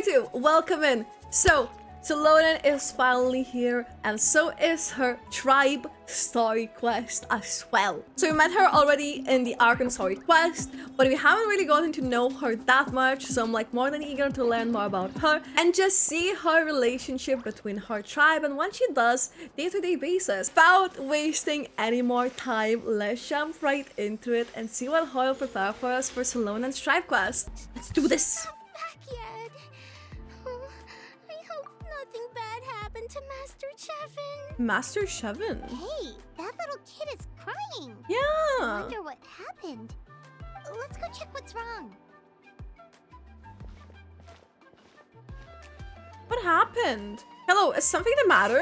3, 2, welcome in. So, Xilonen is finally here, and so is her tribe story quest as well. So we met her already in the Archon story quest, but we haven't really gotten to know her that much, so I'm like more than eager to learn more about her and just see her relationship between her tribe and what she does day-to-day basis. Without wasting any more time, let's jump right into it and see what Hoyle prepared for us for Xilonen's tribe quest. Let's do this! Nothing bad happened to Master Chevin. Master Chevin? Hey, that little kid is crying. Yeah. I wonder what happened. Let's go check what's wrong. What happened? Hello, is something the matter?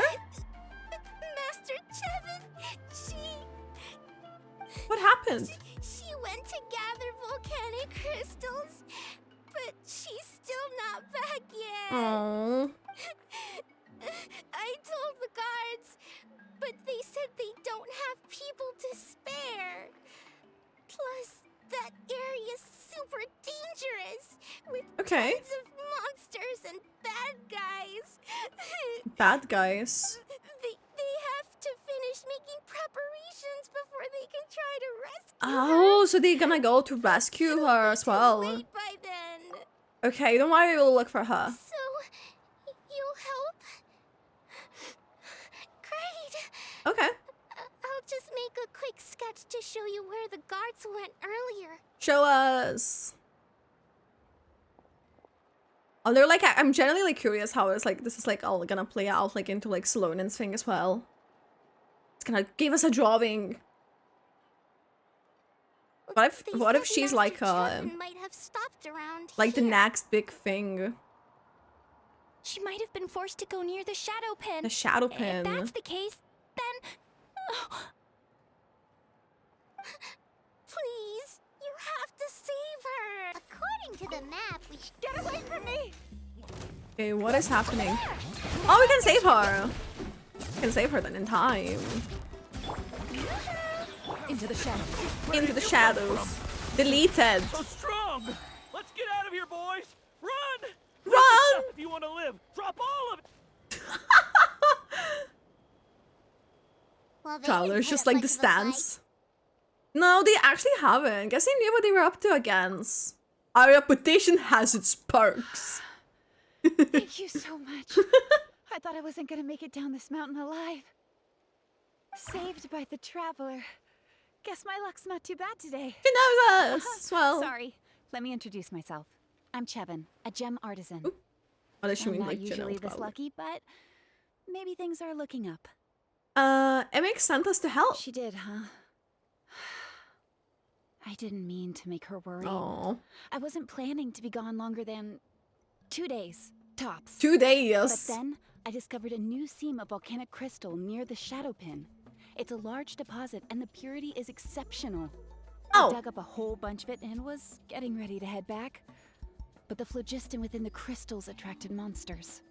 Master Chevin, What happened? She went to gather volcanic crystals, but she's still not back yet. Oh. I told the guards, but they said they don't have people to spare. Plus, that area's super dangerous with tons of monsters and bad guys. Bad guys. They have to finish making preparations before they can try to rescue Oh, her. so they're gonna go to rescue her as well. Late by then. Okay, don't worry, we'll look for her. So, you'll help? Great. Okay. I'll just make a quick sketch to show you where the guards went earlier. Show us. Oh, they're like, I'm generally like curious how it's like, this is like all gonna play out like into like Xilonen's thing as well. It's gonna give us a drawing. What if she's like might have stopped around like the here. next big thing? She might have been forced to go near the shadow pin. The shadow pin. If that's the case, then please, you have to save her. According to the map, we should get away from me. Okay, what is happening? Oh, we can save her. We can save her then in time. Into the shadows. Into the shadows. Deleted. So strong! Let's get out of here, boys! Run! Run! If you want to live, drop all of it! Well, they Travelers didn't just put up like the much of a fight. stance. No, they actually haven't. Guess they knew what they were up to against. Our reputation has its perks. Thank you so much. I thought I wasn't gonna make it down this mountain alive. Saved by the traveler. Guess my luck's not too bad today. She knows us as well. Sorry. Let me introduce myself. I'm Chevin, a gem artisan. Ooh. What does she I'm mean, not like, usually this probably. lucky, but maybe things are looking up. Emek sent us to help. She did, huh? I didn't mean to make her worry. Oh. I wasn't planning to be gone longer than 2 days, tops. 2 days. But then, I discovered a new seam of volcanic crystal near the shadow pin. It's a large deposit, and the purity is exceptional. I dug up a whole bunch of it and was getting ready to head back. But the phlogiston within the crystals attracted monsters.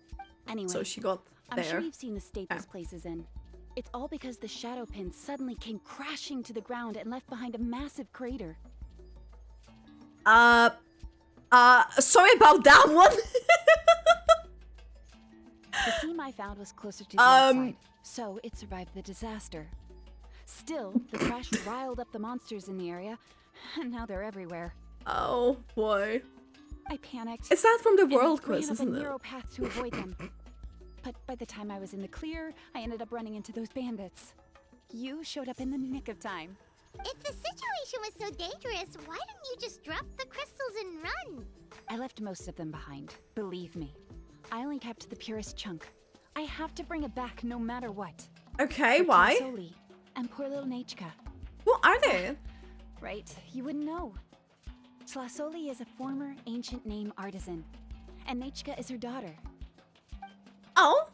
Anyway, So she got there. I'm sure you've seen the state this place is in. It's all because the shadow pin suddenly came crashing to the ground and left behind a massive crater. Sorry about that one. The seam I found was closer to the outside, so it survived the disaster. Still, the crash riled up the monsters in the area, and now they're everywhere. Oh boy. I panicked. Is that from the and world ran quiz, up a isn't it? narrow path to avoid them. But by the time I was in the clear, I ended up running into those bandits. You showed up in the nick of time. If the situation was so dangerous, why didn't you just drop the crystals and run? I left most of them behind, believe me. I only kept the purest chunk. I have to bring it back no matter what. Okay, For why? Tlasoli and poor little Nechka. Who are they? Right, you wouldn't know. Tlasoli is a former ancient name artisan, and Nechka is her daughter. Oh.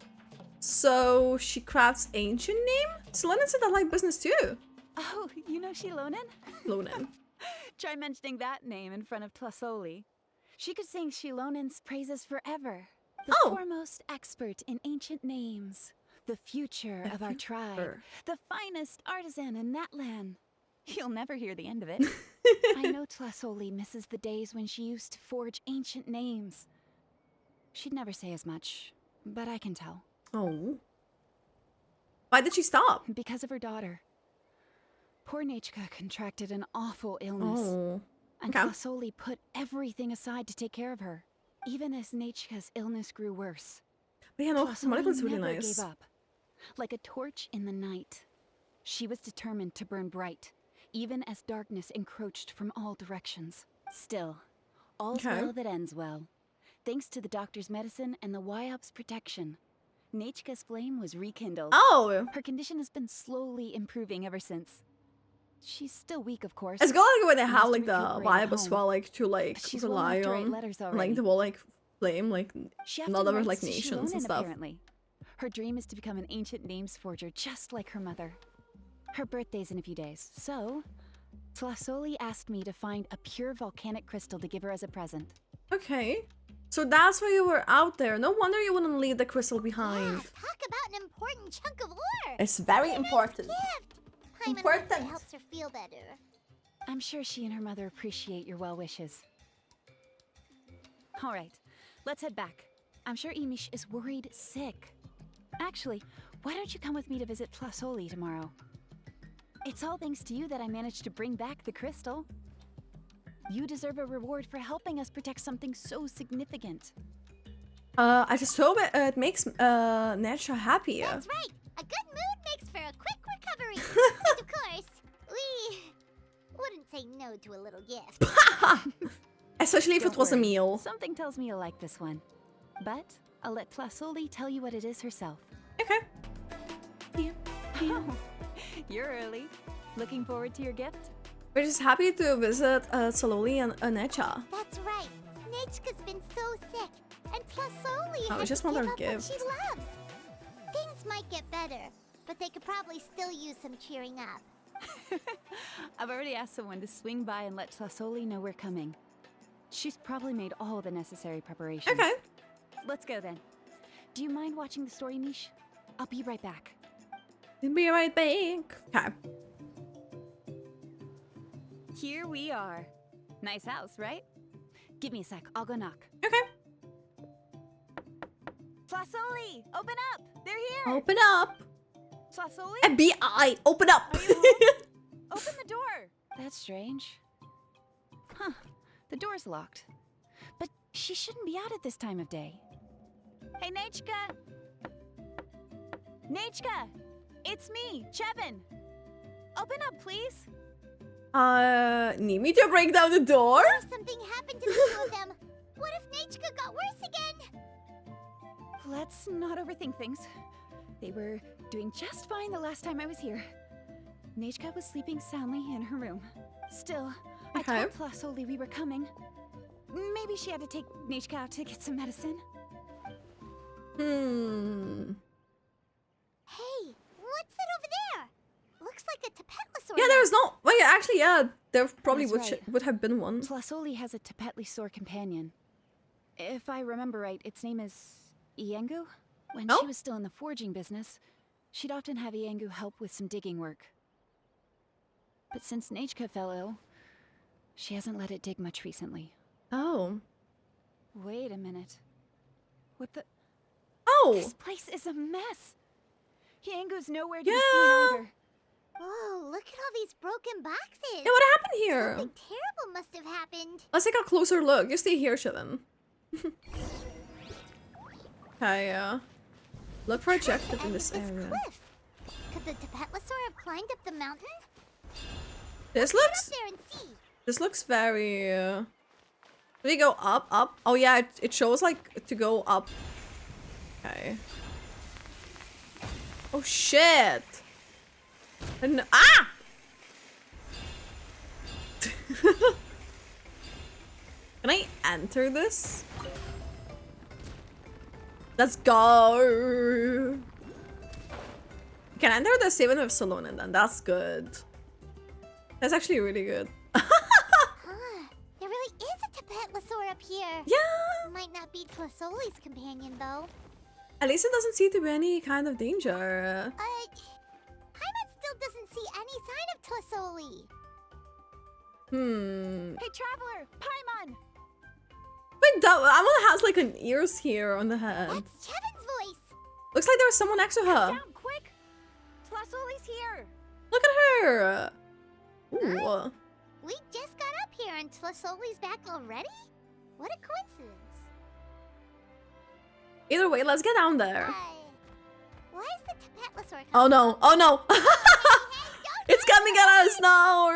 So she crafts ancient name? Xilonen said that like business too. Oh, you know Xilonen? Xilonen. Try mentioning that name in front of Tlasoli. She could sing Xilonen's praises forever. The foremost expert in ancient names. The future of our tribe. The finest artisan in that land. You'll never hear the end of it. I know Tlasoli misses the days when she used to forge ancient names. She'd never say as much, but I can tell. Oh. Why did she stop? Because of her daughter. Poor Nechka contracted an awful illness. Oh. And Okay. Tlasoli put everything aside to take care of her, even as Nechka's illness grew worse. But yeah, no, Tlasoli Monica's really never nice. gave up. Like a torch in the night. She was determined to burn bright, even as darkness encroached from all directions. Still, all's Okay. well that ends well. Thanks to the doctor's medicine and the YOP's protection, Nechka's flame was rekindled. Oh! Her condition has been slowly improving ever since. She's still weak, of course. It's good like when they and have has to like the recuperate at vibe as home. well, like to like But she's well rely enough to write on. letters And, already. like the whole like flame, like She not often other writes like to nations Xilonen, and stuff. apparently. Her dream is to become an ancient names forger, just like her mother. Her birthday's in a few days, so Tlasoli asked me to find a pure volcanic crystal to give her as a present. Okay. So that's why you were out there. No wonder you wouldn't leave the crystal Yeah, behind. talk about an important chunk of ore. It's very What a nice important. gift. I'm Important. It helps her feel better. I'm sure she and her mother appreciate your well wishes. All right, let's head back. I'm sure Imish is worried sick. Actually, why don't you come with me to visit Tlasoli tomorrow? It's all thanks to you that I managed to bring back the crystal. You deserve a reward for helping us protect something so significant. I just hope it makes Nacha happy. That's right. A good mood makes for a quick recovery. And of course, we wouldn't say no to a little gift. Especially if Don't it was a worry. meal. Something tells me you'll like this one. But I'll let Tlasoli tell you what it is herself. Okay. Oh, you're early. Looking forward to your gift? We're just happy to visit Saloli and Necha. That's right. Nechka's been so sick, and Tlasoli Oh, I had just to want give her up what gift. she loves. Things might get better, but they could probably still use some cheering up. I've already asked someone to swing by and let Tlasoli know we're coming. She's probably made all the necessary preparations. Okay. Let's go then. Do you mind watching the story, Mish? I'll be right back. Be right back. Okay. Here we are. Nice house, right? Give me a sec. I'll go knock. Okay. Tlasoli, open up! They're here! Open up. Tlasoli? FBI, open up. Are you home? Open the door! That's strange. Huh. The door's locked. But she shouldn't be out at this time of day. Hey, Nechka! Nechka! It's me, Chevin! Open up, please! Need me to break down the door? What if something happened to the two of them? What if Nechka got worse again? Let's not overthink things. They were doing just fine the last time I was here. Nechka was sleeping soundly in her room. Still, Okay. I told Tlasoli we were coming. Maybe she had to take Nechka out to get some medicine. Hey, what's that over there? Looks like a Tepetli. Yeah, there's no. Wait, actually, yeah, there probably That's right. would have been one. Tlasoli has a Tepetli Sore companion. If I remember right, its name is Iengu? When Oh. she was still in the forging business, she'd often have Iengu help with some digging work. But since Nechka fell ill, she hasn't let it dig much recently. Oh. Wait a minute. What the? Oh. This place is a mess! Iengu's nowhere to be Yeah. seen either. Whoa, look at all these broken boxes. Yeah, what happened here? Something terrible must have happened. Let's take a closer look. You stay here, Shivan. Okay, yeah. Look projected in this area. Cliff. Could the Tepetli have climbed up the mountain? This Get up looks. there and see. This looks very. Do we go up? Up? Oh yeah, it shows like to go up. Okay. Oh shit! And ah! Can I enter this? Let's go! Can I enter the 7 of Xilonen then? That's good. That's actually really good. Huh. There really is a Tepetli up here. Yeah! Might not be Tlasoli's companion, though. At least it doesn't seem to be any kind of danger. Paimon still doesn't see any sign of Tlasoli. Hmm. Hey, Traveler! Paimon! Wait, that Amon has like an ears here on the head. That's Chevin's voice. Looks like there's someone next to her. Down, quick! Tlasoli's here! Look at her. Ooh. We just got up here and Tlasoli's back already? What a coincidence. Either way, let's get down there. Why is the Tepetli coming? Oh no! Oh no! It's coming at us now!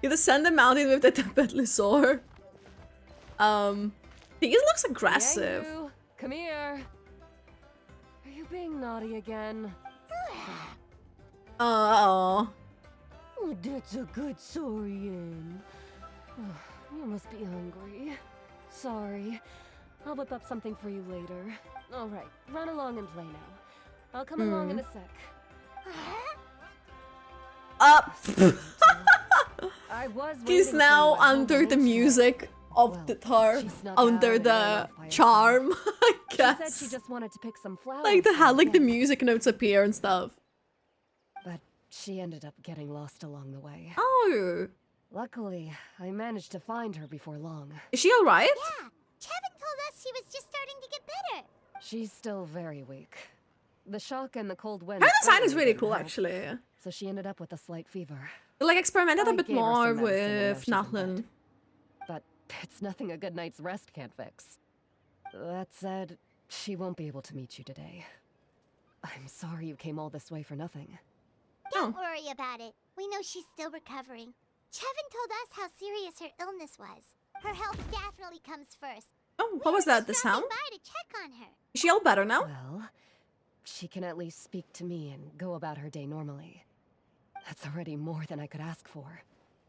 You descend the mountain with the Tepetli sword. These looks aggressive. Yangu, come here. Are you being naughty again? Oh. Oh, that's a good Saurian. You must be hungry. Sorry. I'll whip up something for you later. Alright, run along and play now. I'll come along in a sec. Up! I was He's waiting now for you at home under the when I music of Well, the tar, she snuck under out and ran the off by herself. charm, I She guess. said she just wanted to pick some flowers. Like the for had her like the guest. music notes appear and stuff. But she ended up getting lost along the way. Oh, Luckily, I managed to find her before long. is she alright? Yeah, Chevin told us she was just starting to get better. She's still very weak. The shock and the cold wind. Her design is certainly really didn't cool, help, actually. So she ended up with a slight fever. They, like experimented a I bit gave her more some medicine and now with she's in Nathlin. bed. But it's nothing a good night's rest can't fix. That said, she won't be able to meet you today. I'm sorry you came all this way for nothing. Don't worry about it. We know she's still recovering. Chevin told us how serious her illness was. Her health definitely comes first. Oh, what was that? The Just sound? stopping by to check on her. Is she all better now? Well, she can at least speak to me and go about her day normally. That's already more than I could ask for.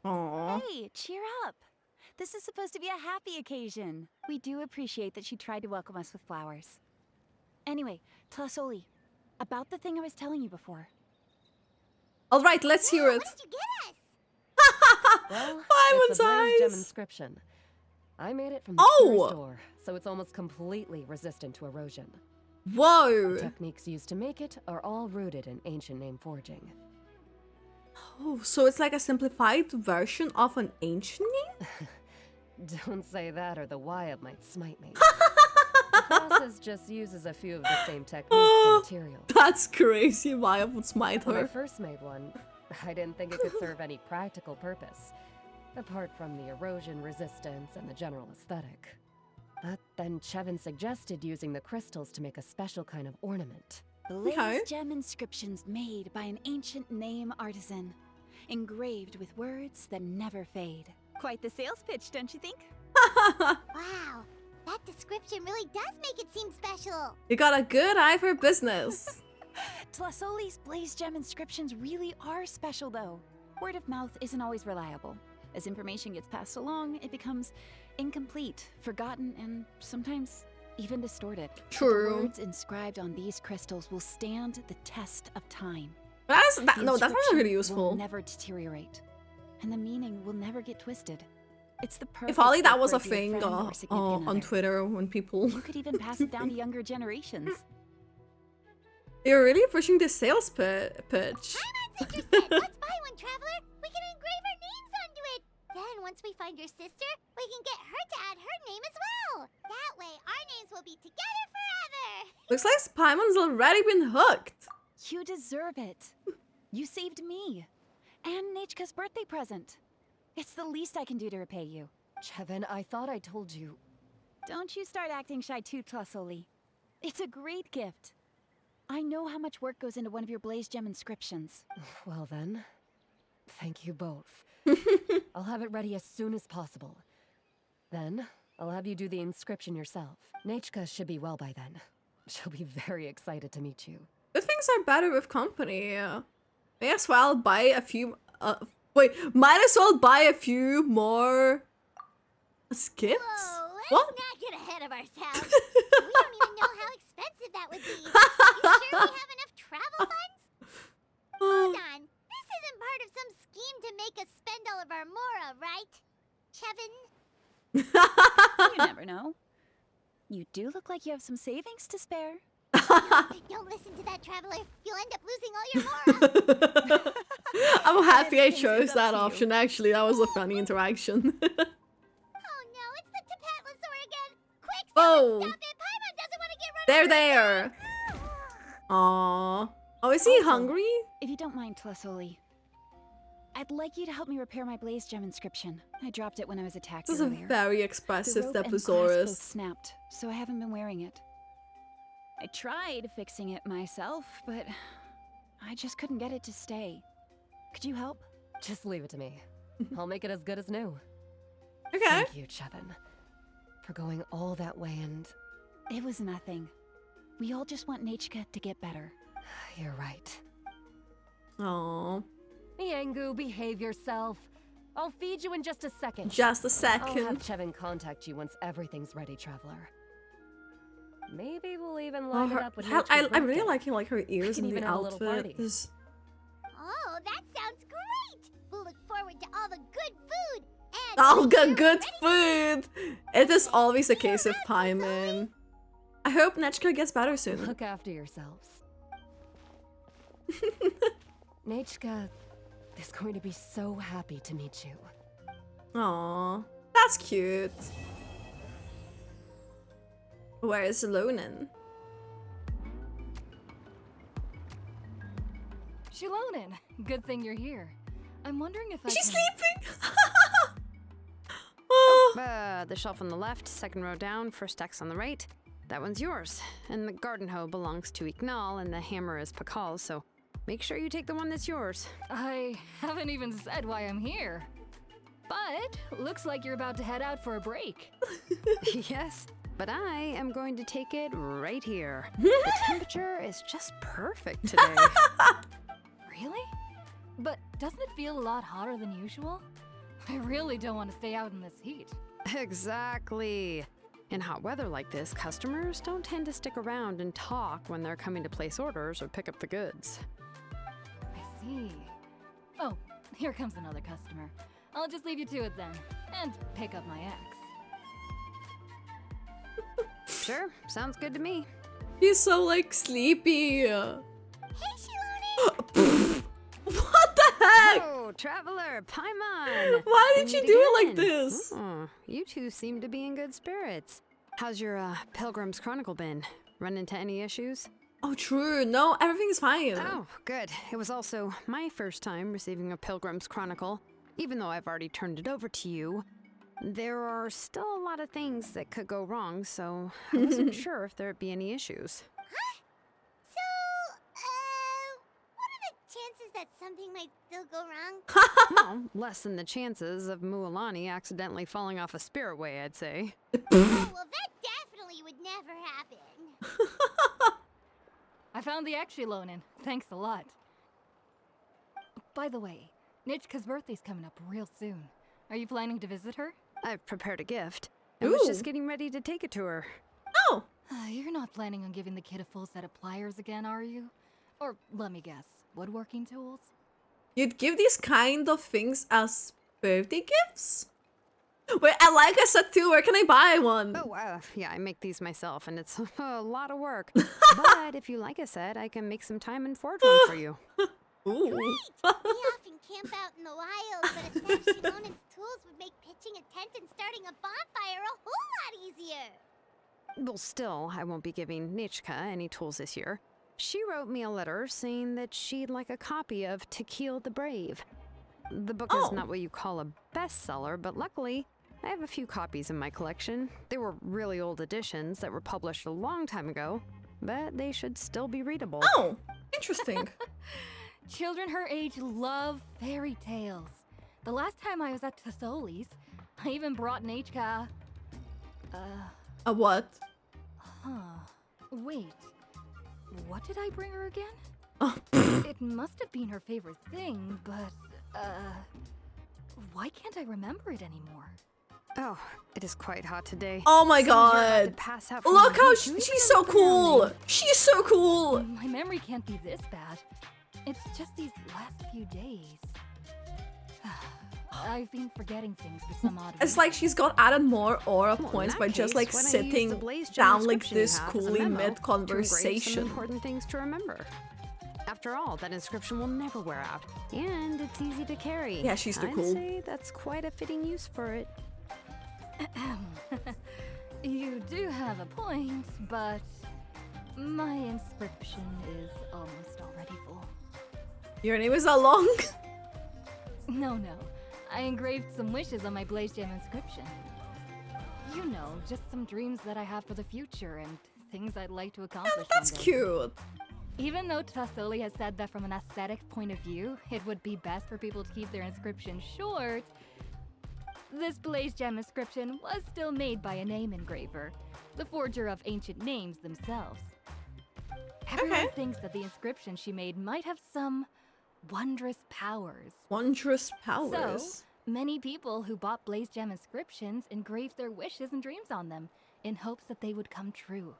Aww. Hey, cheer up! This is supposed to be a happy occasion. We do appreciate that she tried to welcome us with flowers. Anyway, Tlasoli, about the thing I was telling you before. Alright, let's hear it. What did you get us? Well, Paimon's it's a blaze gem eyes. inscription. I made it from the Oh! tourist door, so it's almost completely resistant to erosion. Whoa. Techniques used to make it are all rooted in ancient name forging. Oh, so it's like a simplified version of an ancient name? Don't say that or the Wyatt might smite me. The process just uses a few of the same techniques and materials. That's crazy. Why I would smite When I her. first made one, I didn't think it could serve any practical purpose, apart from the erosion resistance and the general aesthetic. But then Chevin suggested using the crystals to make a special kind of ornament. Blaze Okay. gem inscriptions made by an ancient name artisan, engraved with words that never fade. Quite the sales pitch, don't you think? Wow, that description really does make it seem special. You got a good eye for business. Tlasoli's blaze gem inscriptions really are special, though. Word of mouth isn't always reliable. As information gets passed along, it becomes incomplete, forgotten, and sometimes even distorted. But True. the words inscribed on these crystals will stand the test of time. That's The no, that's not inscription really will useful. never deteriorate, and the meaning will never get twisted. It's the perfect If only gift that was for a dear thing friend or significant on other. Twitter when people You could even pass it down to younger generations. they're really pushing the sales pitch. Paimon's interested. Let's buy one, traveler. We can engrave our names onto it. Then once we find your sister, we can get her to add her name as well. That way, our names will be together forever. Looks like Paimon's already been hooked. You deserve it. You saved me. And Nechka's birthday present. It's the least I can do to repay you. Chevin, I thought I told you. Don't you start acting shy too, Tlasoli. It's a great gift. I know how much work goes into one of your blaze gem inscriptions. Well then, thank you both. I'll have it ready as soon as possible. Then, I'll have you do the inscription yourself. Nechka should be well by then. She'll be very excited to meet you. Good things are better with company. May as well buy a few. Wait, might as well buy a few more gifts. Whoa, let's What? not get ahead of ourselves. We don't even know how expensive that would be. You sure we have enough travel funds? Hold on. This isn't part of some scheme to make us spend all of our mora, right? Chevin? You never know. You do look like you have some savings to spare. Don't listen to that, traveler. You'll end up losing all your mora. I'm happy I Everything's chose up that to you. option. Actually, that was a funny interaction. Oh Oh, Stop it! Paimon doesn't want to get run they're over. there. Aww. Oh, is he Also, hungry? If you don't mind, Tlasoli, I'd like you to help me repair my blaze gem inscription. I dropped it when I was attacked This is a earlier. very The expressive rope and clasp both Stegosaurus. snapped, so I haven't been wearing it. I tried fixing it myself, but I just couldn't get it to stay. Could you help? Just leave it to me. I'll make it as good as new. Okay. Thank you, Chevin, for going all that way and... It was nothing. We all just want Nechka to get better. You're right. Aww. Miengu, behave yourself. I'll feed you in just a second. Just a I'll have second. Chevin contact you once everything's ready, Traveler. Maybe we'll even Oh, line it her, up with how, Nechka's I'm really birthday. liking like her ears can and the even have a little outfit. party. This- Oh, that sounds great! We'll look forward to all the good food and Oh, make good, sure good we're ready food! It is always the case with Paimon. I hope Nechka gets better soon. Look after yourselves. Nechka is going to be so happy to meet you. Aww. That's cute. Where is Xilonen? Xilonen, good thing you're here. I'm wondering if I Is she can... sleeping? Oh. The shelf on the left, second row down, first X on the right. That one's yours. And the garden hoe belongs to Iknal, and the hammer is Pakal's, so make sure you take the one that's yours. I haven't even said why I'm here. But looks like you're about to head out for a break. Yes, but I am going to take it right here. The temperature is just perfect today. Really? But doesn't it feel a lot hotter than usual? I really don't want to stay out in this heat. Exactly. In hot weather like this, customers don't tend to stick around and talk when they're coming to place orders or pick up the goods. I see. Oh, here comes another customer. I'll just leave you to it then, and pick up my axe. Sure, sounds good to me. He's so like sleepy. Hey, Xilonen! What the heck? Oh, traveler, Paimon! Why did We you meet do it like again. this? Oh, you two seem to be in good spirits. How's your Pilgrim's Chronicle been? Run into any issues? Oh, true. No, everything's fine. Oh, good. It was also my first time receiving a Pilgrim's Chronicle. Even though I've already turned it over to you, there are still a lot of things that could go wrong, so I wasn't sure if there'd be any issues. So, what are the chances that something might still go wrong? Well, less than the chances of Mualani accidentally falling off a spirit way, I'd say. Oh, well, that definitely would never happen. I found the axe, Xilonen. Thanks a lot. By the way, Nitchka's birthday's coming up real soon. Are you planning to visit her? I've prepared a gift. I was Ooh. just getting ready to take it to her. Oh, You're not planning on giving the kid a full set of pliers again, are you? Or, let me guess, woodworking tools? you'd give these kind of things as birthday gifts? Wait, and like I said too, where can I buy one? Oh, yeah, I make these myself, and it's a lot of work. But if you like I said, I can make some time and forge one for you. Ooh. We often camp out in the wild, but a set of Xilonen's tools would make pitching a tent and starting a bonfire a whole lot easier. Well, still, I won't be giving Nitchka any tools this year. She wrote me a letter saying that she'd like a copy of To Kill the Brave. The book Oh. is not what you call a bestseller, but luckily, I have a few copies in my collection. They were really old editions that were published a long time ago, but they should still be readable. Oh, interesting. Children her age love fairy tales. The last time I was at Tasoli's, I even brought Nechka... A what? Wait. What did I bring her again? Oh, It must have been her favorite thing, but, why can't I remember it anymore? Oh, it is quite hot today. oh my Seems you're about to god. pass out from Look the how heat. You even she's so look around cool. me. She's so cool. My memory can't be this bad. It's just these last few days. I've been forgetting things for some odd It's reason. like she's got added more aura Well, in points that by just case, like why don't you use the sitting Blaze Gem down like inscription you this have as a coolly memo mid to engrave some conversation. important things to remember. After all, that inscription will never wear out, and it's easy to carry. Yeah, she's too I'd cool. say that's quite a fitting use for it. You do have a point, but my inscription is almost already full. Your name is not long. No. I engraved some wishes on my Blaze Gem inscription. You know, just some dreams that I have for the future and things I'd like to accomplish. That's one day. cute. Even though Tasoli has said that from an aesthetic point of view, it would be best for people to keep their inscription short, this Blaze Gem inscription was still made by a name engraver, the forger of ancient names themselves. Everyone thinks that the inscription she made might have some wondrous powers. Wondrous powers. So, many people who bought Blaze Gem inscriptions engraved their wishes and dreams on them, in hopes that they would come true.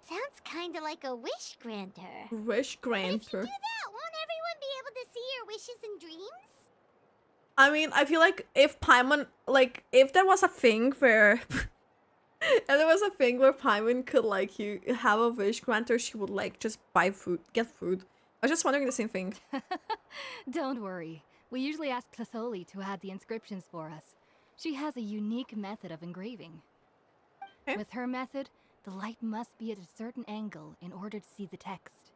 Sounds kinda like a wish granter. Wish If you granter. do that, won't everyone be able to see your wishes and dreams? I mean, I feel like if Paimon, like, if there was a thing where, Paimon could, like, you have a wish granter, she would, like, just buy food, get food. I was just wondering the same thing. Don't worry. We usually ask Tasoli to add the inscriptions for us. She has a unique method of engraving. Okay. With her method, the light must be at a certain angle in order to see the text.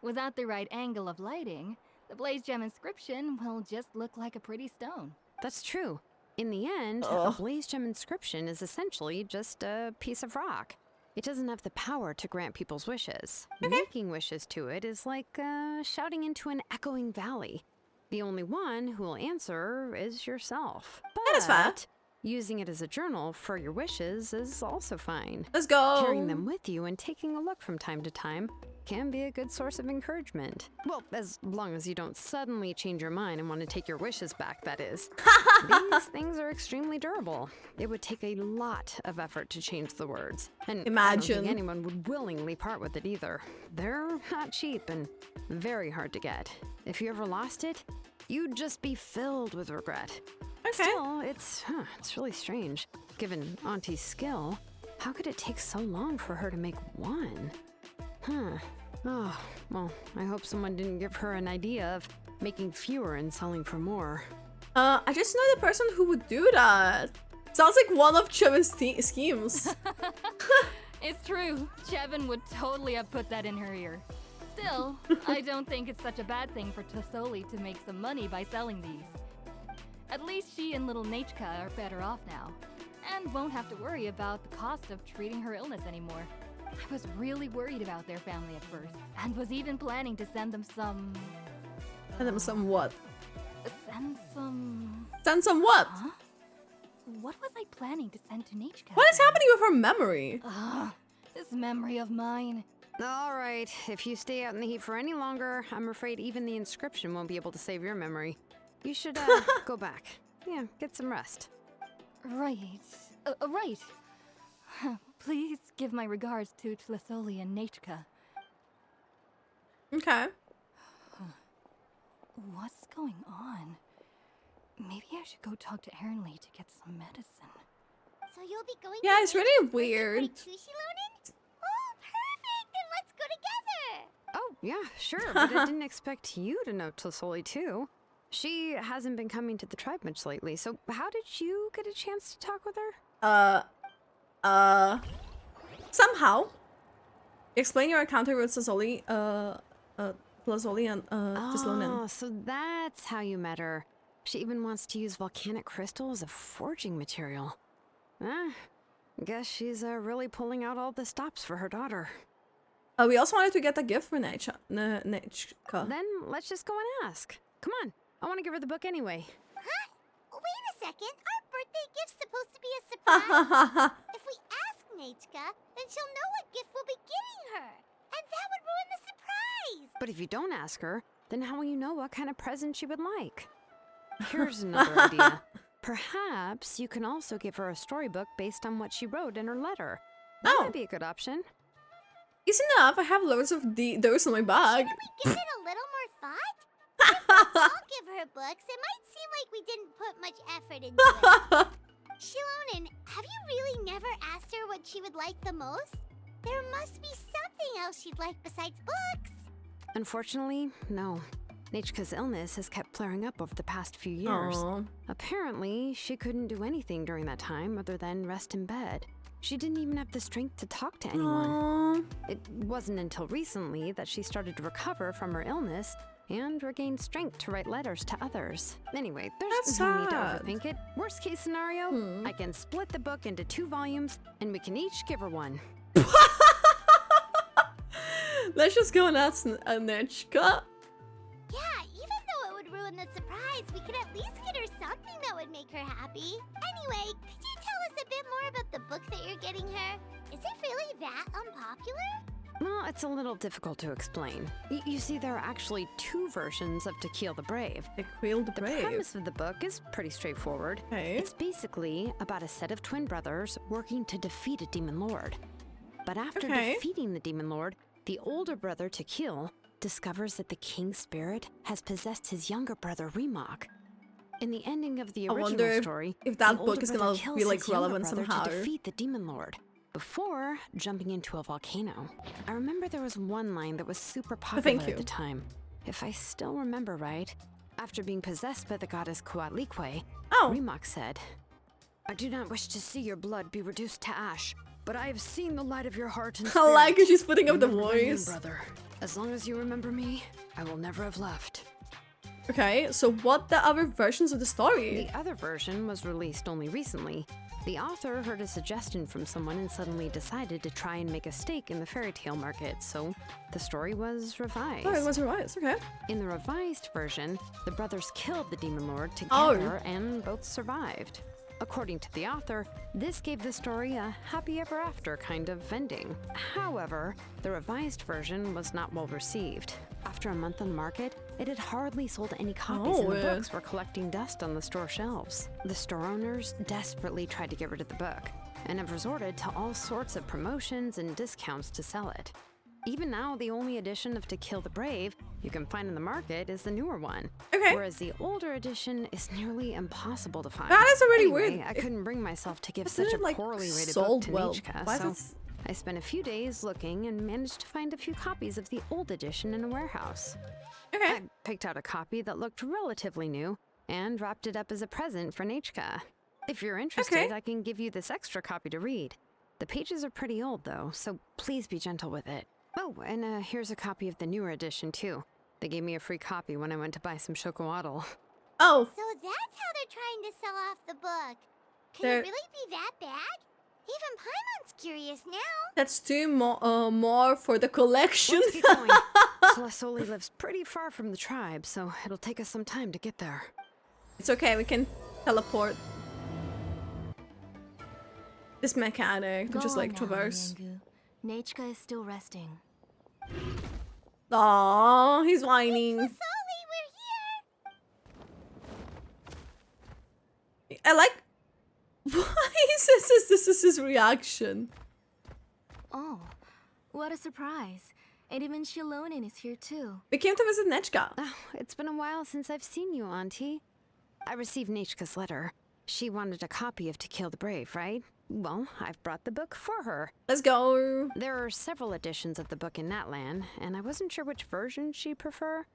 Without the right angle of lighting, the Blaze Gem inscription will just look like a pretty stone. That's true. In the end, a Ugh. Blaze Gem inscription is essentially just a piece of rock. It doesn't have the power to grant people's wishes. Making wishes to it is like shouting into an echoing valley. The only one who will answer is yourself. That is fair. But using it as a journal for your wishes is also fine. Let's go. Carrying them with you and taking a look from time to time can be a good source of encouragement. Well, as long as you don't suddenly change your mind and want to take your wishes back, that is. These things are extremely durable. It would take a lot of effort to change the words. And I don't Imagine. think anyone would willingly part with it either. They're not cheap and very hard to get. If you ever lost it, you'd just be filled with regret. Okay. Still, it's really strange. Given Auntie's skill, how could it take so long for her to make one? Oh, well, I hope someone didn't give her an idea of making fewer and selling for more. I just know the person who would do that. Sounds like one of Chevin's schemes. It's true. Chevin would totally have put that in her ear. Still, I don't think it's such a bad thing for Tasoli to make some money by selling these. At least she and little Nechka are better off now, and won't have to worry about the cost of treating her illness anymore. I was really worried about their family at first, and was even planning to send them some... And then some what? Send some... Send some what? Huh? What was I planning to send to Nechka? What is happening with her memory? Ugh, this memory of mine. All right, if you stay out in the heat for any longer, I'm afraid even the inscription won't be able to save your memory. You should go back. Yeah, get some rest. Right. Right. Please give my regards to Tlasoli and Nechka. Okay. What's going on? Maybe I should go talk to Ernly to get some medicine. So you'll be going Yeah, to it's really Nanatzcayan Quest weird. too, Xilonen? Oh, perfect! Then let's go together! Oh, yeah, sure, but I didn't expect you to know Tlasoli too. She hasn't been coming to the tribe much lately, so how did you get a chance to talk with her? Somehow. Explain your encounter with Xilonen and Xilonen. Oh, so that's how you met her. She even wants to use volcanic crystal as a forging material. Guess she's really pulling out all the stops for her daughter. We also wanted to get a gift for Nechka. Then let's just go and ask. Come on, I want to give her the book anyway. Huh? Wait a second. Our birthday gift's supposed to be a surprise. If we ask Nechka, then she'll know what gift we'll be getting her. And that would ruin the surprise. But if you don't ask her, then how will you know what kind of present she would like? Here's another idea. Perhaps you can also give her a storybook based on what she wrote in her letter. That Oh. might be a good option. Easy enough. I have loads of those in my bag. Shouldn't we give it a little more thought? If we all give her books, it might seem like we didn't put much effort into it. Xilonen, have you really never asked her what she would like the most? There must be something else she'd like besides books. Unfortunately, no. Nechka's illness has kept flaring up over the past few years. Aw. Apparently, she couldn't do anything during that time other than rest in bed. She didn't even have the strength to talk to anyone. Aww. It wasn't until recently that she started to recover from her illness and regained strength to write letters to others. Anyway, there's That's no need to sad. overthink it. Worst case scenario, I can split the book into 2 volumes and we can each give her one. Let's just go and ask Nechka. Yeah, even though it would ruin the surprise, we could at least get her something that would make her happy. Anyway, could you tell us a bit more about the book that you're getting her? Is it really that unpopular? Well, it's a little difficult to explain. You see, there are actually 2 versions of To Kill the Brave. The Quill the The Brave. premise of the book is pretty straightforward. Okay. It's basically about a set of twin brothers working to defeat a demon lord. But after Okay. defeating the demon lord, the older brother, To Kill, discovers that the king's spirit has possessed his younger brother, Remok. In the ending of the I original wonder story, if that the older book is brother gonna kills be like his younger relevant brother somehow. to defeat the demon lord before jumping into a volcano. I remember there was one line that was super popular Thank at you. the time. If I still remember right, after being possessed by the goddess Coatlicue, Oh. Remok said, "I do not wish to see your blood be reduced to ash, but I have seen the light of your heart and I spirit. like how she's putting up the Remember my name, voice. brother. As long as you remember me, I will never have left." Okay, so what the other versions of the story? The other version was released only recently. The author heard a suggestion from someone and suddenly decided to try and make a stake in the fairy tale market, so the story was revised. Oh, it was revised. Okay. In the revised version, the brothers killed the demon lord Oh. together and both survived. According to the author, this gave the story a happy ever after kind of ending. However, the revised version was not well received. After a month on the market, it had hardly sold any copies, and the Oh, books were collecting dust on the store shelves. The store owners desperately tried to get rid of the book and have resorted to all sorts of promotions and discounts to sell it. Even now, the only edition of To Kill the Brave you can find in the market is the newer one. Okay. Whereas the older edition is nearly impossible to find. That is already Anyway, weird. I couldn't bring myself to give Isn't such it, a like, poorly rated sold book to well? Nechka, Why so is it- I spent a few days looking and managed to find a few copies of the old edition in a warehouse. Okay. I picked out a copy that looked relatively new and wrapped it up as a present for Nechka. If you're interested, Okay. I can give you this extra copy to read. The pages are pretty old though, so please be gentle with it. Oh, and here's a copy of the newer edition too. They gave me a free copy when I went to buy some chocolatl. Oh, So that's how they're trying to sell off the book. Can They're- it really be that bad? Even Paimon's curious now. that's 2 more for the collection. Let's get going. Celestoli lives pretty far from the tribe, so it'll take us some time to get there. It's okay, we can teleport. This mechanic, Go just on like now, traverse. Yangu. Nechka is still resting. Aww, he's whining. Sully, we're here. I like. Why this is his reaction? Oh, what a surprise. And even Xilonen is here too. We came to visit Nechka. Oh, it's been a while since I've seen you, Auntie. I received Nechka's letter. She wanted a copy of To Kill the Brave, right? Well, I've brought the book for her. Let's go. There are several editions of the book in Natlan, and I wasn't sure which version she'd prefer.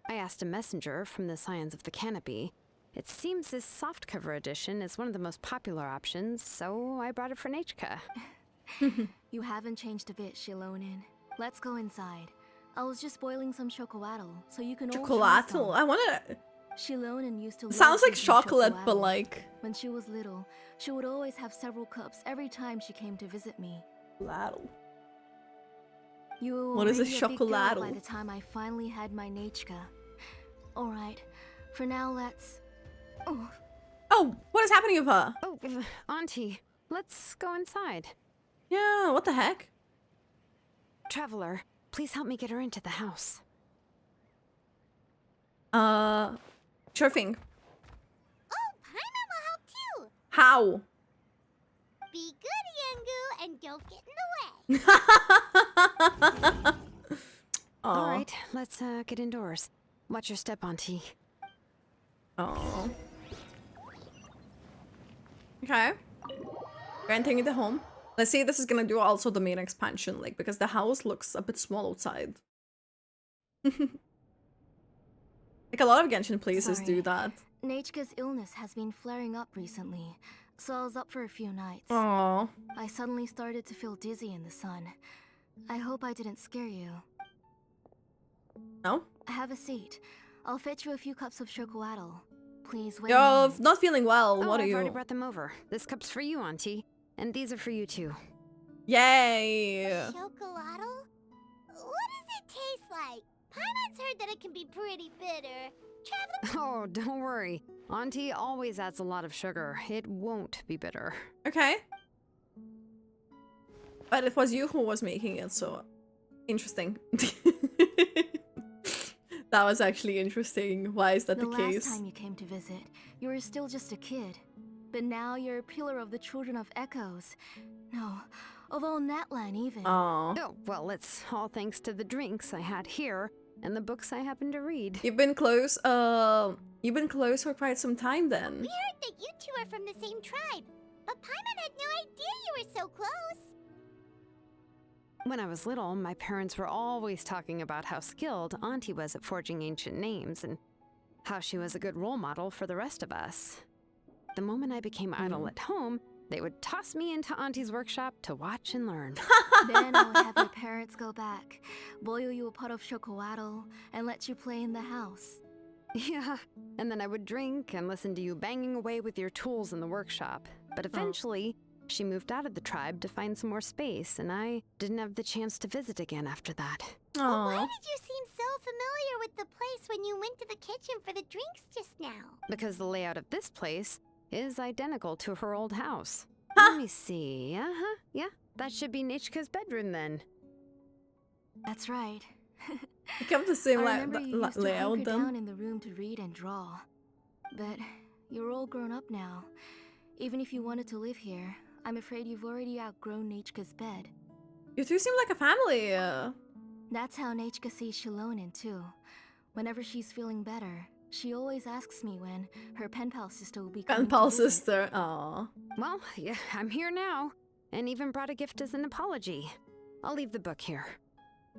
I asked a messenger from the Scions of the Canopy. It seems this softcover edition is one of the most popular options, so I brought it for Nechka. You haven't changed a bit, Xilonen. Let's go inside. I was just boiling some chocolatl, so you can all try some. Chocolatl. I wanna. Xilonen used to love Sounds like drinking chocolate, but chocolatl. like. When she was little, she would always have several cups every time she came to visit me. Chocolatl. You were What is a already big girl by chocolatl? the time I finally had my Nechka. Alright, for now let's... Oh, Oh, what is happening with her? Oh, Auntie, let's go inside. Yeah, what the heck? Traveler, please help me get her into the house. Sure thing. Oh, Paimon will help too. How? Be good, Yangu, and don't get in the way. All Aw. right, let's get indoors. Watch your step, Auntie. Oh. Okay. We're entering the home. Let's see if this is gonna do also the main expansion, like, because the house looks a bit small outside. Like, a lot of Genshin places do Sorry. that. Nechka's illness has been flaring up recently. so I was up for a few nights. Aww. I suddenly started to feel dizzy in the sun. I hope I didn't scare you. No? Have a seat. I'll fetch you a few cups of chocolatl. Please wait. You're not feeling well. Oh, What are I've already you? brought them over. This cup's for you, Auntie. And these are for you too. Yay! Chocolatl? What does it taste like? Paimon's heard that it can be pretty bitter. Oh, don't worry. Auntie always adds a lot of sugar. It won't be bitter. Okay. But it was you who was making it, so interesting. That was actually interesting. Why is that the last case? time you came to visit, you were still just a kid. But now you're a pillar of the children of Echoes. No, of all Natlan even. Aww. Oh, well, it's all thanks to the drinks I had here and the books I happen to read. You've been close for quite some time then. We heard that you two are from the same tribe, but Paimon had no idea you were so close. When I was little, my parents were always talking about how skilled Auntie was at forging ancient names and how she was a good role model for the rest of us. The moment I became idle at home, they would toss me into Auntie's workshop to watch and learn. Then I would have your parents go back, boil you a pot of chocolatl, and let you play in the house. Yeah, and then I would drink and listen to you banging away with your tools in the workshop. But eventually, she moved out of the tribe to find some more space, and I didn't have the chance to visit again after that. Why Aww. did you seem so familiar with the place when you went to the kitchen for the drinks just now? Because the layout of this place is identical to her old house. Huh. Let me see. Yeah, that should be Nechka's bedroom then. That's right. You kept the same I remember you used to layout hunker then. down in the room to read and draw. But you're all grown up now. Even if you wanted to live here, I'm afraid you've already outgrown Nechka's bed. You two seem like a family. That's how Nechka sees Xilonen too. Whenever she's feeling better, she always asks me when her pen pal sister will be coming Pen pal to visit. sister. Aww. Well, yeah, I'm here now, and even brought a gift as an apology. I'll leave the book here.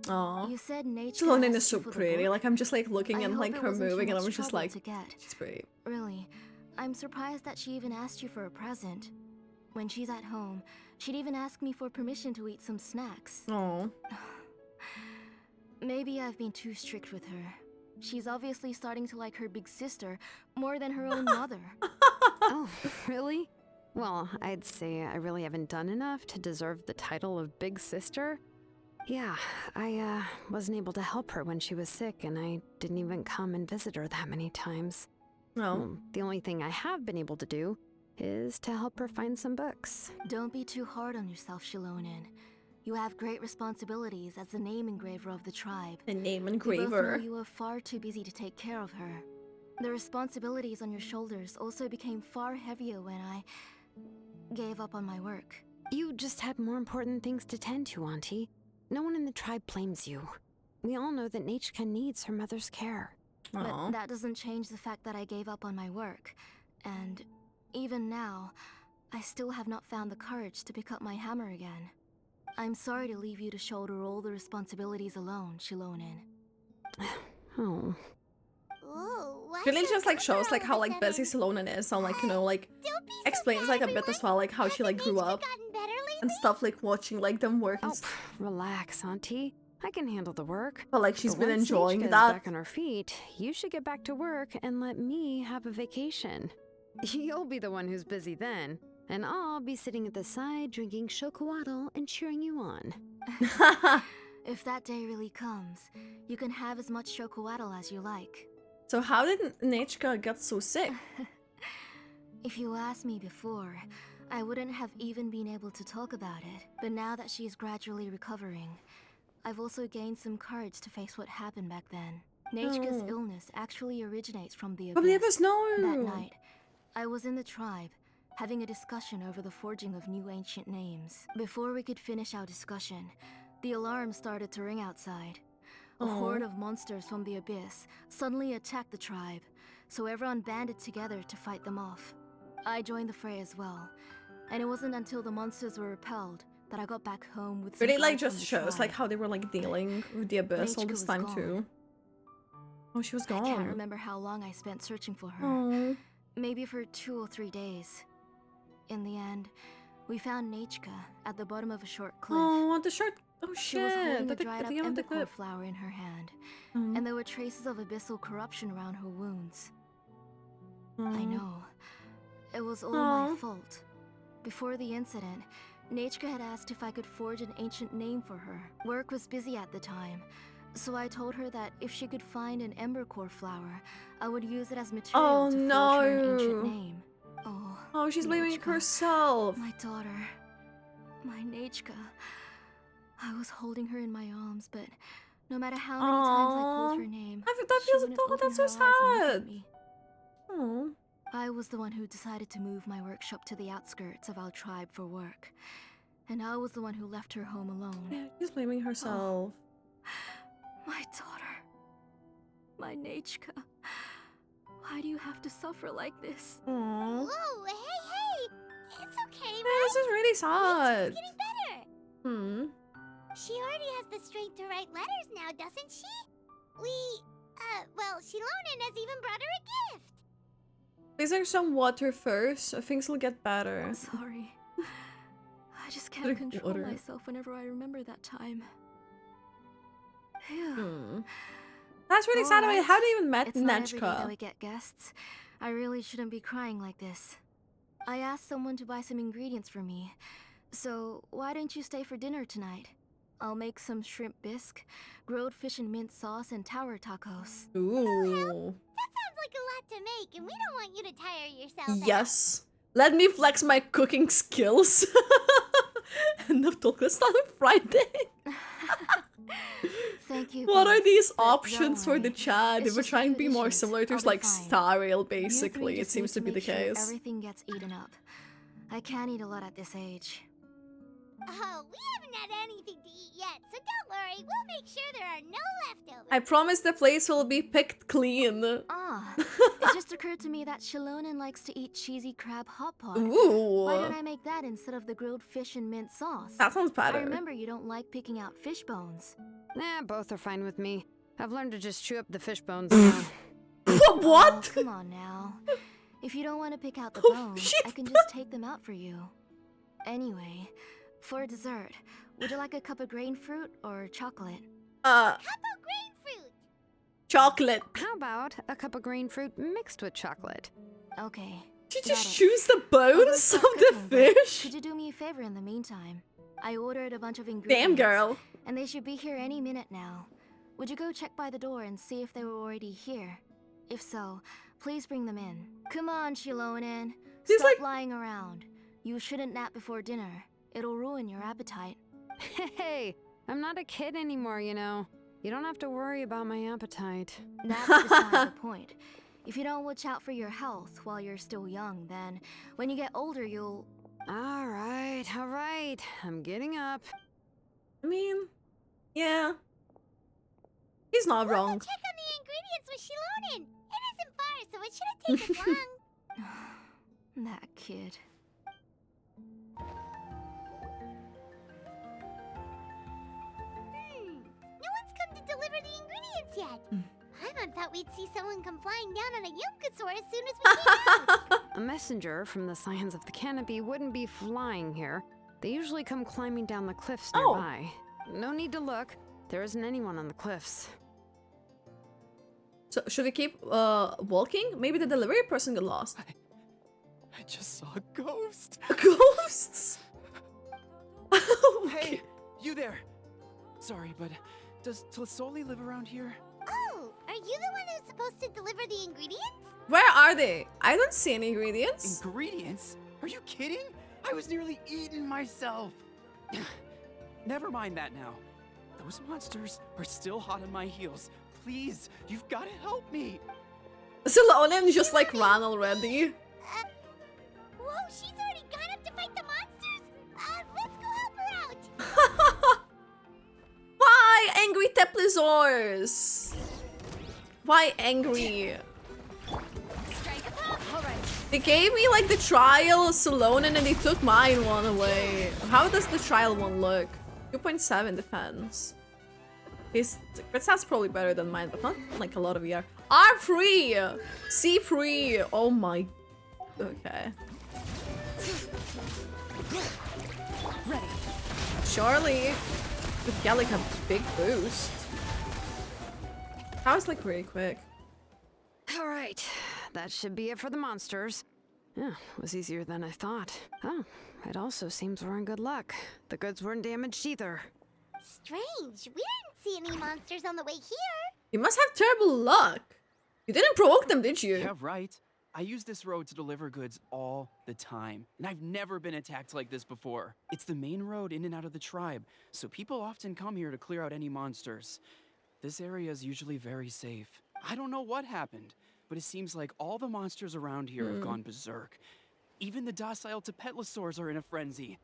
Aww. You said Nechka Xilonen asked is so you for the pretty. book? Like I'm just like looking I and hope like it her wasn't too moving, and much I'm just trouble like, to get. she's pretty. Really, I'm surprised that she even asked you for a present. When she's at home, she'd even ask me for permission to eat some snacks. Aww. Maybe I've been too strict with her. She's obviously starting to like her big sister more than her own mother. Oh, really? Well, I'd say I really haven't done enough to deserve the title of Big Sister. Yeah, I wasn't able to help her when she was sick, and I didn't even come and visit her that many times. No. The only thing I have been able to do is to help her find some books. Don't be too hard on yourself, Xilonen. You have great responsibilities as the name engraver of the tribe. The name We both engraver. know you were far too busy to take care of her. The responsibilities on your shoulders also became far heavier when I gave up on my work. You just had more important things to tend to, Auntie. No one in the tribe blames you. We all know that Nechka needs her mother's care. But Aww. that doesn't change the fact that I gave up on my work. And even now, I still have not found the courage to pick up my hammer again. I'm sorry to leave you to shoulder all the responsibilities alone, Xilonen. Oh. Ooh, Really just like shows like how like busy Xilonen is, and like, you know, like explains like a bit as well, like how she like grew up and stuff, like watching like them work and Oh, relax, Auntie. I can handle the work. but like she's But been once enjoying Nechka's that. back on her feet, you should get back to work and let me have a vacation. You'll be the one who's busy then, and I'll be sitting at the side drinking chocolatl and cheering you on. If that day really comes, you can have as much chocolatl as you like. So how did Nechka get so sick? If you asked me before, I wouldn't have even been able to talk about it. But now that she's gradually recovering, I've also gained some courage to face what happened back then. Nechka's Oh. illness actually originates from the From the abyss. abyss, no. That night, I was in the tribe, having a discussion over the forging of new ancient names. Before we could finish our discussion, the alarm started to ring outside. A Aw. horde of monsters from the abyss suddenly attacked the tribe, so everyone banded together to fight them off. I joined the fray as well, and it wasn't until the monsters were repelled that I got back home with some Really like guides from just the shows like tribe. how they were like dealing with the abyss all Nechka this was time gone. too. Oh, she was I can't gone. remember how long I spent searching for her. Oh. Maybe for 2 or 3 days. In the end, we found Nechka at the bottom of a short cliff. Oh, the short. Oh She was holding shit! a dried up the end of the embercore clip. flower in her hand, Mm. and there were traces of abyssal corruption around her wounds. I Mm. know. It was all Aw. my fault. Before the incident, Nechka had asked if I could forge an ancient name for her. Work was busy at the time, so I told her that if she could find an embercore flower, I would use it as material Oh, to forge her an ancient no. name. Oh, Oh, she's blaming Nechka. herself. My daughter. My Nechka. I was holding her in my arms, but no matter how many times I Aw. called her name, That she feels. wouldn't Oh, open that's so her eyes and look at sad. me. Oh. I was the one who decided to move my workshop to the outskirts of our tribe for work. And I was the one who left her home alone. Yeah, she's blaming herself. My daughter. My Nechka. Why do you have to suffer like this? Aww. Whoa, hey! It's okay, Yeah, this is really sad. getting better. Hmm. She already has the strength to write letters now, doesn't she? Well, Xilonen has even brought her a gift. Is there some water first? Things will get better. I'm sorry. I just can't Drink control water. myself whenever I remember that time. Phew. Hmm. That's really sad. I mean, Alright. how do you even met It's not every day that Nechka? we get guests. I really shouldn't be crying like this. I asked someone to buy some ingredients for me. So, why don't you stay for dinner tonight? I'll make some shrimp bisque, grilled fish and mint sauce, and tower tacos. Ooh. That sounds like a lot to make, and we don't want you to tire yourself Yes. Let me flex my cooking skills. And the talk. Let's start on Friday. Thank you. What are Vince, these but don't options for the worry. chat? It's If we're just a trying to few be more dishes. similar to I'll be like fine. Star Rail, You three basically, it just seems need to be the make sure case. Everything gets eaten up. I can't eat a lot at this age. Oh, we haven't had anything to eat yet, so don't worry. We'll make sure there are no leftovers. I promise the place will be picked clean. Ah, it just occurred to me that Xilonen likes to eat cheesy crab hot pot. Why don't Ooh. I make that instead of the grilled fish and mint sauce? That sounds I better. remember you don't like picking out fish bones. Nah, both are fine with me. I've learned to just chew up the fish bones now. What? Oh, come on now. If you don't want to pick out the Oh, bones, shit. I can just take them out for you. Anyway, for dessert, would you like a cup of grain fruit or chocolate? Cup of grain fruit! chocolate. How about a cup of green fruit mixed with chocolate? Okay. Did got you just it. choose the I'll go bones start of the cooking, but fish? Could you do me a favor in the meantime? I ordered a bunch of ingredients. Damn, girl. And they should be here any minute now. Would you go check by the door and see if they were already here? If so, please bring them in. Come on, Xilonen. He's Stop like- lying around. You shouldn't nap before dinner. It'll ruin your appetite. Hey, I'm not a kid anymore, you know. You don't have to worry about my appetite. That's beside the point. If you don't watch out for your health while you're still young, then when you get older, you'll... All right. I'm getting up. I mean, yeah. He's not wrong. check on the ingredients with Xilonen. It isn't far, so it shouldn't take us long. That kid. No one's come to deliver the ingredients yet. Paimon thought we'd see someone come flying down on a Yomkasaur as soon as we came out. A messenger from the Scions of the Canopy wouldn't be flying here. They usually come climbing down the cliffs Oh. nearby. No need to look. There isn't anyone on the cliffs. So should we keep walking? Maybe the delivery person got lost. I just saw a ghost. Ghosts? Hey, you there. Sorry, but does Tlisoli live around here? Oh, are you the one who's supposed to deliver the ingredients? Where are they? I don't see any ingredients. Ingredients? Are you kidding? I was nearly eaten myself. Never mind that now. Those monsters are still hot on my heels. Please, you've got to help me. Xilonen just like ran already. Whoa, she's already gone up to fight the monsters? Let's go help her out. Why angry Teplizors? Why angry? Strike a pop. All right. They gave me like the trial Xilonen and they took mine one away. How does the trial one look? 2.7 defense. His crit stat's probably better than mine, but not like a lot of ER. R3! C3! Oh my... Okay. Ready. Surely. We've got like a big boost. That was like really quick. All right, that should be it for the monsters. Yeah, it was easier than I thought. Oh, it also seems we're in good luck. The goods weren't damaged either. Strange. We didn't see any monsters on the way here. You must have terrible luck. You didn't provoke them, did you? Yeah, right. I use this road to deliver goods all the time, and I've never been attacked like this before. It's the main road in and out of the tribe, so people often come here to clear out any monsters. This area is usually very safe. I don't know what happened, but it seems like all the monsters around here have gone berserk. Even the docile Tepetli are in a frenzy.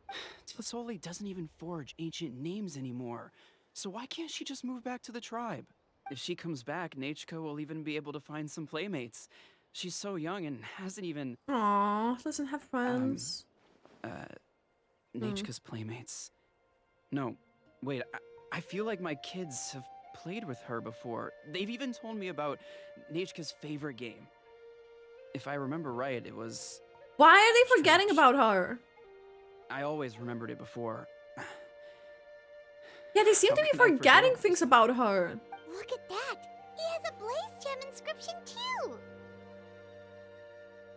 Tisoli doesn't even forge ancient names anymore, so why can't she just move back to the tribe? If she comes back, Nechka will even be able to find some playmates. She's so young and hasn't even... Aww, doesn't have friends. Nechka's playmates. No, wait, I feel like my kids have played with her before. They've even told me about Nechka's favorite game. If I remember right, it was... Why are they forgetting about her? I always remembered it before. Yeah, they seem How to be could I forgetting forget? things about her. Look at that. He has a Blaze Gem inscription too.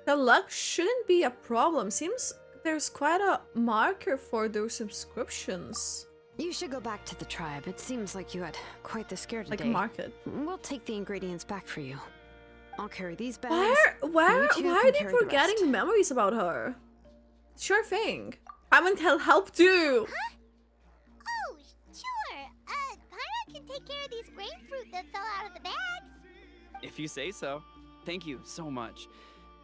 The luck shouldn't be a problem. Seems there's quite a marker for those inscriptions. You should go back to the tribe. It seems like you had quite the scare Like today. a market. We'll take the ingredients back for you. I'll carry these bags. Why You two are can they carry the forgetting rest. memories about her? Sure thing. Paimon can help too. Oh, sure. Paimon can take care of these grapefruit that fell out of the bag. If you say so. Thank you so much.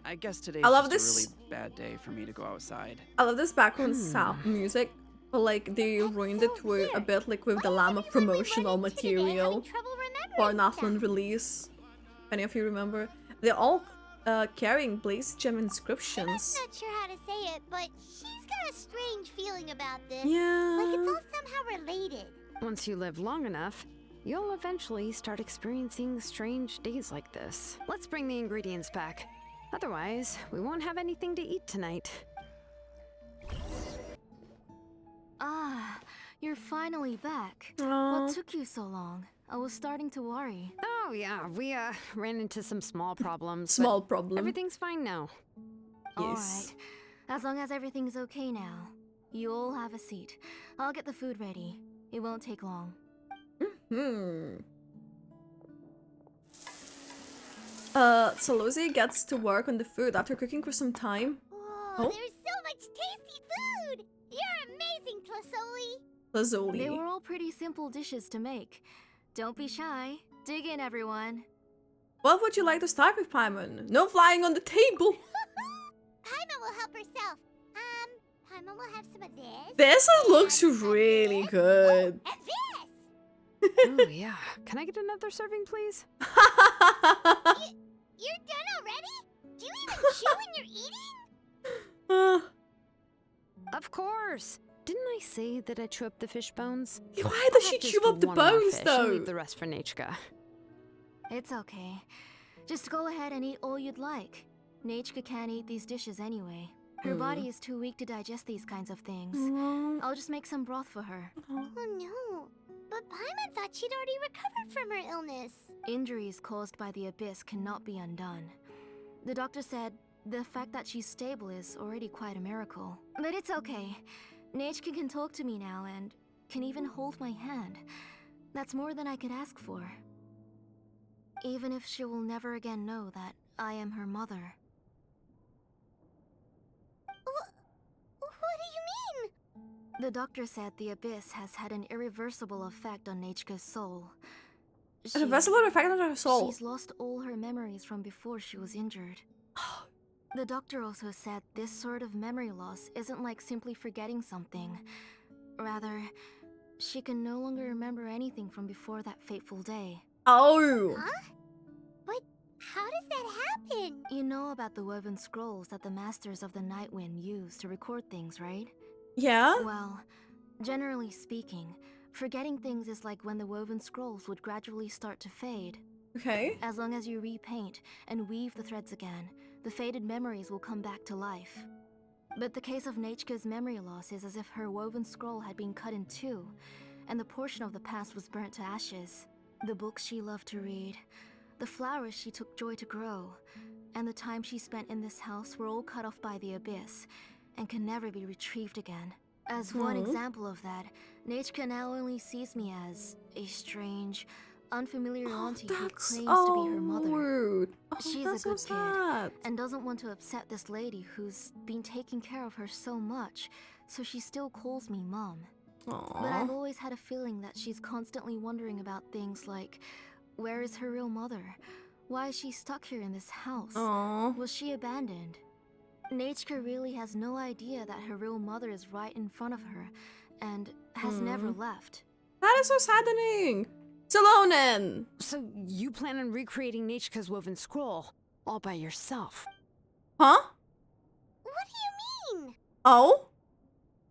I guess today's I love just this- a really bad day for me to go outside. I love this background sound music, but like they ruined it with a bit like with the Llama promotional material for Northland release. If any of you remember, they're all carrying Blaze Gem inscriptions. I'm not sure how to say it, but she's got a strange feeling about this. Yeah. Like it's all somehow related. Once you live long enough, you'll eventually start experiencing strange days like this. Let's bring the ingredients back. Otherwise, we won't have anything to eat tonight. Ah, you're finally back. Aw. What took you so long? I was starting to worry. Oh yeah, we ran into some small problems. but Small problem. Everything's fine now. Yes. Alright. As long as everything's okay now. You all have a seat. I'll get the food ready. It won't take long. Solosi gets to work on the food after cooking for some time. Whoa, Oh. there's so much tasty food! You're amazing, Tlasoli! They Lazuli. were all pretty simple dishes to make. Don't be shy. Dig in, everyone. What would you like to start with, Paimon? No flying on the table. Paimon will help herself. Paimon will have some of this. This looks and some of really this. good. Oh, and this! Oh yeah. Can I get another serving, please? You're done already? Do you even chew when you're eating? Of course. Didn't I say that I chew up the fish bones? Why does I'll she have chew just up the one more bones fish and though? leave the rest for Nechka. It's okay. Just go ahead and eat all you'd like. Nechka can't eat these dishes anyway. Her body is too weak to digest these kinds of things. I'll just make some broth for her. Oh no. But Paimon thought she'd already recovered from her illness. Injuries caused by the abyss cannot be undone. The doctor said the fact that she's stable is already quite a miracle. But it's okay. Nechka can talk to me now and can even hold my hand. That's more than I could ask for. Even if she will never again know that I am her mother. What do you mean? The doctor said the abyss has had an irreversible effect on Nechka's soul. An invisible effect on her soul. She's lost all her memories from before she was injured. The doctor also said this sort of memory loss isn't like simply forgetting something. Rather, she can no longer remember anything from before that fateful day. Oh. Huh? But how does that happen? You know about the woven scrolls that the Masters of the Night Wind use to record things, right? Yeah? Well, generally speaking, forgetting things is like when the woven scrolls would gradually start to fade. Okay. As long as you repaint and weave the threads again, the faded memories will come back to life. But the case of Nechka's memory loss is as if her woven scroll had been cut in two, and the portion of the past was burnt to ashes. The books she loved to read, the flowers she took joy to grow, and the time she spent in this house were all cut off by the abyss, and can never be retrieved again. As one example of that, Nechka now only sees me as a strange, unfamiliar auntie who claims to be her mother. Rude. She's a good kid, and doesn't want to upset this lady who's been taking care of her so much, so she still calls me Mom. But I've always had a feeling that she's constantly wondering about things like, where is her real mother? Why is she stuck here in this house? Was she abandoned? Nechka really has no idea that her real mother is right in front of her, and has never left. That is so saddening. Xilonen! So you plan on recreating Nechka's woven scroll all by yourself? Huh? What do you mean? Oh?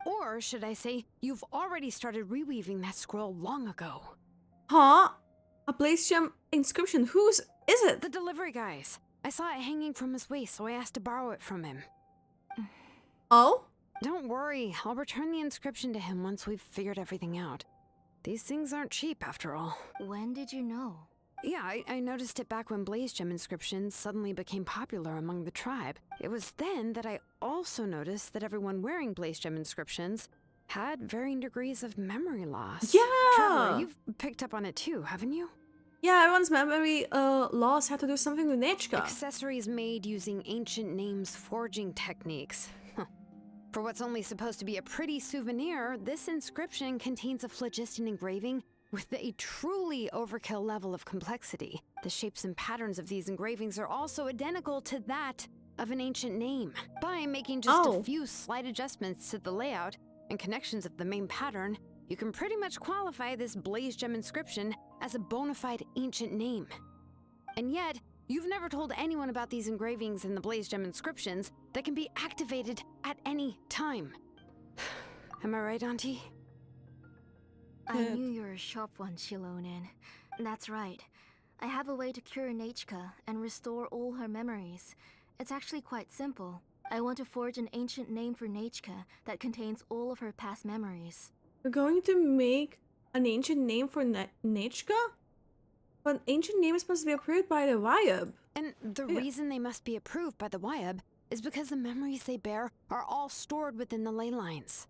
Or should I say, you've already started reweaving that scroll long ago? Huh? A blaze gem inscription. Whose is it? The delivery guy's. I saw it hanging from his waist, so I asked to borrow it from him. Oh? Don't worry, I'll return the inscription to him once we've figured everything out. These things aren't cheap, after all. When did you know? Yeah, I noticed it back when blaze gem inscriptions suddenly became popular among the tribe. It was then that I also noticed that everyone wearing blaze gem inscriptions had varying degrees of memory loss. Yeah! Trevor, you've picked up on it too, haven't you? Yeah, everyone's memory loss had to do something with Nechka. Accessories made using ancient names forging techniques. For what's only supposed to be a pretty souvenir, this inscription contains a phlogiston engraving with a truly overkill level of complexity. The shapes and patterns of these engravings are also identical to that of an ancient name. By making just a few slight adjustments to the layout and connections of the main pattern, you can pretty much qualify this blaze gem inscription as a bona fide ancient name. And yet, you've never told anyone about these engravings and the blaze gem inscriptions that can be activated at any time. Am I right, Auntie? I knew you were a sharp one, Xilonen. That's right. I have a way to cure Nechka and restore all her memories. It's actually quite simple. I want to forge an ancient name for Nechka that contains all of her past memories. We're going to make an ancient name for Nechka? But an ancient name is supposed to be approved by the Wyab. And the reason they must be approved by the Wyab is because the memories they bear are all stored within the ley lines.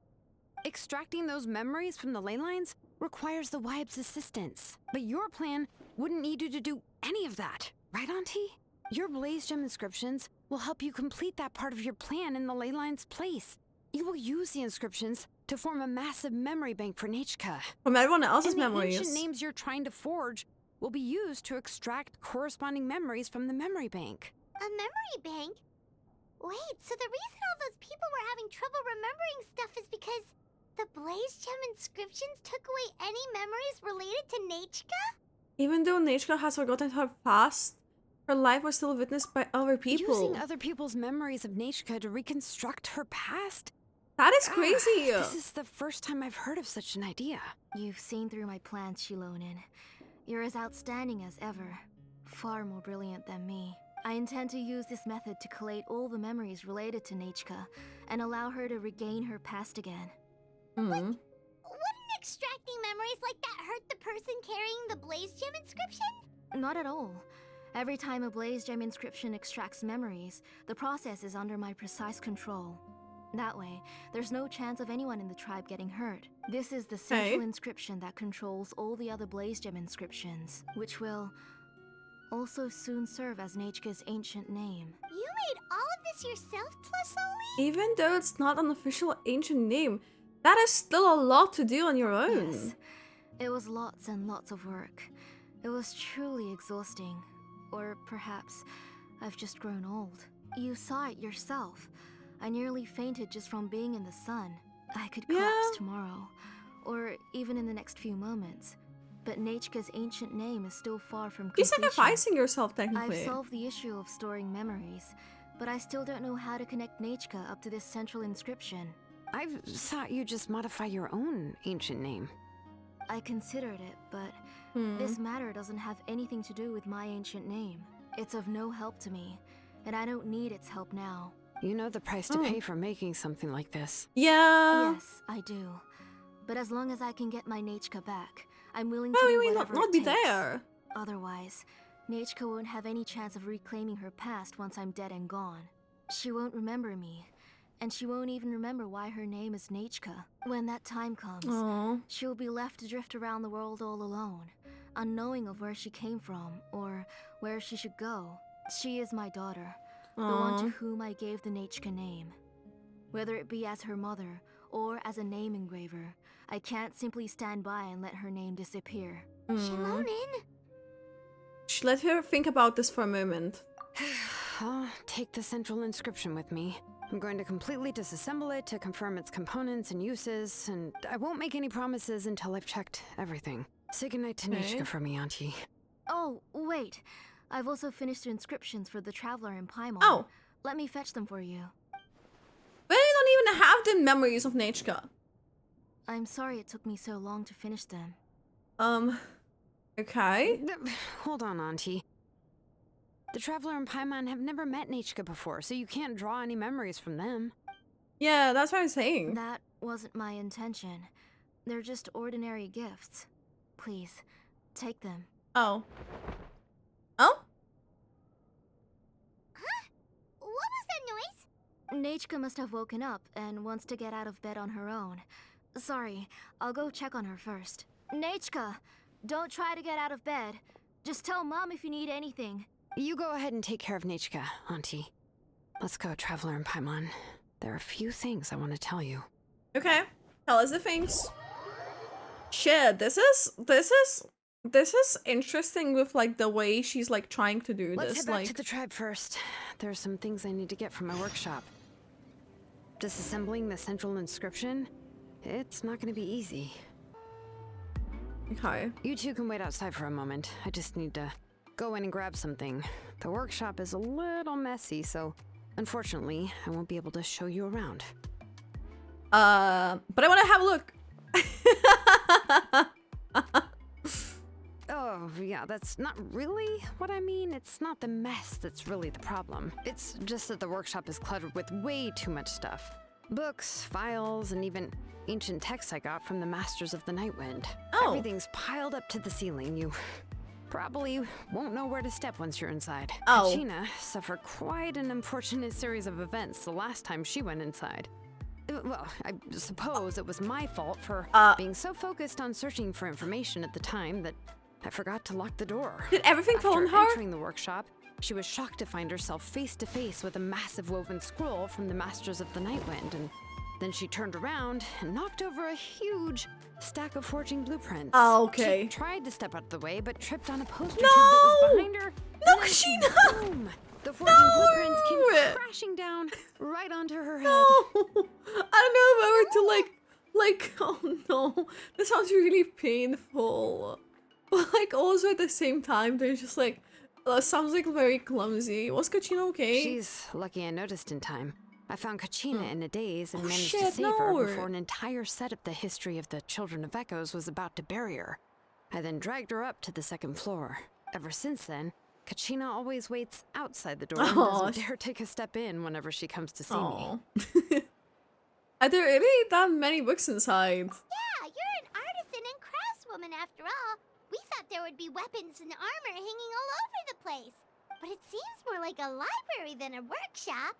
Extracting those memories from the ley lines requires the Wyab's assistance. But your plan wouldn't need you to do any of that, right, Auntie? Your blaze gem inscriptions will help you complete that part of your plan in the ley line's place. You will use the inscriptions to form a massive memory bank for Nechka. From everyone else's and memories. The ancient names you're trying to forge will be used to extract corresponding memories from the memory bank. A memory bank? Wait, so the reason all those people were having trouble remembering stuff is because the blaze gem inscriptions took away any memories related to Nechka? Even though Nechka has forgotten her past, her life was still witnessed by other people. Using other people's memories of Nechka to reconstruct her past? That is crazy! This is the first time I've heard of such an idea. You've seen through my plans, Xilonen. You're as outstanding as ever. Far more brilliant than me. I intend to use this method to collate all the memories related to Nechka and allow her to regain her past again. Wouldn't extracting memories like that hurt the person carrying the blaze gem inscription? Not at all. Every time a blaze gem inscription extracts memories, the process is under my precise control. That way, there's no chance of anyone in the tribe getting hurt. This is the central inscription that controls all the other blaze gem inscriptions, which will also soon serve as Nechka's ancient name. You made all of this yourself, Tepetli? Even though it's not an official ancient name, that is still a lot to do on your own. Yes, it was lots and lots of work. It was truly exhausting. Or perhaps I've just grown old. You saw it yourself. I nearly fainted just from being in the sun. I could collapse tomorrow, or even in the next few moments. But Nechka's ancient name is still far from completion. You're sacrificing yourself, technically. I've solved the issue of storing memories, but I still don't know how to connect Nechka up to this central inscription. I've thought you just modify your own ancient name. I considered it, but this matter doesn't have anything to do with my ancient name. It's of no help to me, and I don't need its help now. You know the price to pay for making something like this. Yeah. Yes, I do. But as long as I can get my Nechka back, I'm willing to Well, do we may whatever not it be takes. there. Otherwise, Nechka won't have any chance of reclaiming her past once I'm dead and gone. She won't remember me, and she won't even remember why her name is Nechka. When that time comes, Aww. she'll be left to drift around the world all alone, unknowing of where she came from or where she should go. She is my daughter, the one to whom I gave the Nechka name. Whether it be as her mother or as a name engraver, I can't simply stand by and let her name disappear. Mm. Xilonen! Let her think about this for a moment. I'll take the central inscription with me. I'm going to completely disassemble it to confirm its components and uses, and I won't make any promises until I've checked everything. Say goodnight to Okay. Nechka for me, Auntie. Oh, wait. I've also finished the inscriptions for the Traveler in Paimon. Oh. Let me fetch them for you. But I don't even have the memories of Nechka. I'm sorry it took me so long to finish them. Okay. Hold on, Auntie. The Traveler and Paimon have never met Nechka before, so you can't draw any memories from them. Yeah, that's what I'm saying. That wasn't my intention. They're just ordinary gifts. Please, take them. Oh. Oh? What was that noise? Nechka must have woken up and wants to get out of bed on her own. Sorry, I'll go check on her first. Nechka, don't try to get out of bed. Just tell Mom if you need anything. You go ahead and take care of Nechka, Auntie. Let's go, Traveler and Paimon. There are a few things I want to tell you. Okay. Tell us the things. Shit, this is interesting with like the way she's like trying to do Let's this. head back Like to the tribe first. There are some things I need to get from my workshop. Disassembling the central inscription? It's not going to be easy. okay. You two can wait outside for a moment. I just need to go in and grab something. The workshop is a little messy, so unfortunately, I won't be able to show you around. But I want to have a look. Oh, yeah, that's not really what I mean. It's not the mess that's really the problem. It's just that the workshop is cluttered with way too much stuff. Books, files, and even ancient texts I got from the Masters of the Nightwind. Oh. Everything's piled up to the ceiling. You probably won't know where to step once you're inside. Oh. Kachina suffered quite an unfortunate series of events the last time she went inside. Well, I suppose it was my fault for being so focused on searching for information at the time that I forgot to lock the door. Did everything fall on After her? entering the workshop, she was shocked to find herself face to face with a massive woven scroll from the Masters of the Nightwind, and then she turned around and knocked over a huge stack of forging blueprints. Oh, okay. She tried to step out of the way, but tripped on a poster tube No! that was behind her. No, and then Kachina! boom! The forging blueprints came crashing down right onto her head. No. I don't know if I were to oh no. That sounds really painful. But like also at the same time, there's just like sounds like very clumsy. Was Kachina okay? She's lucky I noticed in time. I found Kachina in a daze and managed to shit, save her no. before an entire set of the history of the Children of Echoes was about to bury her. I then dragged her up to the second floor. Ever since then, Kachina always waits outside the door and doesn't dare take a step in whenever she comes to see me. Aw. Are there really that many books inside? Yeah, you're an artisan and craftswoman after all. We thought there would be weapons and armor hanging all over the place. But it seems more like a library than a workshop.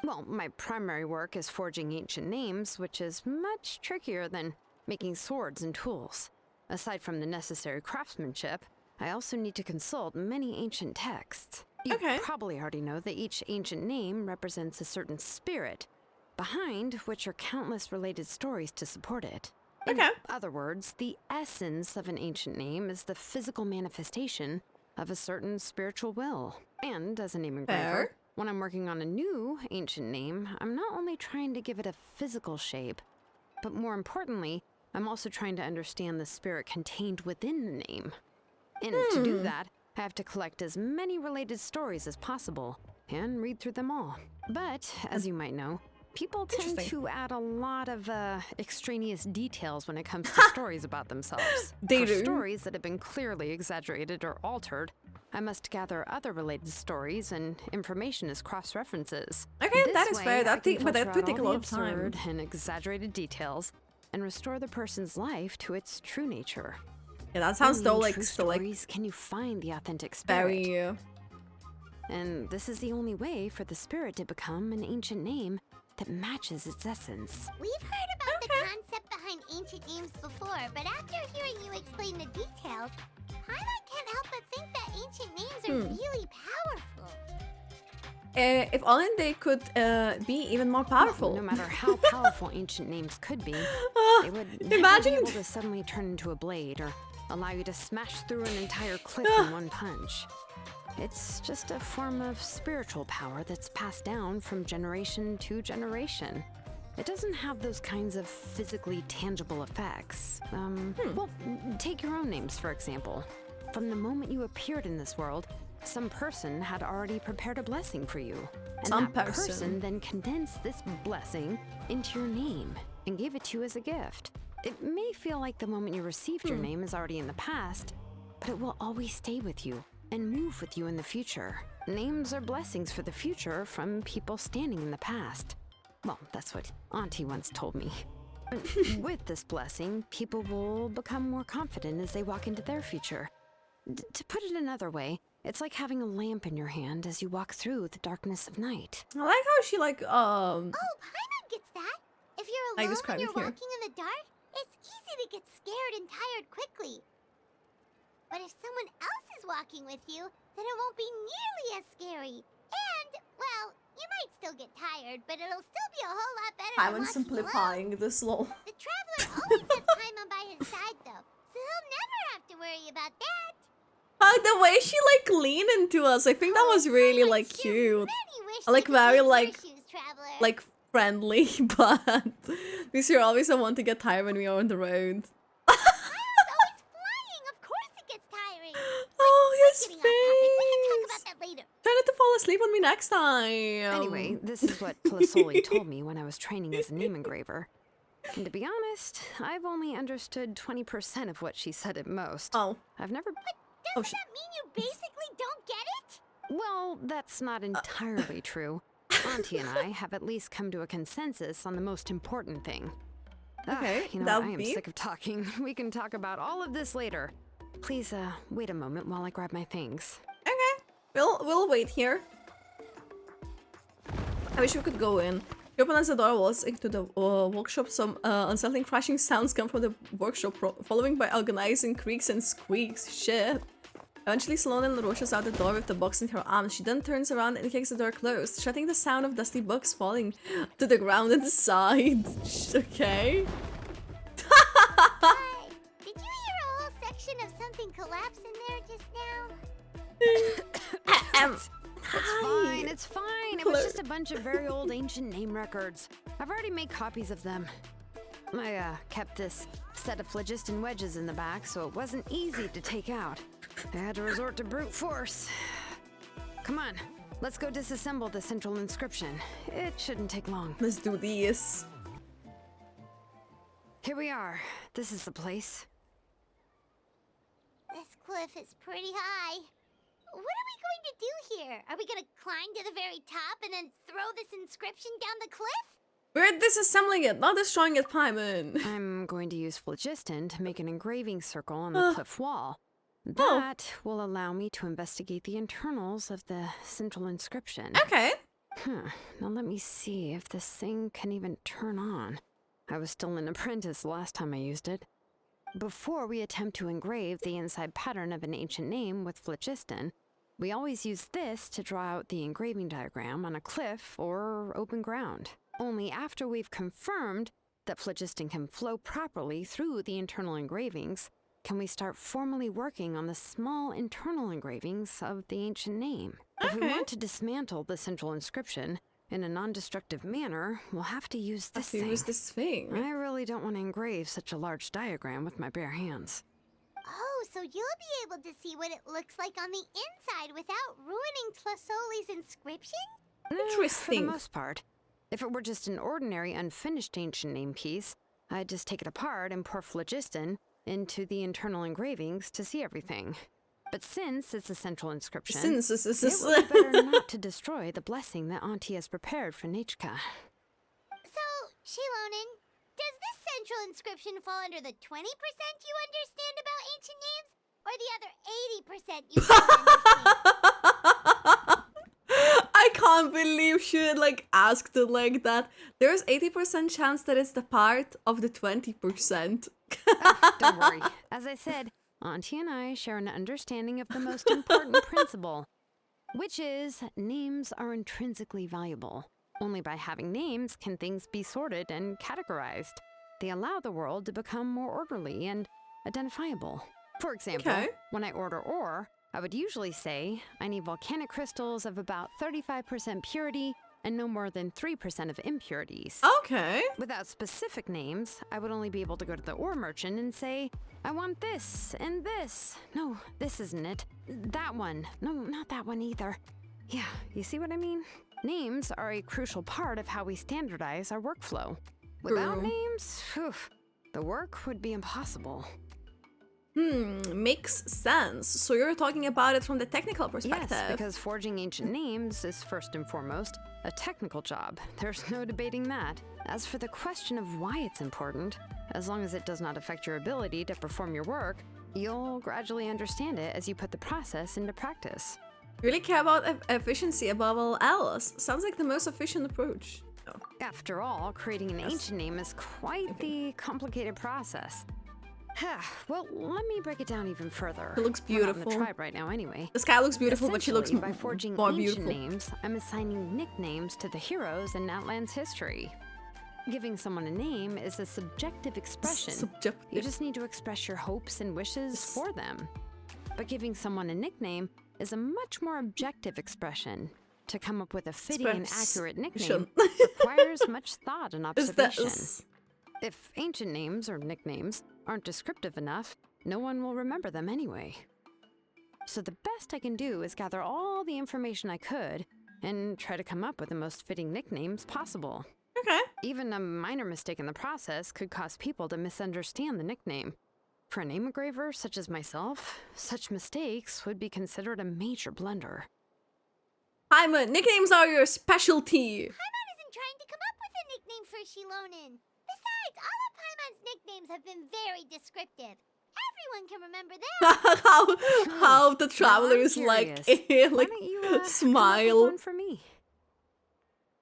Well, my primary work is forging ancient names, which is much trickier than making swords and tools. Aside from the necessary craftsmanship, I also need to consult many ancient texts. You Okay. probably already know that each ancient name represents a certain spirit, behind which are countless related stories to support it. In Okay. other words, the essence of an ancient name is the physical manifestation of a certain spiritual will. And as a name engraver, Fair. when I'm working on a new ancient name, I'm not only trying to give it a physical shape, but more importantly, I'm also trying to understand the spirit contained within the name. And to do that, I have to collect as many related stories as possible and read through them all. But, as you might know, people tend Interesting. to add a lot of extraneous details when it comes to stories about themselves. They For do. stories that have been clearly exaggerated or altered, I must gather other related stories and information as cross-references. Okay, that This is way, fair. I That can but that filter would out take a all lot the of time. absurd and exaggerated details and restore the person's life to its true nature. Yeah, that sounds Only though in like true still like stories can you find the authentic spirit. very. And this is the only way for the spirit to become an ancient name that matches its essence. We've heard about the concept behind ancient names before, but after hearing you explain the details, Paimon can't help but think that ancient names are really powerful. If only they could be even more powerful. No matter how powerful ancient names could be, they would never imagine be able to suddenly turn into a blade or allow you to smash through an entire cliff in one punch. It's just a form of spiritual power that's passed down from generation to generation. It doesn't have those kinds of physically tangible effects. Well, take your own names, for example. From the moment you appeared in this world, some person had already prepared a blessing for you. And Some that person. person then condensed this blessing into your name and gave it to you as a gift. It may feel like the moment you received your name is already in the past, but it will always stay with you and move with you in the future. Names are blessings for the future from people standing in the past. Well, that's what Auntie once told me. With this blessing, people will become more confident as they walk into their future. To put it another way, it's like having a lamp in your hand as you walk through the darkness of night. I like how she like Oh, Paimon gets that. If you're I alone described and it you're here. walking in the dark, it's easy to get scared and tired quickly. But if someone else is walking with you, then it won't be nearly as scary. And, well, you might still get tired, but it'll still be a whole lot better than I'm walking simplifying this lol. alone. The traveler always has Paimon by his side, though, so he'll never have to worry about that. The way she like leaned into us, I think that was really Paimon like sure cute. really wish Like, they could very, be in your like- shoes, traveler. Like friendly, but because you're always the one to get tired when we are on the road. Paimon always flying. Of course it gets tiring. Oh, his Getting off topic. We can talk face. about that later. Try not to fall asleep on me next time. Anyway, this is what Plisoli told me when I was training as a name engraver. And to be honest, I've only understood 20% of what she said at most. Oh, I've never... oh, Doesn't that mean you basically don't get it? Well, that's not entirely true. Auntie and I have at least come to a consensus on the most important thing. Okay, You know, that I would am be? sick of talking. We can talk about all of this later. Please, wait a moment while I grab my things. okay. We'll wait here. I wish we could go in. He opens the door walls into the workshop. Some unsettling crashing sounds come from the workshop, following by agonizing creaks and squeaks. Shit. Eventually, Xilonen rushes out the door with the box in her arms. She then turns around and kicks the door closed, shutting the sound of dusty books falling to the ground inside. Okay. Hi. Did you hear a whole section of something collapse in there just now? It's fine. It was just a bunch of very old ancient name records. I've already made copies of them. I kept this set of phlogiston wedges in the back, so it wasn't easy to take out. I had to resort to brute force. Come on, let's go disassemble the central inscription. It shouldn't take long. Let's do this. Here we are. This is the place. This cliff is pretty high. What are we going to do here? Are we going to climb to the very top and then throw this inscription down the cliff? We're disassembling it, not destroying it, Paimon. I'm going to use phlogiston to make an engraving circle on the cliff wall. That will allow me to investigate the internals of the central inscription. Okay. Now let me see if this thing can even turn on. I was still an apprentice last time I used it. Before we attempt to engrave the inside pattern of an ancient name with phlogiston, we always use this to draw out the engraving diagram on a cliff or open ground. Only after we've confirmed that phlogiston can flow properly through the internal engravings, can we start formally working on the small internal engravings of the ancient name. If we want to dismantle the central inscription in a non-destructive manner, we'll have to use this thing. Use this thing. I really don't want to engrave such a large diagram with my bare hands. Oh, so you'll be able to see what it looks like on the inside without ruining Tlasoli's inscription? For Interesting. the most part. If it were just an ordinary unfinished ancient name piece, I'd just take it apart and pour phlogiston into the internal engravings to see everything. But since it's a central inscription, Since this it is would be better not to destroy the blessing that Auntie has prepared for Nechka. So, Xilonen, does this central inscription fall under the 20% you understand about ancient names? Or the other 80% you don't understand? I can't believe she like asked it like that. There's 80% chance that it's the part of the 20%. Don't worry. As I said, Auntie and I share an understanding of the most important principle, which is names are intrinsically valuable. Only by having names can things be sorted and categorized. They allow the world to become more orderly and identifiable. For example, Okay. when I order ore, I would usually say I need volcanic crystals of about 35% purity and no more than 3% of impurities. Okay. Without specific names, I would only be able to go to the ore merchant and say, I want this and this. No, this isn't it. That one. No, not that one either. Yeah, you see what I mean? Names are a crucial part of how we standardize our workflow. Without True. names, the work would be impossible. Makes sense. So you're talking about it from the technical perspective. Yes, because forging ancient names is first and foremost a technical job. There's no debating that. As for the question of why it's important, as long as it does not affect your ability to perform your work, you'll gradually understand it as you put the process into practice. Really care about efficiency above all else. Sounds like the most efficient approach. Oh. After all, creating an ancient name is quite the complicated process. Well, let me break it down even further. It looks We're not in beautiful. the tribe right now anyway. The sky looks beautiful, but she looks Essentially, by forging more ancient beautiful. names, I'm assigning nicknames to the heroes in Outland's history. Giving someone a name is a subjective expression. Subjective. You just need to express your hopes and wishes for them. But giving someone a nickname is a much more objective expression. To come up with a fitting and accurate nickname requires much thought and observation. If ancient names or nicknames aren't descriptive enough, no one will remember them anyway. So the best I can do is gather all the information I could and try to come up with the most fitting nicknames possible. Okay. Even a minor mistake in the process could cause people to misunderstand the nickname. For a name engraver such as myself, such mistakes would be considered a major blunder. Paimon, nicknames are your specialty. Paimon isn't trying to come up with a nickname for Xilonen. Besides, all of Paimon's nicknames have been very descriptive. Everyone can remember them. how the traveler I'm is like, curious. Why like don't you come up with smile. one for me?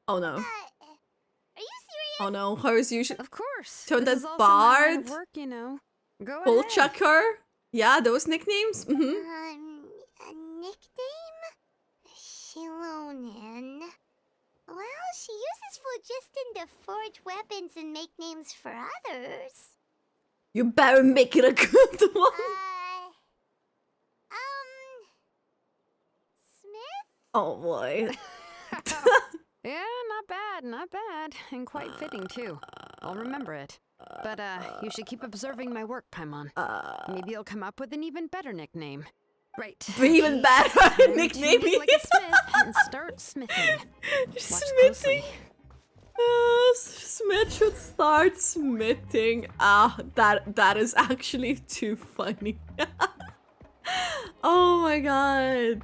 Oh no. Are you serious? Oh no. Hers usually Of course. So this that is also my line of bard, work, you know. Go bull ahead. chucker. Yeah, those nicknames. A nickname? Xilonen. Well, she uses phlogiston to forge weapons and make names for others. You better make it a good one. Smith? Oh boy. Yeah, not bad, and quite fitting too. I'll remember it. But you should keep observing my work, Paimon. Maybe you'll come up with an even better nickname. Right. Even better Time to nickname. make like a smith and start smithing. Watch Smithing. closely. Smith should start smithing. That is actually too funny. Oh my god.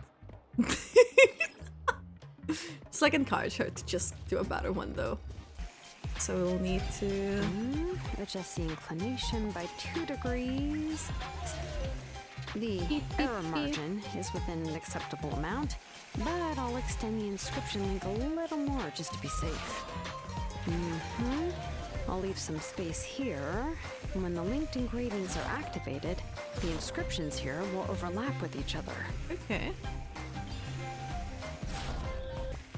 Just like encourage her to just do a better one though. So we'll need to Adjust the inclination by 2 degrees. The error margin is within an acceptable amount, but I'll extend the inscription length a little more just to be safe. I'll leave some space here, and when the linked engravings are activated, the inscriptions here will overlap with each other. Okay.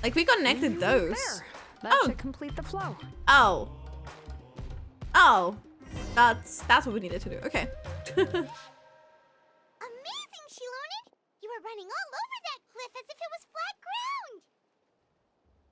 Like we connected those. There! That Oh. should complete the flow. Oh. That's what we needed to do. Okay. Amazing, Xilonen! You were running all over that cliff as if it was flat ground!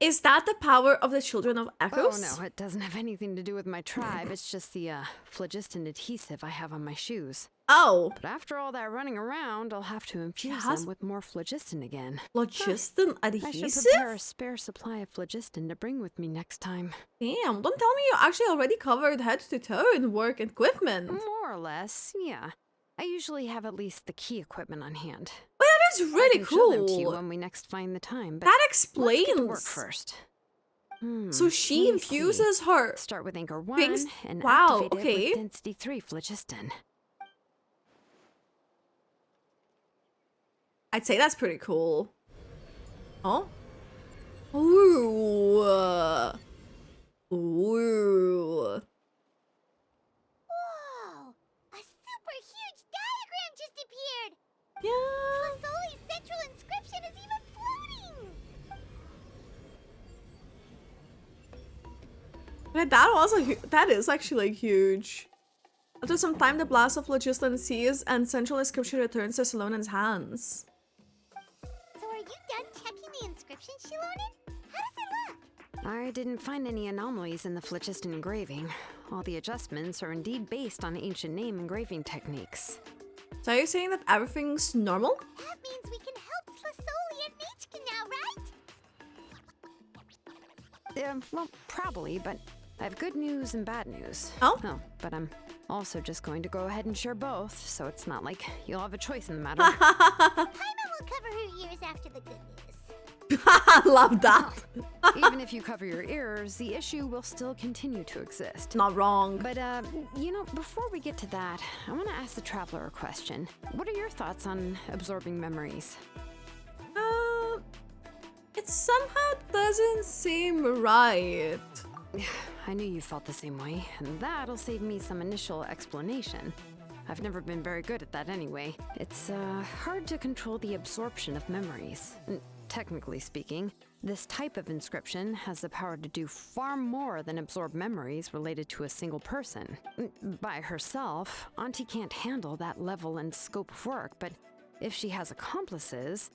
Is that the power of the Children of Echoes? Oh no, it doesn't have anything to do with my tribe. It's just the phlogiston adhesive I have on my shoes. Oh. But after all that running around, I'll have to infuse has- them with more phlogiston again. Phlogiston I should adhesive? prepare a spare supply of phlogiston to bring with me next time. Damn, don't tell me you actually already covered head to toe in work equipment. More or less, yeah. I usually have at least the key equipment on hand. Well, that is really I can show them to you cool. when we next find the time, but That let's get to work explains. first. So she let me see. infuses her Start with anchor 1 things. and Wow, activate it okay. with density 3 phlogiston. I'd say that's pretty cool. Oh? Ooh. Ooh. Whoa! A super huge diagram just appeared! Yeah. Flasoli's central inscription is even floating! That is actually like huge. After some time, the blast of phlogiston ceases and central inscription returns to Xilonen's hands. So are you done checking the inscription, Xilonen? How does it look? I didn't find any anomalies in the phlogiston engraving. All the adjustments are indeed based on ancient name engraving techniques. So are you saying that everything's normal? That means we can help Flasoli and Nechka now, right? Well, probably, but I have good news and bad news. Oh? Oh, but I'm also just going to go ahead and share both, so it's not like you'll have a choice in the matter. Paimon will cover her ears after the good news. I love that. Even if you cover your ears, the issue will still continue to exist. Not wrong. But, you know, before we get to that, I want to ask the traveler a question. What are your thoughts on absorbing memories? It somehow doesn't seem right. I knew you felt the same way, and that'll save me some initial explanation. I've never been very good at that anyway. It's, hard to control the absorption of memories. Technically speaking, this type of inscription has the power to do far more than absorb memories related to a single person. By herself, Auntie can't handle that level and scope of work, but if she has accomplices,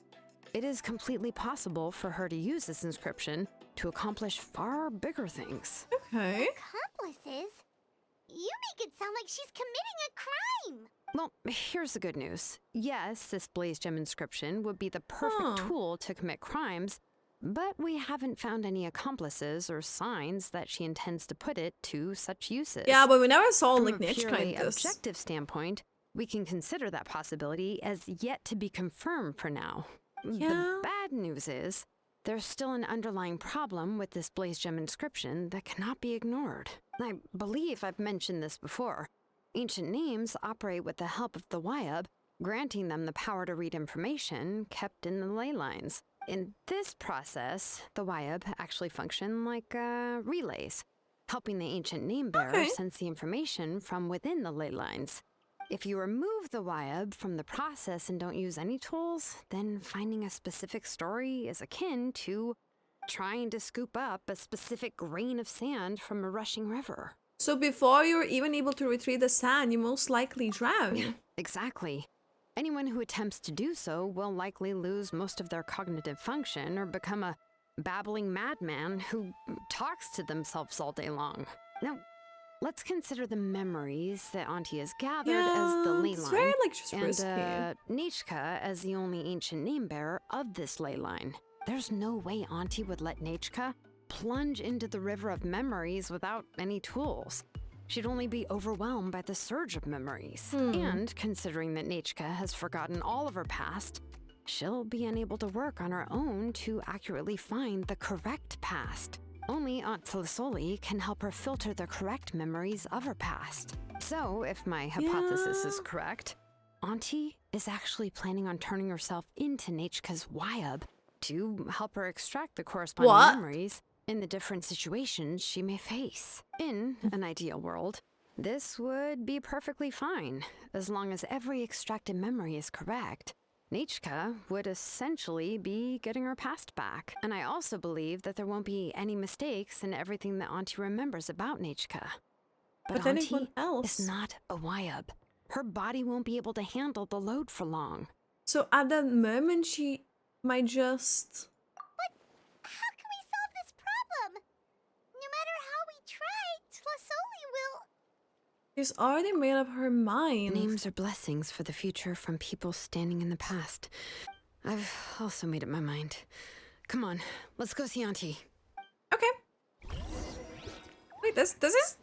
it is completely possible for her to use this inscription to accomplish far bigger things. Okay. Accomplices? You make it sound like she's committing a crime! Well, here's the good news. Yes, this blaze gem inscription would be the perfect tool to commit crimes, but we haven't found any accomplices or signs that she intends to put it to such uses. Yeah, but we never saw From like a Nechka purely in this. objective standpoint, we can consider that possibility as yet to be confirmed for now. Yeah. The bad news is, there's still an underlying problem with this blaze gem inscription that cannot be ignored. I believe I've mentioned this before. Ancient names operate with the help of the Wyab, granting them the power to read information kept in the ley lines. In this process, the Wyab actually function like relays, helping the ancient name bearer sense the information from within the ley lines. If you remove the Wyab from the process and don't use any tools, then finding a specific story is akin to trying to scoop up a specific grain of sand from a rushing river. So before you're even able to retrieve the sand, you most likely drown. Exactly. Anyone who attempts to do so will likely lose most of their cognitive function or become a babbling madman who talks to themselves all day long. Now, let's consider the memories that Auntie has gathered as the ley it's line, very, like, just risky. and Nechka as the only ancient name bearer of this ley line. There's no way Auntie would let Nechka plunge into the river of memories without any tools. She'd only be overwhelmed by the surge of memories. And considering that Nechka has forgotten all of her past, she'll be unable to work on her own to accurately find the correct past. Only Aunt Flasoli can help her filter the correct memories of her past. So, if my hypothesis is correct, Auntie is actually planning on turning herself into Nechka's Wyab to help her extract the corresponding memories in the different situations she may face. In an ideal world, this would be perfectly fine, as long as every extracted memory is correct. Nechka would essentially be getting her past back. And I also believe that there won't be any mistakes in everything that Auntie remembers about Nechka. But anyone Auntie else is not a Wyab. Her body won't be able to handle the load for long. So at that moment, she might just... How can we solve this problem? No matter how we try, Flasoli will... She's already made up her mind. Names are blessings for the future from people standing in the past. I've also made up my mind. Come on, let's go see Auntie. Okay. Wait, this is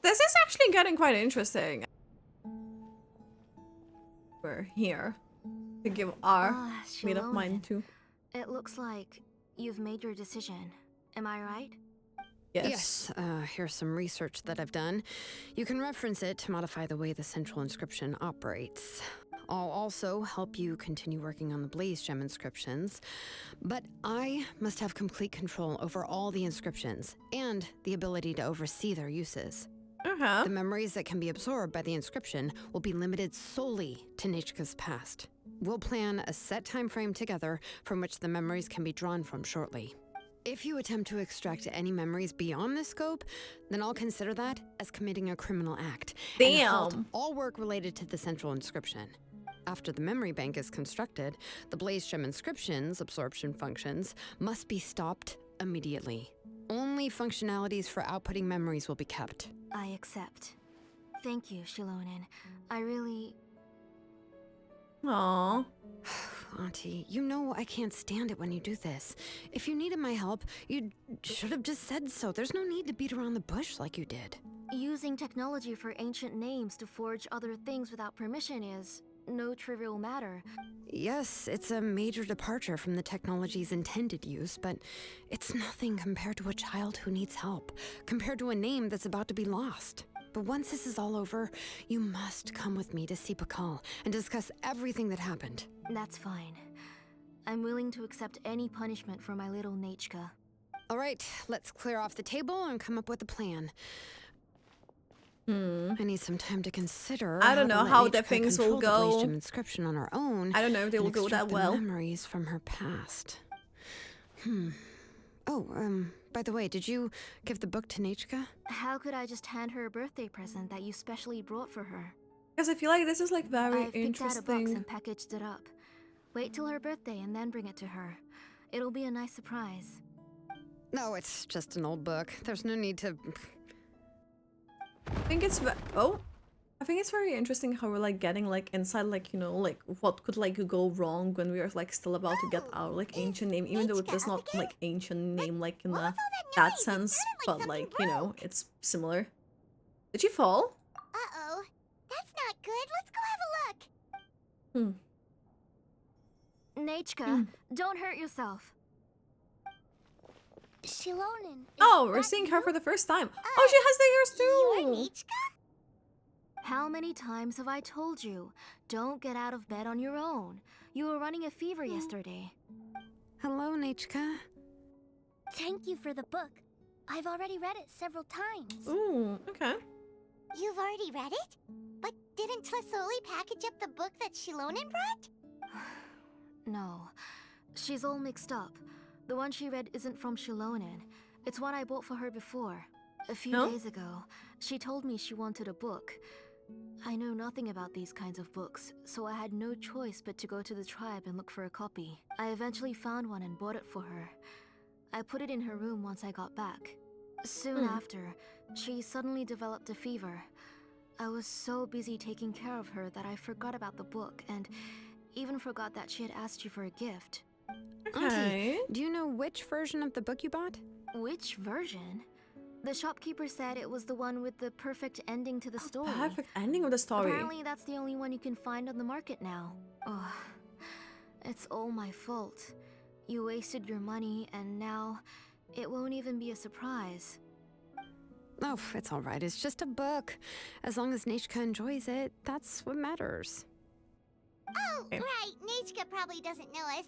actually getting quite interesting. we're here to give our meat of Xilonen. mind to. It looks like you've made your decision. Am I right? Yes. Here's some research that I've done. You can reference it to modify the way the central inscription operates. I'll also help you continue working on the Blaze Gem inscriptions, but I must have complete control over all the inscriptions and the ability to oversee their uses. Uh-huh. The memories that can be absorbed by the inscription will be limited solely to Nechka's past. We'll plan a set time frame together from which the memories can be drawn from shortly. If you attempt to extract any memories beyond this scope, then I'll consider that as committing a criminal act. And halt Damn. all work related to the central inscription. After the memory bank is constructed, the Blaze Gem inscription's absorption functions must be stopped immediately. Only functionalities for outputting memories will be kept. I accept. Thank you, Xilonen. I really... Aww. Auntie, you know I can't stand it when you do this. If you needed my help, you should have just said so. There's no need to beat around the bush like you did. Using technology for ancient names to forge other things without permission is no trivial matter. Yes, it's a major departure from the technology's intended use, but it's nothing compared to a child who needs help, compared to a name that's about to be lost. But once this is all over, you must come with me to see Pakal and discuss everything that happened. That's fine. I'm willing to accept any punishment for my little Nechka. All right, let's clear off the table and come up with a plan. I need some time to consider. I don't know how the Nechka things will control the Blaze go. Gem inscription on her own. I don't know if they will and go that extract the well. Memories from her past. Oh, by the way, did you give the book to Nechka? How could I just hand her a birthday present that you specially brought for her? Because I feel like this is like very I've picked out a box interesting. and packaged it up. Wait till her birthday and then bring it to her. It'll be a nice surprise. No, it's just an old book. There's no need to... I think it's I think it's very interesting how we're like getting like inside, like, you know, like what could like go wrong when we are like still about to get our like ancient name, even though it does not like ancient name like in that sense, but like, you know, it's similar. Did she fall? Uh-oh. That's not good. Let's go have a look. Nechka, don't hurt yourself. Xilonen. Oh, we're seeing her for the first time. Oh, she has the ears too. How many times have I told you? Don't get out of bed on your own. You were running a fever yesterday. Hello, Nechka. Thank you for the book. I've already read it several times. Ooh, okay. You've already read it? But didn't Tlasoli package up the book that Xilonen brought? No. She's all mixed up. The one she read isn't from Xilonen. It's one I bought for her before. A few days ago, she told me she wanted a book. I know nothing about these kinds of books, so I had no choice but to go to the tribe and look for a copy. I eventually found one and bought it for her. I put it in her room once I got back. Soon after, she suddenly developed a fever. I was so busy taking care of her that I forgot about the book and even forgot that she had asked you for a gift. Okay. Auntie, do you know which version of the book you bought? Which version? The shopkeeper said it was the one with the perfect ending to the story. Perfect ending of the story. Apparently that's the only one you can find on the market now. Ugh. It's all my fault. You wasted your money and now it won't even be a surprise. Oh, it's all right. It's just a book. As long as Nechka enjoys it, that's what matters. Oh, Okay. right. Nechka probably doesn't know us.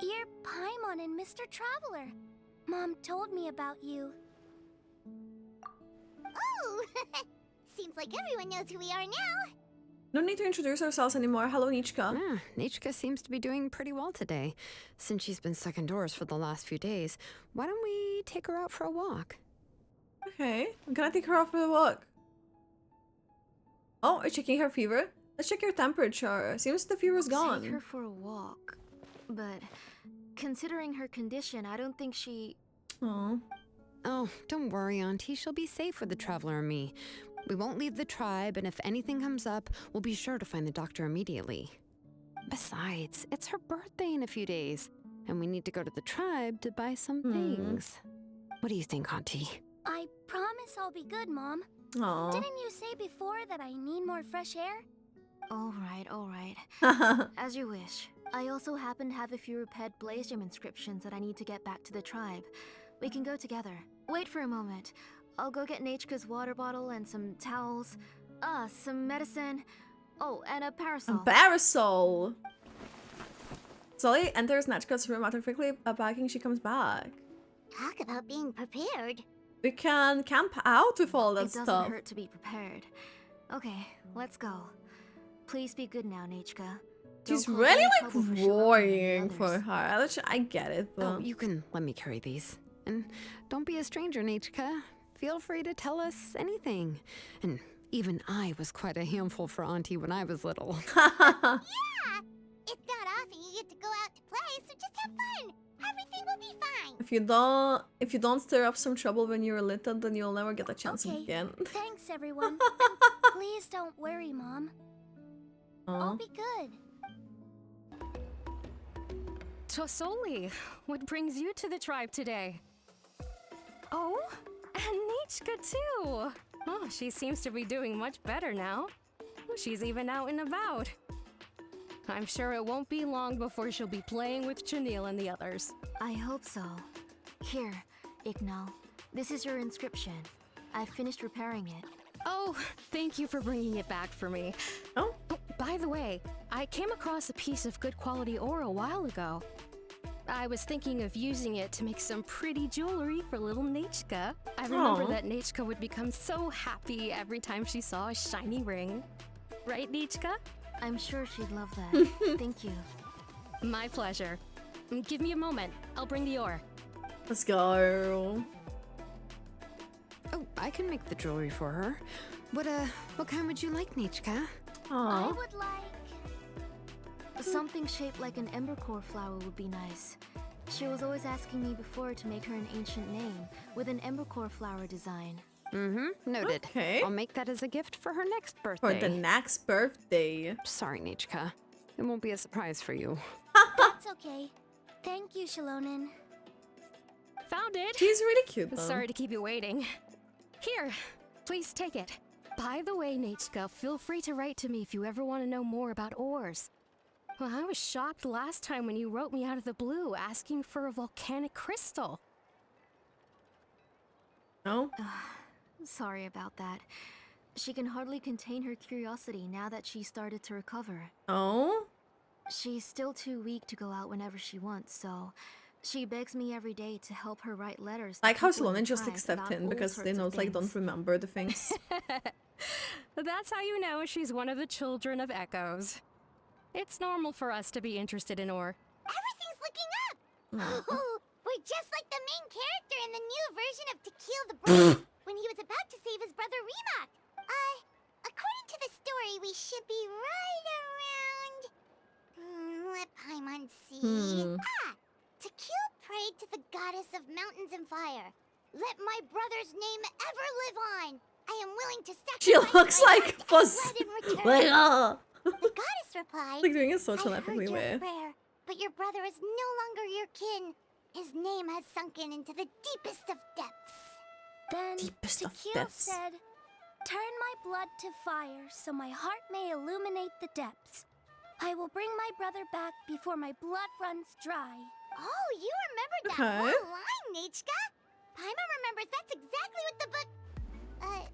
You're Paimon and Mr. Traveler. Mom told me about you. Oh! Seems like everyone knows who we are now. No need to introduce ourselves anymore. Hello, Nechka. Yeah, Nechka seems to be doing pretty well today. Since she's been stuck indoors for the last few days, why don't we take her out for a walk? Okay, I'm gonna take her out for a walk. Oh, are you checking her fever? Let's check your temperature. Seems the fever's gone. Take her for a walk. But considering her condition, I don't think she... Oh. Oh, don't worry, Auntie. She'll be safe with the Traveler and me. We won't leave the tribe, and if anything comes up, we'll be sure to find the doctor immediately. Besides, it's her birthday in a few days, and we need to go to the tribe to buy some things. What do you think, Auntie? I promise I'll be good, Mom. Aw. Didn't you say before that I need more fresh air? All right. As you wish. I also happen to have a few repaired blaze gem inscriptions that I need to get back to the tribe. We can go together. Wait for a moment. I'll go get Nechka's water bottle and some towels. Some medicine. Oh, and a parasol. A parasol! Sully enters Nechka's room after quickly packing. She comes back. Talk about being prepared. We can camp out with all that It doesn't stuff. hurt to be prepared. Okay, let's go. Please be good now, Nechka. She's Don't cause really any like trouble for Xilonen and the worrying for others. her, which I get it, but Oh, you can let me carry these. And don't be a stranger, Nechka. Feel free to tell us anything. And even I was quite a handful for Auntie when I was little. Yeah! It's not often you get to go out to play, so just have fun. Everything will be fine. if you don't stir up some trouble when you're little, then you'll never get a chance Okay. again. Thanks, everyone. And please don't worry, Mom. Aw. I'll be good. Tosoli, what brings you to the tribe today? Oh, and Nechka too. Oh, she seems to be doing much better now. She's even out and about. I'm sure it won't be long before she'll be playing with Chenille and the others. I hope so. Here, Igno. This is your inscription. I've finished repairing it. Oh, thank you for bringing it back for me. Oh. By the way, I came across a piece of good quality ore a while ago. I was thinking of using it to make some pretty jewelry for little Nechka. I remember Aw. that Nechka would become so happy every time she saw a shiny ring. Right, Nechka? I'm sure she'd love that. Thank you. My pleasure. Give me a moment. I'll bring the ore. Let's go. Oh, I can make the jewelry for her. What kind would you like, Nechka? I Aw. would like... Something shaped like an embercore flower would be nice. She was always asking me before to make her an ancient name with an embercore flower design. Mm-hmm, noted. Okay. I'll make that as a gift for her next For birthday. the next birthday. Sorry, Nechka. It won't be a surprise for you. That's okay. Thank you, Xilonen. Found it! She's really cute though. Sorry to keep you waiting. Here, please take it. By the way, Nechka, feel free to write to me if you ever want to know more about ores. Well, I was shocked last time when you wrote me out of the blue asking for a volcanic crystal. No? Sorry about that. She can hardly contain her curiosity now that she started to recover. Oh? She's still too weak to go out whenever she wants, so she begs me every day to help her write letters. to Like how people in the Xilonen just tribe accept about in all because they sorts know of like don't things. remember the things. That's how you know she's one of the children of Echoes. It's normal for us to be interested in ore. Everything's looking up! Oh, we're just like the main character in the new version of To Kill the Bride when he was about to save his brother Remak. According to the story, we should be right around... let Paimon see. To Kill prayed to the goddess of mountains and fire. Let my brother's name ever live on. I am willing to sacrifice She looks my like heart and Fuzz. blood in return. Like, The goddess replied, like doing a social I've heard ethically your way. prayer, but your brother is no longer your kin. His name has sunken into the deepest of depths. Then Deepest of Tequil depths. said, turn my blood to fire so my heart may illuminate the depths. I will bring my brother back before my blood runs dry. Oh, you remembered that Okay. whole line, Nechka. Paimon remembers that's exactly what the book... huh?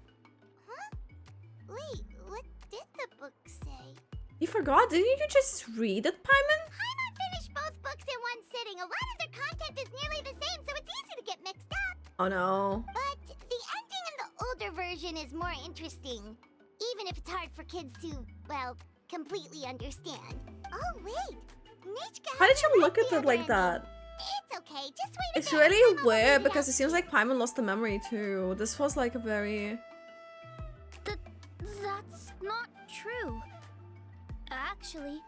Wait, what did the book say? You forgot? Didn't you just read it, Paimon? Paimon finished both books in one sitting. A lot of their content is nearly the same, so it's easy to get mixed up. Oh no. But the ending in the older version is more interesting. Even if it's hard for kids to, well, completely understand. Oh, wait. Nechka How did hasn't you read look at the it other like ending. that? It's okay, just wait a It's bit. really Paimon will weird read it because out it seems to you. like Paimon lost the memory too. This was like a very... That's not true. Actually,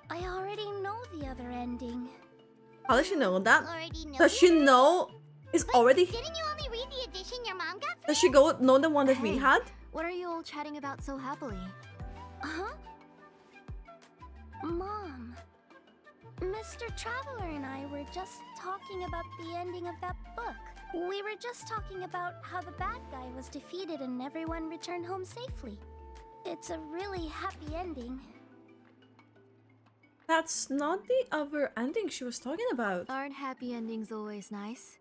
I already know the other ending. How does she know that? Already know Does she know it's But already... Didn't you only read the edition your mom got for Does she go know the one that we Hey. had? What are you all chatting about so happily? Huh? Mom. Mr. Traveler and I were just talking about the ending of that book. We were just talking about how the bad guy was defeated and everyone returned home safely. It's a really happy ending. That's not the other ending she was talking about. Aren't happy endings always nice?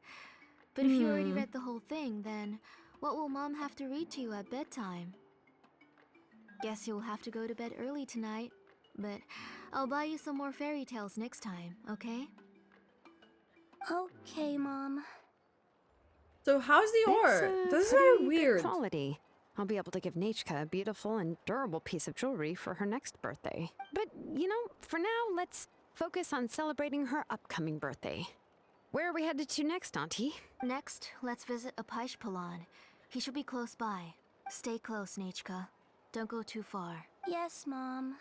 But if you already read the whole thing, then what will Mom have to read to you at bedtime? Guess you'll have to go to bed early tonight, but I'll buy you some more fairy tales next time, okay? Okay, Mom. So how's the ore? This is very weird. Quality. I'll be able to give Nechka a beautiful and durable piece of jewelry for her next birthday. But, you know, for now, let's focus on celebrating her upcoming birthday. Where are we headed to next, Auntie? Next, let's visit Apaish Palan. He should be close by. Stay close, Nechka. Don't go too far. Yes, Mom.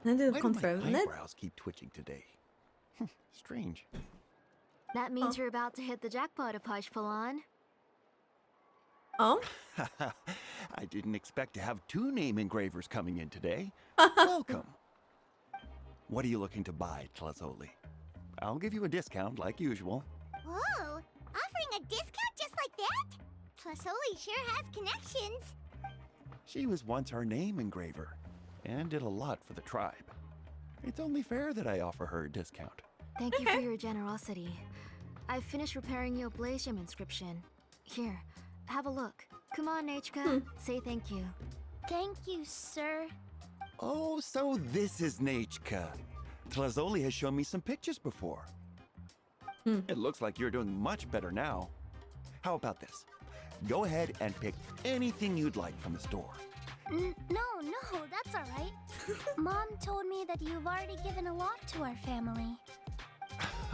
And I didn't Why do confirm my it. eyebrows keep twitching today? Strange. That means you're about to hit the jackpot, Apaish Palan. Oh? I didn't expect to have 2 name engravers coming in today. Welcome. What are you looking to buy, Tlazoli? I'll give you a discount like usual. Whoa! Offering a discount just like that? Tlasoli sure has connections. She was once our name engraver and did a lot for the tribe. It's only fair that I offer her a discount. Thank you for your generosity. I've finished repairing your Blasium inscription. Here, have a look. Come on, Nechka. Say thank you. Thank you, sir. Oh, so this is Nechka. Tlazoli has shown me some pictures before. It looks like you're doing much better now. How about this? Go ahead and pick anything you'd like from the store. No, that's all right. Mom told me that you've already given a lot to our family.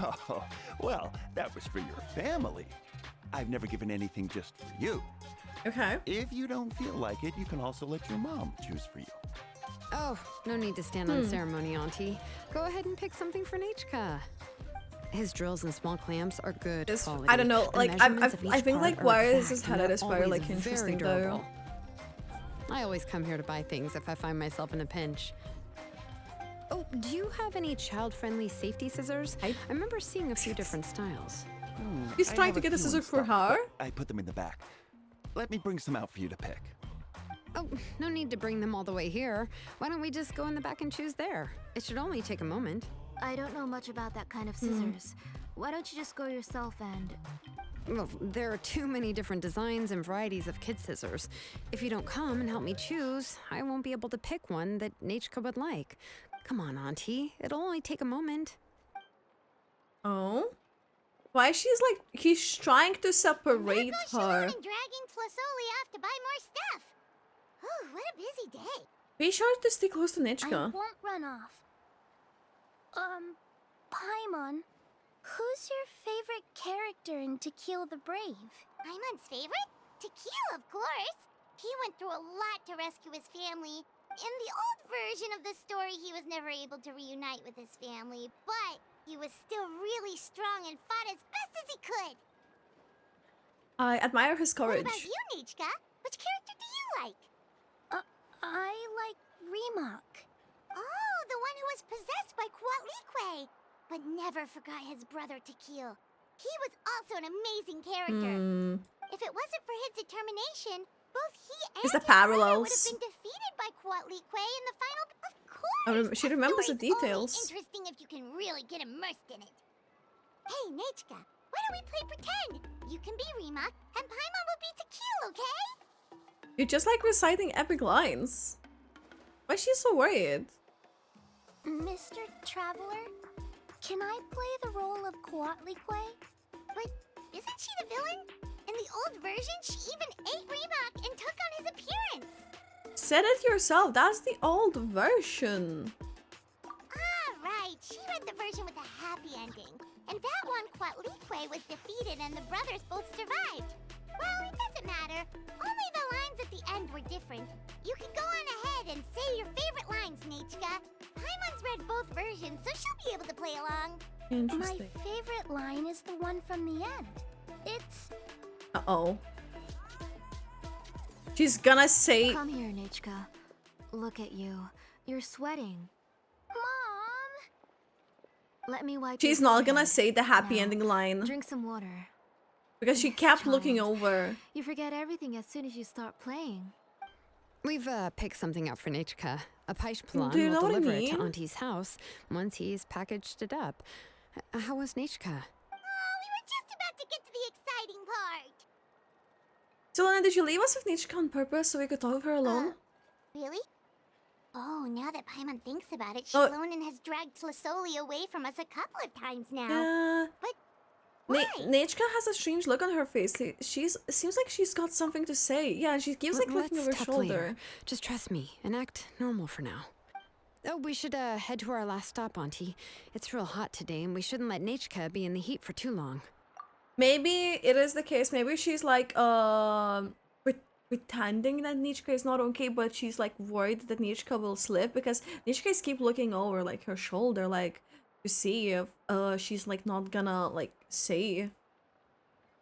Oh, well, that was for your family. I've never given anything just for you. Okay. If you don't feel like it, you can also let your mom choose for you. Oh, no need to stand on ceremony, Auntie. Go ahead and pick something for Nechka. His drills and small clamps are good quality. I don't know, The like measurements of I each think part like are why is exact, this and headed they're is very always like very interesting durable. I always come here to buy things if I find myself in a pinch. Oh, do you have any child-friendly safety scissors? I remember seeing a few different styles. He's I trying have to get a few in scissor for stock, her. but I put them in the back. Let me bring some out for you to pick. Oh, no need to bring them all the way here. Why don't we just go in the back and choose there? It should only take a moment. I don't know much about that kind of scissors. Why don't you just go yourself and... Well, there are too many different designs and varieties of kid scissors. If you don't come and help me choose, I won't be able to pick one that Nechka would like. Come on, Auntie. It'll only take a moment. Oh? Why she's like he's trying to separate her. Xilonen dragging Tlasoli off to buy more stuff. Ooh, what a busy day. Be sure to stay close to I Nechka. won't run off. Paimon, who's your favorite character in To Kill the Brave? Paimon's favorite? To Kill, of course. He went through a lot to rescue his family. In the old version of the story, he was never able to reunite with his family, but he was still really strong and fought as best as he could. I admire his What courage. about you, Nechka? Which character do you like? I like Remak. Oh, the one who was possessed by Quatlique, but never forgot his brother Tequil. He was also an amazing character. If it wasn't for his determination, both he and Is the his brother would parallels? have been defeated by Quatlique in the final. Of course, She a remembers the story's only details. interesting if you can really get immersed in it. Hey, Nechka, why don't we play pretend? You can be Remak, and Paimon will be Tequil, okay? You're just like reciting epic lines. Why is she so worried? Mr. Traveler, can I play the role of Quatlique? But isn't she the villain? In the old version, she even ate Remak and took on his appearance. Said it yourself, that's the old version. Ah, right. She read the version with a happy ending. And that one, Quatlique was defeated and the brothers both survived. Well, it doesn't matter. Only the lines at the end were different. You can go on ahead and say your favorite lines, Nechka. Paimon's read both versions, so she'll be able to play along. Interesting. My favorite line is the one from the end. It's... Uh-oh. She's gonna say... Come here, Nechka. Look at you. You're sweating. Mom! Let me wipe She's your not gonna forehead. say the happy Now, ending line Drink some water. because she kept looking Child. over. You forget everything as soon as you start playing. We've picked something up for Nechka. A paish Do you plan know will what I deliver it to mean? Auntie's house once he's packaged it up. How was Nechka? Oh, we were just about to get to the exciting part. So, Lena, did you leave us with Nichika on purpose so we could talk with her alone? Really? Oh, now that Paimon thinks about it, Oh. Xilonen has dragged Tlasoli away from us a couple of times now. Yeah. But why? Nechka has a strange look on her face. Seems like she's got something to say. Yeah, she keeps like looking over her Let's talk shoulder. later. Just trust me and act normal for now. Oh, we should head to our last stop, Auntie. It's real hot today, and we shouldn't let Nechka be in the heat for too long. Maybe it is the case. Maybe she's like pretending that Nichika is not okay, but she's like worried that Nichika will slip because Nichika is keep looking over like her shoulder, like to see if she's like not gonna like say,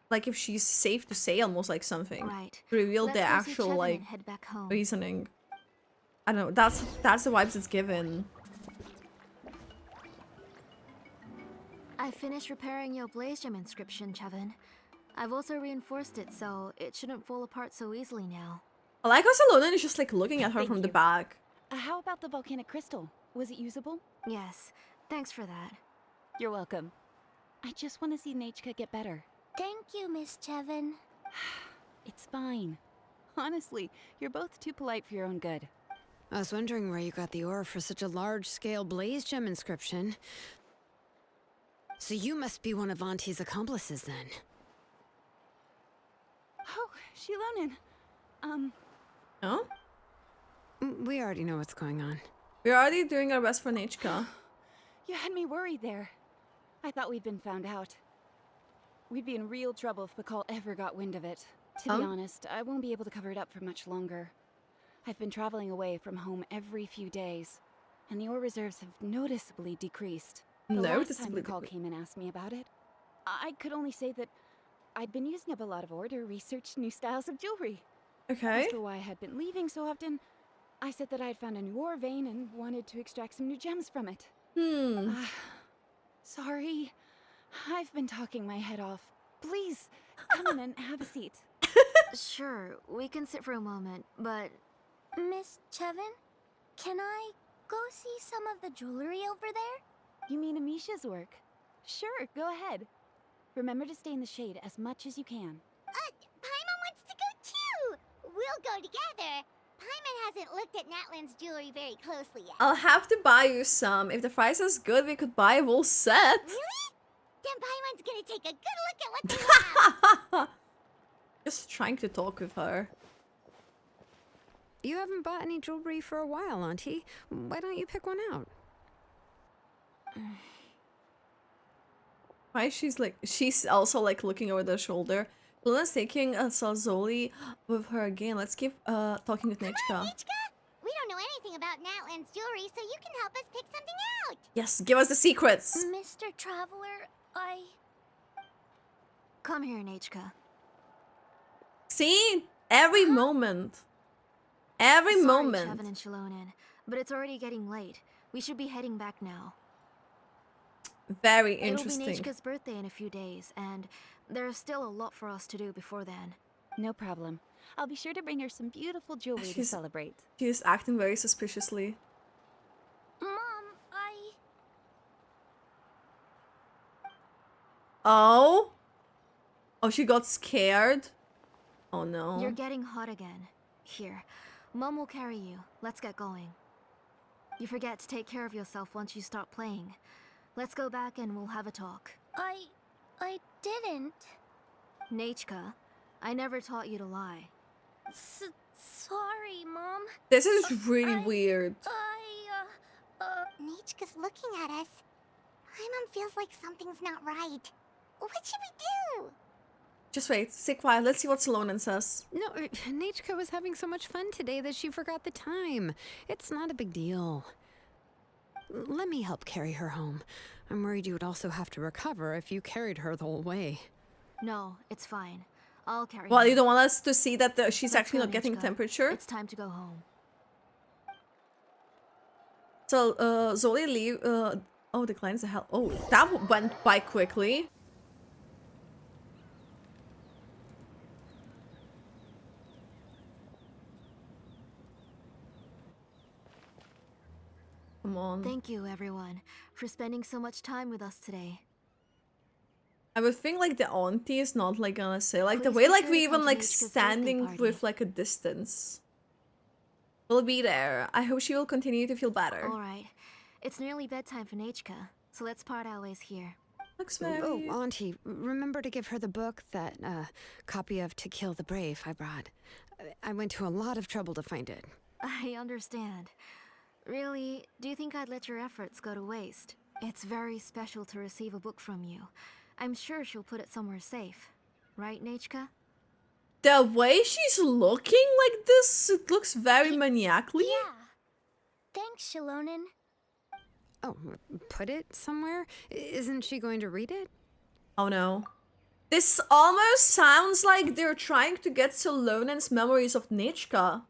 like if she's safe to say almost like something. Right. To reveal Let's the go see actual Chevin like and head back home. reasoning. I don't know. That's the vibes it's given. I finished repairing your blaze gem inscription, Chevin. I've also reinforced it so it shouldn't fall apart so easily now. I like how Xilonen is just like looking at her Thank from the you. back. How about the volcanic crystal? Was it usable? Yes, thanks for that. You're welcome. I just want to see Nechka get better. Thank you, Miss Chevin. It's fine. Honestly, you're both too polite for your own good. I was wondering where you got the ore for such a large-scale blaze gem inscription. So you must be one of Auntie's accomplices, then. Oh, Xilonen. Oh? We already know what's going on. We're already doing our best for Nechka. You had me worried there. I thought we'd been found out. We'd be in real trouble if Bakal ever got wind of it. To be honest, I won't be able to cover it up for much longer. I've been traveling away from home every few days, and the ore reserves have noticeably decreased. The last time Bakal came and asked me about it, I could only say that I'd been using up a lot of ore to research new styles of jewelry. Okay. As for why I had been leaving so often, I said that I'd found a new ore vein and wanted to extract some new gems from it. Sorry. I've been talking my head off. Please, come in and have a seat. Sure, we can sit for a moment, but Miss Chevin, can I go see some of the jewelry over there? You mean Amisha's work? Sure, go ahead. Remember to stay in the shade as much as you can. Paimon wants to go too! We'll go together. Paimon hasn't looked at Natlan's jewelry very closely yet. I'll have to buy you some. If the price is good, we could buy a whole set. Really? Then Paimon's gonna take a good look at what they have. Just trying to talk with her. You haven't bought any jewelry for a while, Auntie. Why don't you pick one out? Why she's also like looking over their shoulder. Luna's taking Salzoli with her again. Let's keep talking with Nechka. Nechka? We don't know anything about Natlan's jewelry, so you can help us pick something out. Yes, give us the secrets. Mr. Traveler, come here, Nechka. See? Every moment. Every Sorry, moment. Chevin and Xilonen, but it's already getting late. We should be heading back now. Very It'll interesting. be Nechka's birthday in a few days, and there's still a lot for us to do before then. No problem. I'll be sure to bring her some beautiful jewelry to celebrate. She's acting very suspiciously. Mom, Oh? Oh, she got scared? Oh no. You're getting hot again. Here, Mom will carry you. Let's get going. You forget to take care of yourself once you start playing. Let's go back and we'll have a talk. I didn't. Nechka, I never taught you to lie. Sorry, Mom. This is really weird. Nechka's looking at us. Paimon feels like something's not right. What should we do? Just wait, stay quiet. Let's see what Xilonen says. No, Nechka was having so much fun today that she forgot the time. It's not a big deal. Let me help carry her home. I'm worried you would also have to recover if you carried her the whole way. No, it's fine. I'll carry Well, her. you don't want us to see that she's Let's actually go, not getting Nechka. temperature? It's time to go home. So, Zoli Oh, declines the hell. Oh, that went by quickly. Come on. Thank you, everyone, for spending so much time with us today. I would think like the auntie is not like gonna say like the Please way be like sure we to even come to like Nitschka's birthday standing party. with like a distance. We'll be there. I hope she will continue to feel better. All right. It's nearly bedtime for Nechka, so let's part our ways here. Looks very... Oh, Auntie, remember to give her the book, that copy of To Kill the Brave I brought. I went to a lot of trouble to find it. I understand. Really, do you think I'd let your efforts go to waste? It's very special to receive a book from you. I'm sure she'll put it somewhere safe. Right, Nechka? The way she's looking like this, it looks very maniacally. Yeah. Thanks, Xilonen. Oh, put it somewhere? Isn't she going to read it? Oh no. This almost sounds like they're trying to get Xilonen's memories of Nechka.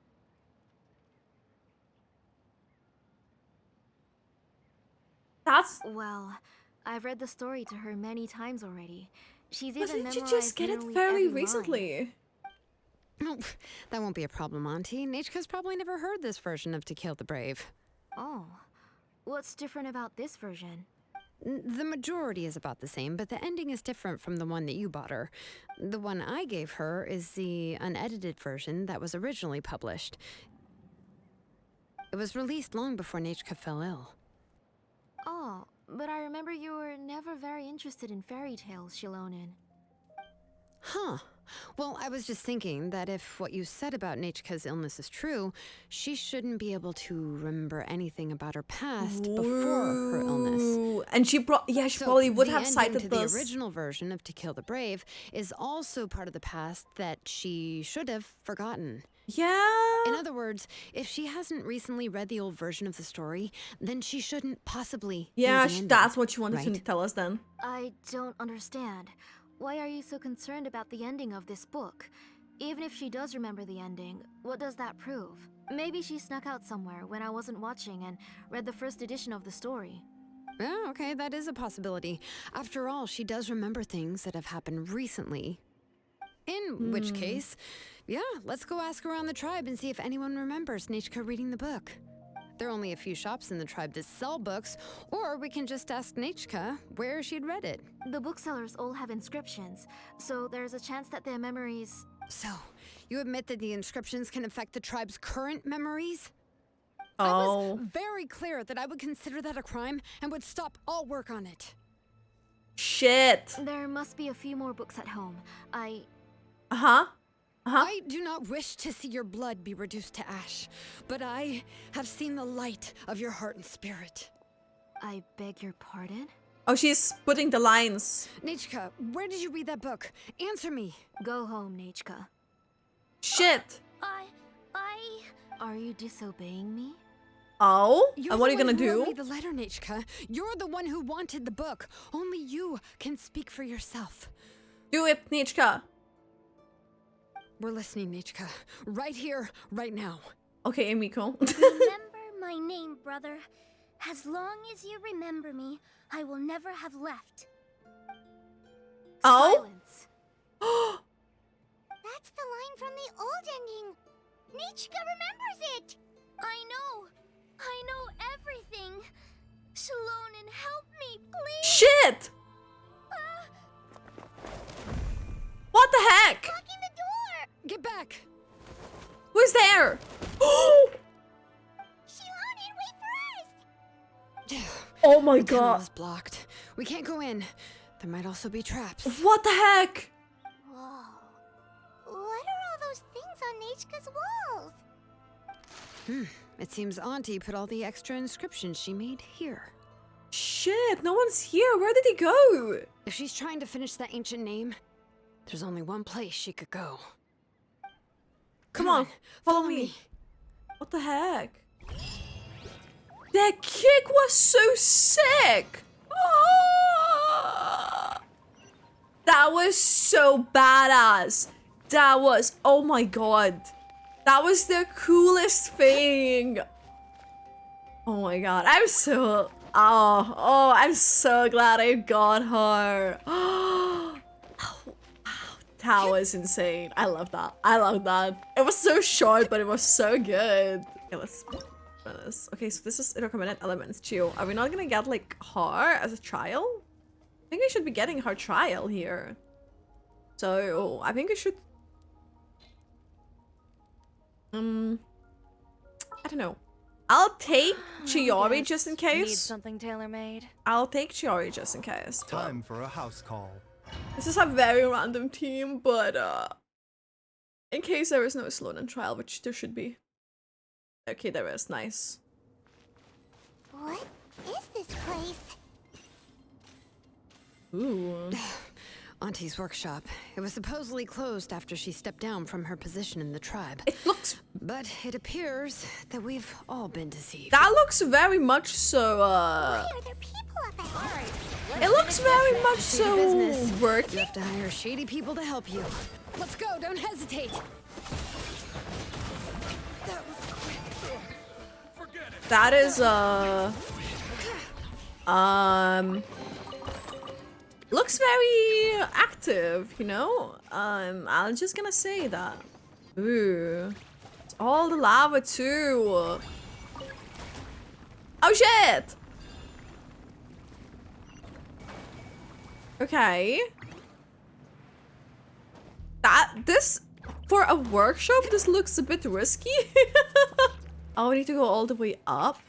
That's... Well, I've read the story to her many times already. She's But even didn't you memorized just get it nearly very every line. recently? Oh, that won't be a problem, Auntie. Nechka's probably never heard this version of To Kill the Brave. Oh. What's different about this version? The majority is about the same, but the ending is different from the one that you bought her. The one I gave her is the unedited version that was originally published. It was released long before Nechka fell ill. Oh, but I remember you were never very interested in fairy tales, Xilonen. Huh. Well, I was just thinking that if what you said about Nechka's illness is true, she shouldn't be able to remember anything about her past before her illness. Ooh, and she So probably would the have ending cited to this. the original version of To Kill the Brave is also part of the past that she should have forgotten. Yeah. In other words, if she hasn't recently read the old version of the story, then she shouldn't possibly know Yeah, the ending, that's what you wanted to right? tell us then. I don't understand. Why are you so concerned about the ending of this book? Even if she does remember the ending, what does that prove? Maybe she snuck out somewhere when I wasn't watching and read the first edition of the story. Yeah, okay, that is a possibility. After all, she does remember things that have happened recently. In which case, yeah, let's go ask around the tribe and see if anyone remembers Nechka reading the book. There are only a few shops in the tribe that sell books, or we can just ask Nechka where she'd read it. The booksellers all have inscriptions, so there's a chance that their memories... So, you admit that the inscriptions can affect the tribe's current memories? Oh. I was very clear that I would consider that a crime and would stop all work on it. Shit. There must be a few more books at home. Uh-huh. I do not wish to see your blood be reduced to ash, but I have seen the light of your heart and spirit. I beg your pardon? Oh, she's putting the lines. Nechka, where did you read that book? Answer me. Go home, Nechka. Shit. Are you disobeying me? Oh? You're And what are you the gonna one who wrote do? me the letter, Nechka. You're the one who wanted the book. Only you can speak for yourself. Do it, Nechka. We're listening, Nechka. Right here, right now. Okay, Emiko. Remember my name, brother. As long as you remember me, I will never have left. Oh? Silence. That's the line from the old ending. Nechka remembers it. I know everything. Xilonen, help me, please. Shit! What the heck? Locking the door. Get back! Who's there? Xilonen, wait for us. Oh my The tunnel god. is blocked. We can't go in. There might also be traps. What the heck? Whoa. What are all those things on Nechka's walls? It seems Auntie put all the extra inscriptions she made here. Shit, no one's here. Where did he go? If she's trying to finish that ancient name, there's only one place she could go. Come on, follow me. What the heck? That kick was so sick. Ah! That was so badass. That was, oh my god. That was the coolest thing. Oh my god, I'm so Oh, I'm so glad I got her. Oh, wow, that was insane. I love that. I love that. It was so short, but it was so good. Okay, let's run this. Okay, so this is recommended elements too. Are we not gonna get like her as a trial? I think I should be getting her trial here. So I think I should. I don't know. I'll take Chiori just in case. Need something tailor-made. I'll take Chiori just in case. Time for a house call. This is a very random team, but in case there is no Xilonen trial, which there should be. Okay, there is. Nice. What is this place? Ooh. Auntie's workshop. It was supposedly closed after she stepped down from her position in the tribe. It looks... But it appears that we've all been deceived. That looks very much so, Why are there people up ahead? It looks very much so business. worky. You have to hire shady people to help you. Let's go, don't hesitate. That is, looks very active, you know? I'm just gonna say that. Ooh. It's all the lava too. Oh shit! Okay. This, for a workshop, this looks a bit risky. Oh, we need to go all the way up.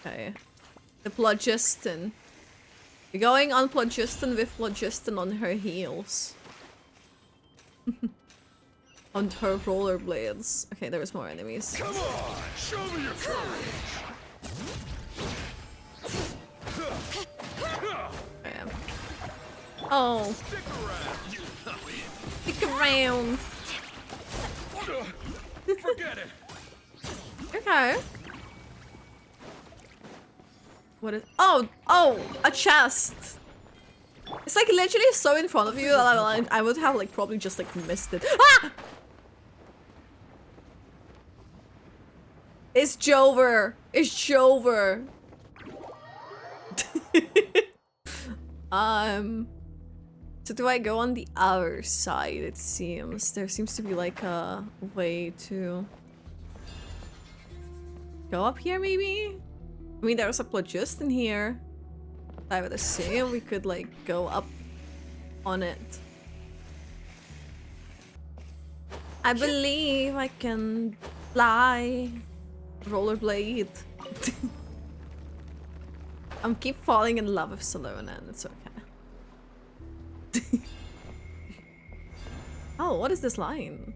Okay. The Phlogiston. We're going on Phlogiston with Phlogiston on her heels. On her rollerblades. Okay, there is more enemies. Come on, show me your courage. Okay. Oh. Stick around. Forget it. Okay. What is... Oh, a chest. It's like literally so in front of you that I would have like probably just like missed it. Ah! It's Jover. It's Jover. So do I go on the other side? It seems there seems to be like a way to go up here, maybe. I mean, there's a Phlogiston here. I would assume we could like go up on it. I believe I can fly. Rollerblade. I'm keep falling in love with Xilonen. It's okay. Oh, what is this line?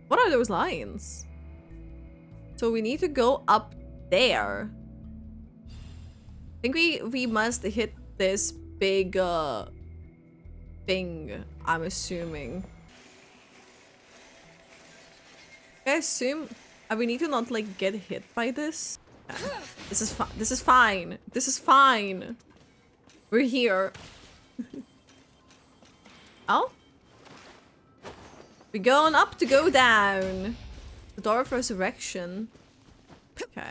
What are those lines? So we need to go up there. I think we must hit this big thing, I'm assuming. I assume we need to not like get hit by this. This is fine. This is fine. This is fine. We're here. Oh? We're going up to go down. The door of resurrection. Okay.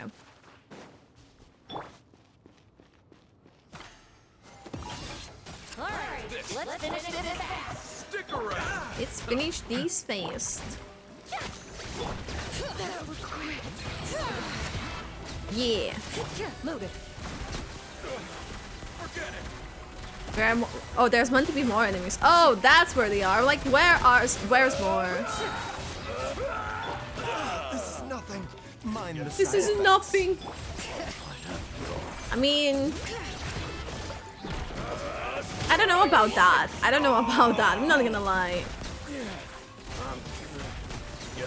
Alright, let's finish this fast. Stick around. Let's finish these fast. Yeah. Loaded. Forget it. Where am oh, there's meant to be more enemies. Oh, that's where they are. Like, where's more? This is nothing. Mind the This is side nothing. I mean, I don't know about that. I don't know about that. I'm not gonna lie.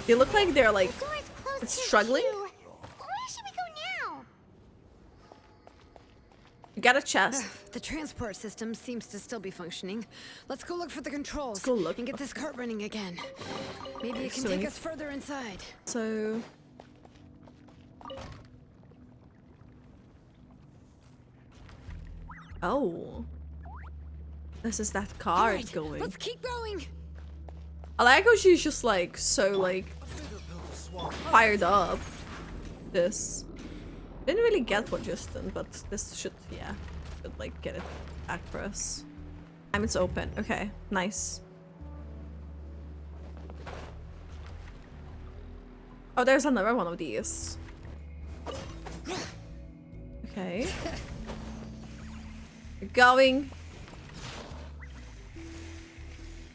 They look like they're like struggling. Where should we go now? You got a chest. The transport system seems to still be functioning. Let's go look for the controls. Let's go look. And get this cart running again. Maybe it can So take us further inside. So. Oh. This is that card Alright, going. let's keep going. I like how she's just like so like fired up. This Didn't really get what just then, but this should, yeah, should like get it back for us. It's open. Okay, nice. Oh, there's another one of these. Okay. We're going.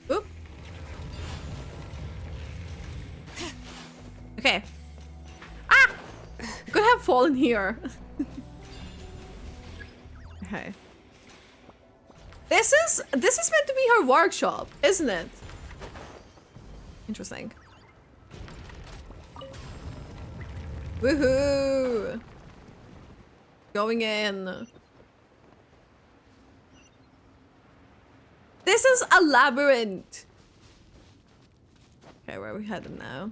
Oop. Okay. Ah! Could have fallen here. Okay. This is meant to be her workshop, isn't it? Interesting. Woohoo! Going in. This is a labyrinth. Okay, where are we headed now?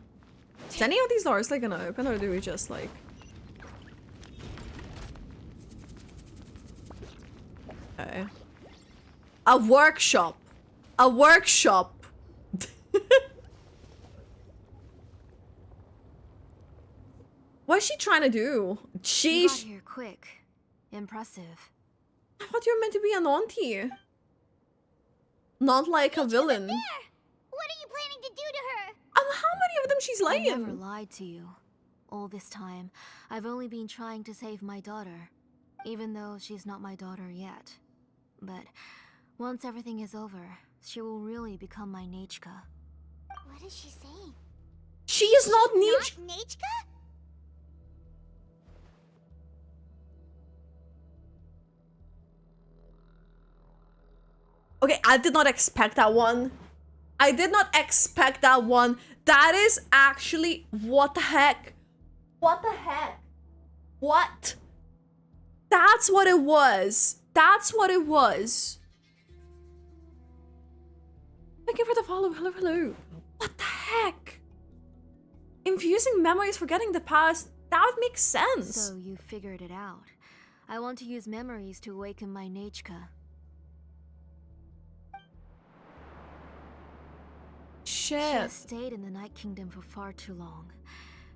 Is any of these doors like gonna open, or do we just like? Okay. A workshop. A workshop. What's she trying to do? You got Sheesh. here quick. Impressive. I thought you were meant to be an auntie. Not like a villain. What are you planning to do to her? How many of them she's I never laying? lied to you. All this time, I've only been trying to save my daughter, even though she's not my daughter yet. But once everything is over, she will really become my Nechka. What is she saying? She is not Nietzsche. Not Nechka? Okay, I did not expect that one. I did not expect that one. That is actually... What the heck? What the heck? What? That's what it was. That's what it was. Thank you for the follow. Hello, hello. What the heck? Infusing memories, forgetting the past. That would make sense. So you figured it out. I want to use memories to awaken my Nechka. She has Shit. stayed in the Night Kingdom for far too long.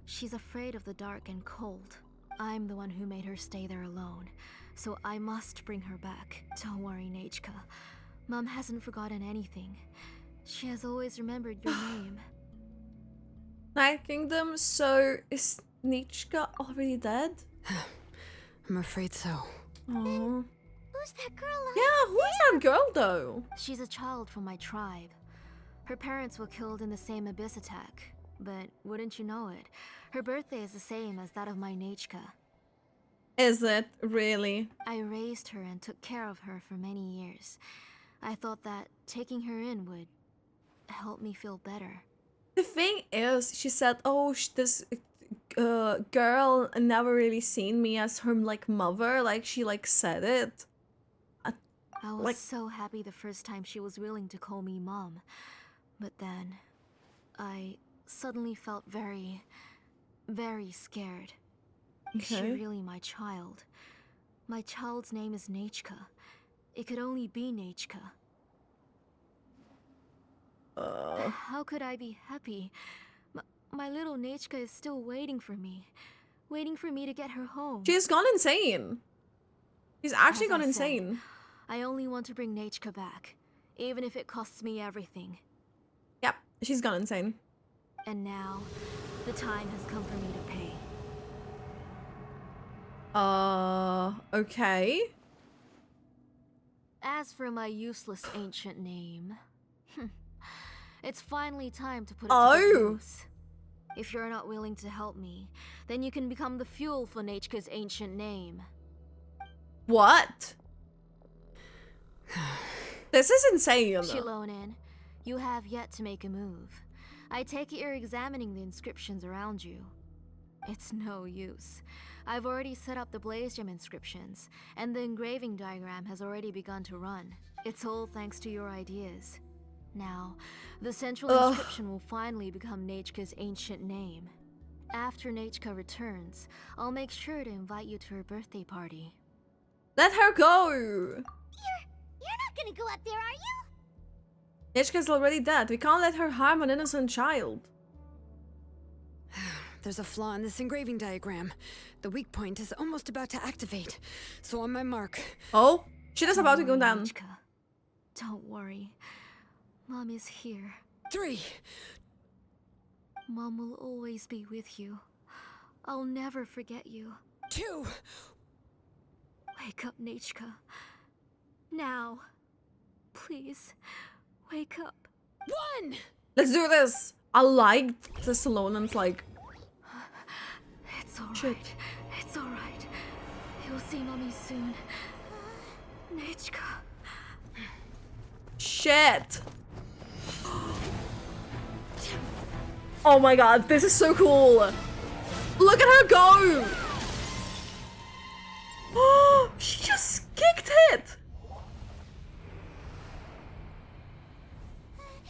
She's afraid of the dark and cold. I'm the one who made her stay there alone, so I must bring her back. Don't worry, Nechka. Mom hasn't forgotten anything. She has always remembered your name. Night Kingdom, so is Nichka already dead? I'm afraid so. Oh. Who's that girl? Yeah, who is that girl though? She's a child from my tribe. Her parents were killed in the same abyss attack. But wouldn't you know it, her birthday is the same as that of my Nechka. Is it really? I raised her and took care of her for many years. I thought that taking her in would help me feel better. The thing is, she said, oh, this girl never really seen me as her, like, mother. Like, she, like, said it. I was like- so happy the first time she was willing to call me Mom. But then, I suddenly felt very, very scared. Is she Okay. really my child? My child's name is Nechka. It could only be Nechka. How could I be happy? My little Nechka is still waiting for me to get her home. She's gone insane. She's actually As gone I said, insane. I only want to bring Nechka back, even if it costs me everything. Yep, she's gone insane. And now, the time has come for me to pay. Okay. As for my useless ancient name, it's finally time to put it to good Oh. use. If you're not willing to help me, then you can become the fuel for Nechka's ancient name. What? This is insane. Xilonen, you have yet to make a move. I take it you're examining the inscriptions around you. It's no use. I've already set up the Blaze Gem inscriptions, and the engraving diagram has already begun to run. It's all thanks to your ideas. Now, the central inscription will finally become Nechka's ancient name. After Nechka returns, I'll make sure to invite you to her birthday party. Let her go. You're not gonna go up there, are you? Nechka's already dead. We can't let her harm an innocent child. there's a flaw in this engraving diagram. The weak point is almost about to activate. So on my mark. Oh, shit is about to go down. Nechka, don't worry. Mom is here. 3. Mom will always be with you. I'll never forget you. 2. Wake up, Nechka. Now. Please, wake up. 1! Let's do this. I like the Xilonen's like. It's alright. Shit. It's alright. You'll see Mommy soon. Nechka. Shit. Oh my god, this is so cool. Look at her go. Oh, she just kicked it.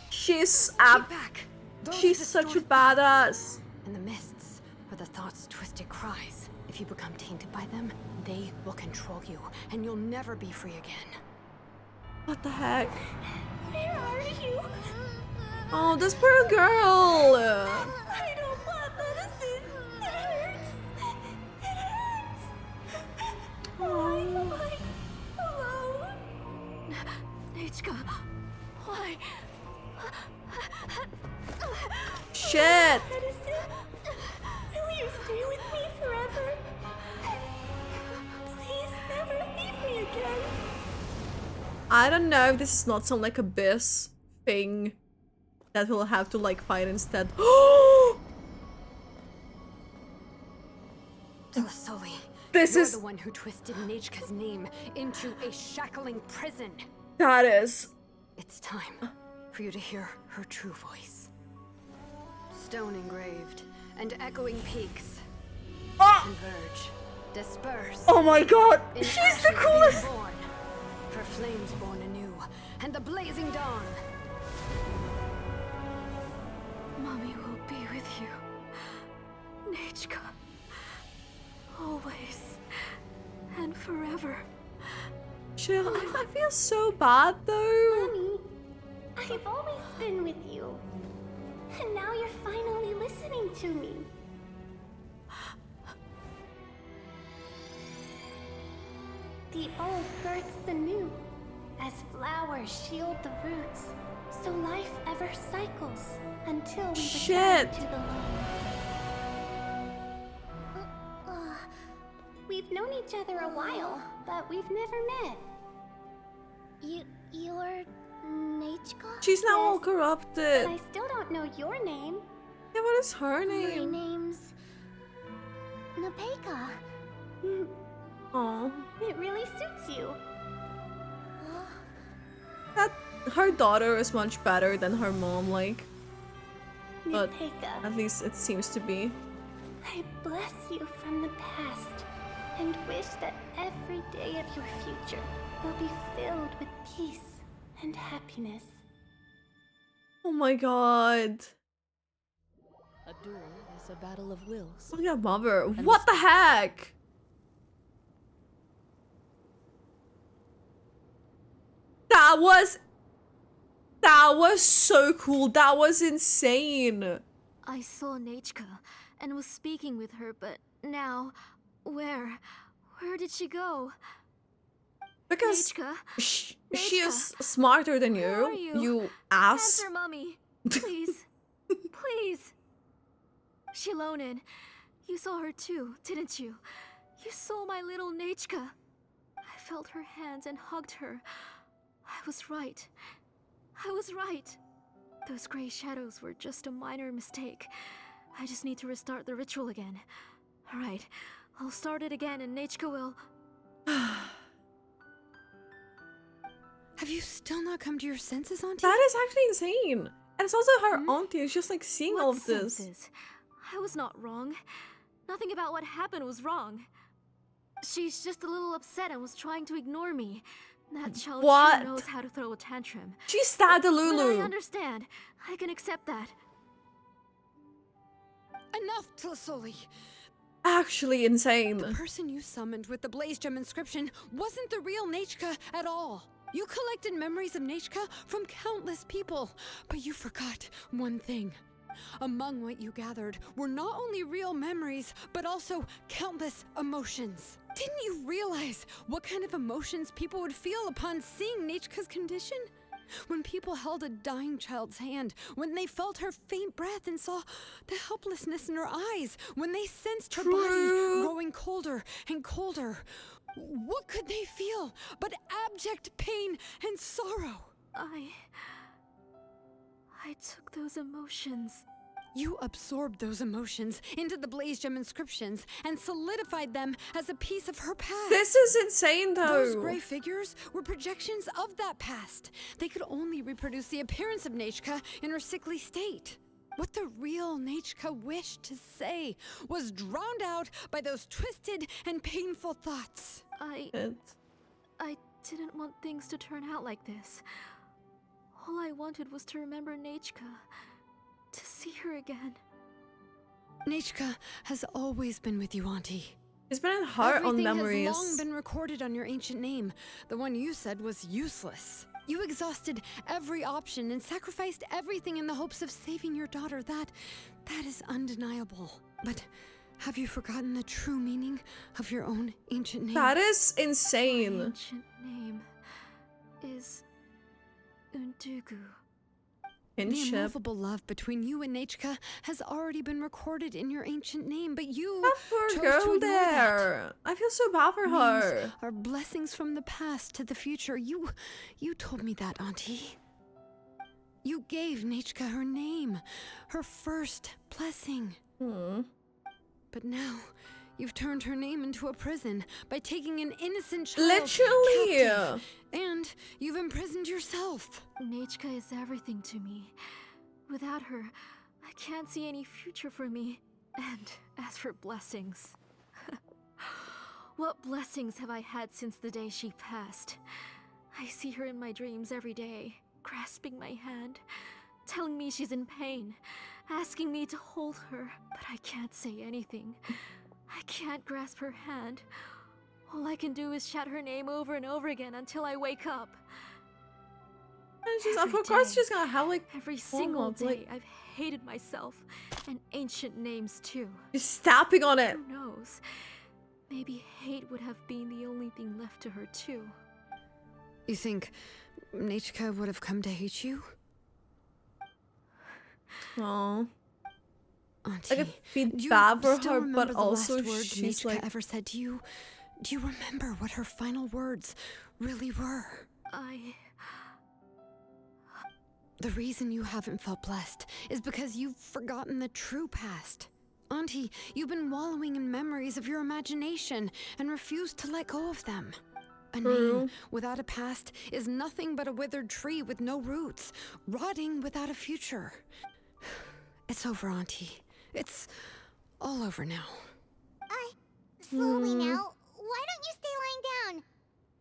She's back. She's such a badass. In the mists are the thoughts' twisted cries. If you become tainted by them, they will control you, and you'll never be free again. What the heck? Where are you? Oh, this poor girl. I don't want medicine. It hurts. It hurts. Why am I alone? Nechka, why? Shit. Medicine? Will you stay with me forever? Please never leave me again. I don't know if this is not some like abyss thing that we'll have to like fight instead. Tepetli, This you're is the one who twisted Nechka's name into a shackling prison. that is. It's time for you to hear her true voice. Stone engraved and echoing peaks. Converge, disperse. Oh my god, in she's ashes the being coolest. born, for flames born anew, and the blazing dawn. Mommy will be with you. Nechka. Always. And forever. Chill. I feel so bad though. Mommy, I've always been with you. And now you're finally listening to me. The old births the new, as flowers shield the roots, so life ever cycles until we return Shit. to the land. We've known each other a while, but we've never met. You're Nechka? She's now all Yes, corrupted. but I still don't know your name. Yeah, what is her My name? name's Napeka. Oh, It really suits you. that her daughter is much better than her mom. Like, but Napeka, at least it seems to be. I bless you from the past and wish that every day of your future will be filled with peace and happiness. Oh my god. A duel is a battle of wills. Look at mother. What the heck? That was so cool. That was insane. I saw Nechka and was speaking with her, but now, where did she go? Because Nechka? she Nechka, is smarter than where are you. you? You ass. Answer, Mommy. Please. Please. Xilonen, you saw her too, didn't you? You saw my little Nechka. I felt her hands and hugged her. I was right. I was right. Those gray shadows were just a minor mistake. I just need to restart the ritual again. Alright, I'll start it again and Nechka will... Have you still not come to your senses, Auntie? That is actually insane. And it's also her auntie is just like seeing all What of this. senses? I was not wrong. Nothing about what happened was wrong. She's just a little upset and was trying to ignore me. That child What? sure knows how to throw a tantrum. She stabbed a But Lulu. I understand. I can accept that. Enough, Tepetli. Actually insane. The person you summoned with the Blaze Gem inscription wasn't the real Nechka at all. You collected memories of Nechka from countless people, but you forgot one thing. Among what you gathered were not only real memories, but also countless emotions. Didn't you realize what kind of emotions people would feel upon seeing Nechka's condition? When people held a dying child's hand, when they felt her faint breath and saw the helplessness in her eyes, when they sensed her body growing colder and colder, what could they feel but abject pain and sorrow? I took those emotions. You absorbed those emotions into the Blaze Gem inscriptions and solidified them as a piece of her past. This is insane, though. Those gray figures were projections of that past. They could only reproduce the appearance of Nechka in her sickly state. What the real Nechka wished to say was drowned out by those twisted and painful thoughts. I didn't want things to turn out like this. All I wanted was to remember Nechka, to see her again. Nechka has always been with you, Auntie. It's been hard on memories. Everything has long been recorded on your ancient name. The one you said was useless. You exhausted every option and sacrificed everything in the hopes of saving your daughter. That is undeniable. But have you forgotten the true meaning of your own ancient name? That is insane. My ancient name is Undugu. The immovable love between you and Nechka has already been recorded in your ancient name, but you Poor chose girl to ignore there. I feel so bad for her. Names are blessings from the past to the future. You told me that, Auntie. You gave Nechka her name, her first blessing. But now, you've turned her name into a prison by taking an innocent child Literally. captive, and you've imprisoned yourself. Nechka is everything to me. Without her, I can't see any future for me. And as for blessings, what blessings have I had since the day she passed? I see her in my dreams every day, grasping my hand, telling me she's in pain, asking me to hold her, but I can't say anything. I can't grasp her hand. All I can do is shout her name over and over again until I wake up. And she's, of course she's gonna have like every single day I've hated myself and ancient names too. Just tapping on it. Who knows? Maybe hate would have been the only thing left to her too. You think Nechka would have come to hate you? Aww. Auntie, I could feel do you bad for still her, remember but the also last words she's Nechka like ever said to you? Do you remember what her final words really were? The reason you haven't felt blessed is because you've forgotten the true past. Auntie, you've been wallowing in memories of your imagination and refused to let go of them. A name without a past is nothing but a withered tree with no roots, rotting without a future. It's over, Auntie. It's all over now. Slowly now. Why don't you stay lying down?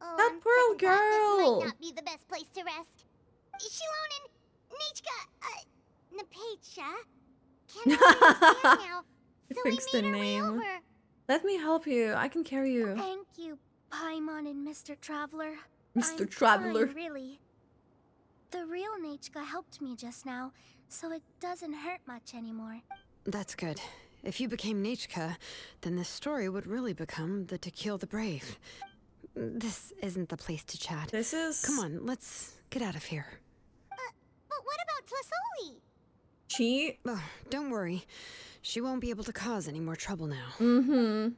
Oh, that on poor second thought, girl. This might not be the best place to rest. Xilonen, Nechka, Napecha. Can't understand now. So we Fix the made our way name. over. Let me help you. I can carry you. Thank you, Paimon and Mr. Traveler. Mr. I'm Traveler. fine, really. The real Nechka helped me just now, so it doesn't hurt much anymore. That's good. If you became Nechka, then this story would really become the To Kill the Brave. This isn't the place to chat. This is... Come on, let's get out of here. But what about Tlasoli? She... Oh, don't worry. She won't be able to cause any more trouble now.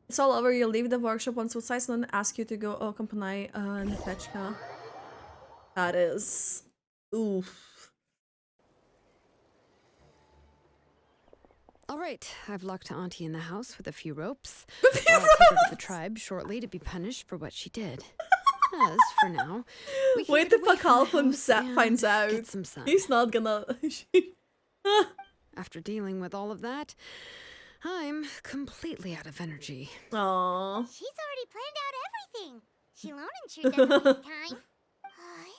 It's all over. You'll leave the workshop once Xilonen asks you to go accompany Nanatzcayan. That is... Oof. All right, I've locked Auntie in the house with a few ropes. I'll take her to the tribe shortly to be punished for what she did. As for now, we can Wait get till away from the Pakalfam house and finds out. get some sun. He's not gonna... After dealing with all of that, I'm completely out of energy. Aww. She's already planned out everything. Xilonen sure doesn't waste time.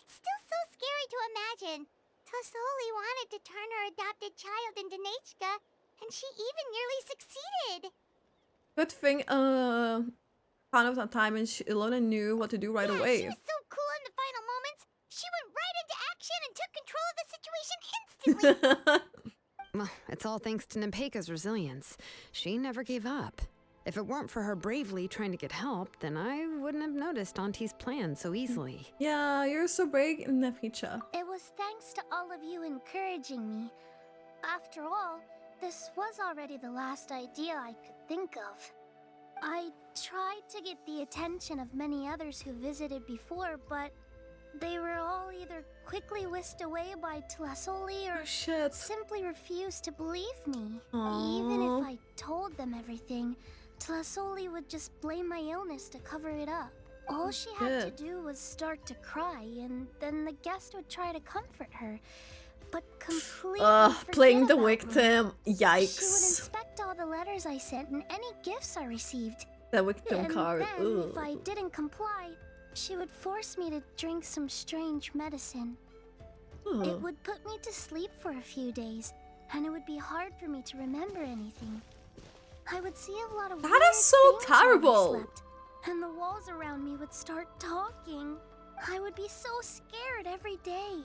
It's still so scary to imagine. Tlasoli wanted to turn her adopted child into Nechka, and she even nearly succeeded. Good thing, found out on time and Xilonen knew what to do right away. She was so cool in the final moments. She went right into action and took control of the situation instantly. Well, it's all thanks to Nepeka's resilience. She never gave up. If it weren't for her bravely trying to get help, then I wouldn't have noticed Auntie's plan so easily. Yeah, you're so brave, Neficha. It was thanks to all of you encouraging me. After all, this was already the last idea I could think of. I tried to get the attention of many others who visited before, but they were all either quickly whisked away by Tlasoli or simply refused to believe me. Even if I told them everything, Tlasoli would just blame my illness to cover it up. All she had to do was start to cry, and then the guest would try to comfort her, but completely playing the forget about victim. me. Yikes. She would inspect all the letters I sent and any gifts I received. The victim card. Then, Ooh. if I didn't comply, she would force me to drink some strange medicine. It would put me to sleep for a few days, and it would be hard for me to remember anything. I would see a lot of That weird is so things while I terrible. slept, and the walls around me would start talking. I would be so scared every day.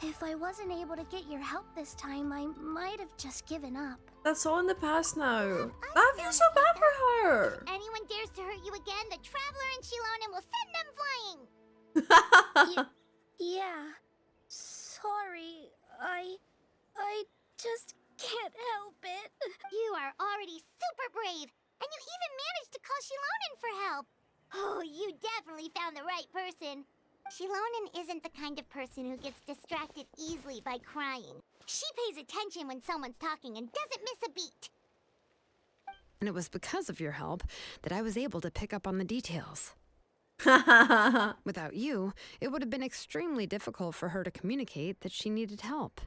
If I wasn't able to get your help this time, I might have just given up. That's all in the past now. I feel so bad for her. If anyone dares to hurt you again, the Traveler and Xilonen will send them flying! Yeah. Sorry, I just can't help it. You are already super brave, and you even managed to call Xilonen for help. Oh, you definitely found the right person. Xilonen isn't the kind of person who gets distracted easily by crying. She pays attention when someone's talking and doesn't miss a beat. And it was because of your help that I was able to pick up on the details. Without you, it would have been extremely difficult for her to communicate that she needed help.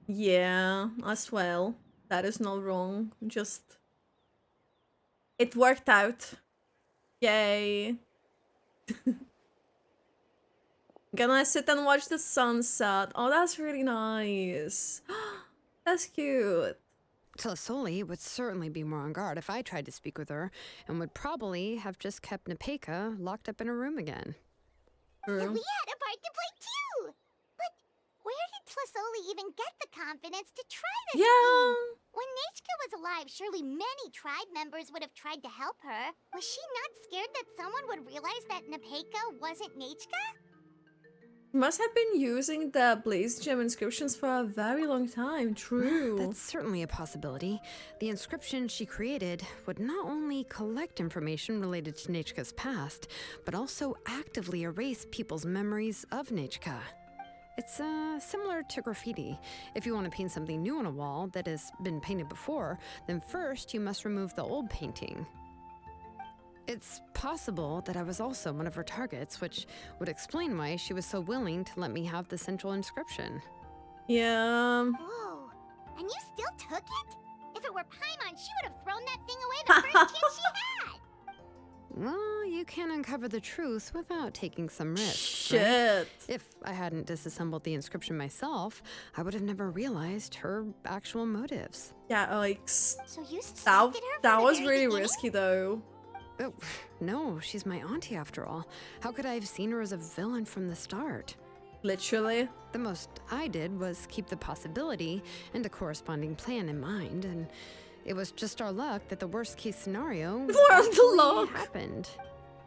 Yeah, as well. That is not wrong. Just... it worked out. Yay. Gonna sit and watch the sunset. Oh, that's really nice. That's cute. Tlasoli would certainly be more on guard if I tried to speak with her, and would probably have just kept Nepeka locked up in a room again. So we had a part to play too! But where did Tlasoli even get the confidence to try this scheme? When Nechka was alive, surely many tribe members would have tried to help her. Was she not scared that someone would realize that Nepeka wasn't Nechka? Must have been using the Blaze Gem inscriptions for a very long time. True. That's certainly a possibility. The inscription she created would not only collect information related to Nechka's past, but also actively erase people's memories of Nechka. It's similar to graffiti. If you want to paint something new on a wall that has been painted before, then first you must remove the old painting. It's possible that I was also one of her targets, which would explain why she was so willing to let me have the central inscription. Yeah. Whoa, and you still took it? If it were Paimon, she would have thrown that thing away the first chance she had! Well, you can't uncover the truth without taking some risks. Shit. Right? If I hadn't disassembled the inscription myself, I would have never realized her actual motives. Yeah, like... So you suspected her from that the was very really beginning? risky though. Oh, no, she's my auntie after all. How could I have seen her as a villain from the start? Literally. The most I did was keep the possibility and a corresponding plan in mind, and it was just our luck that the worst case scenario actually happened.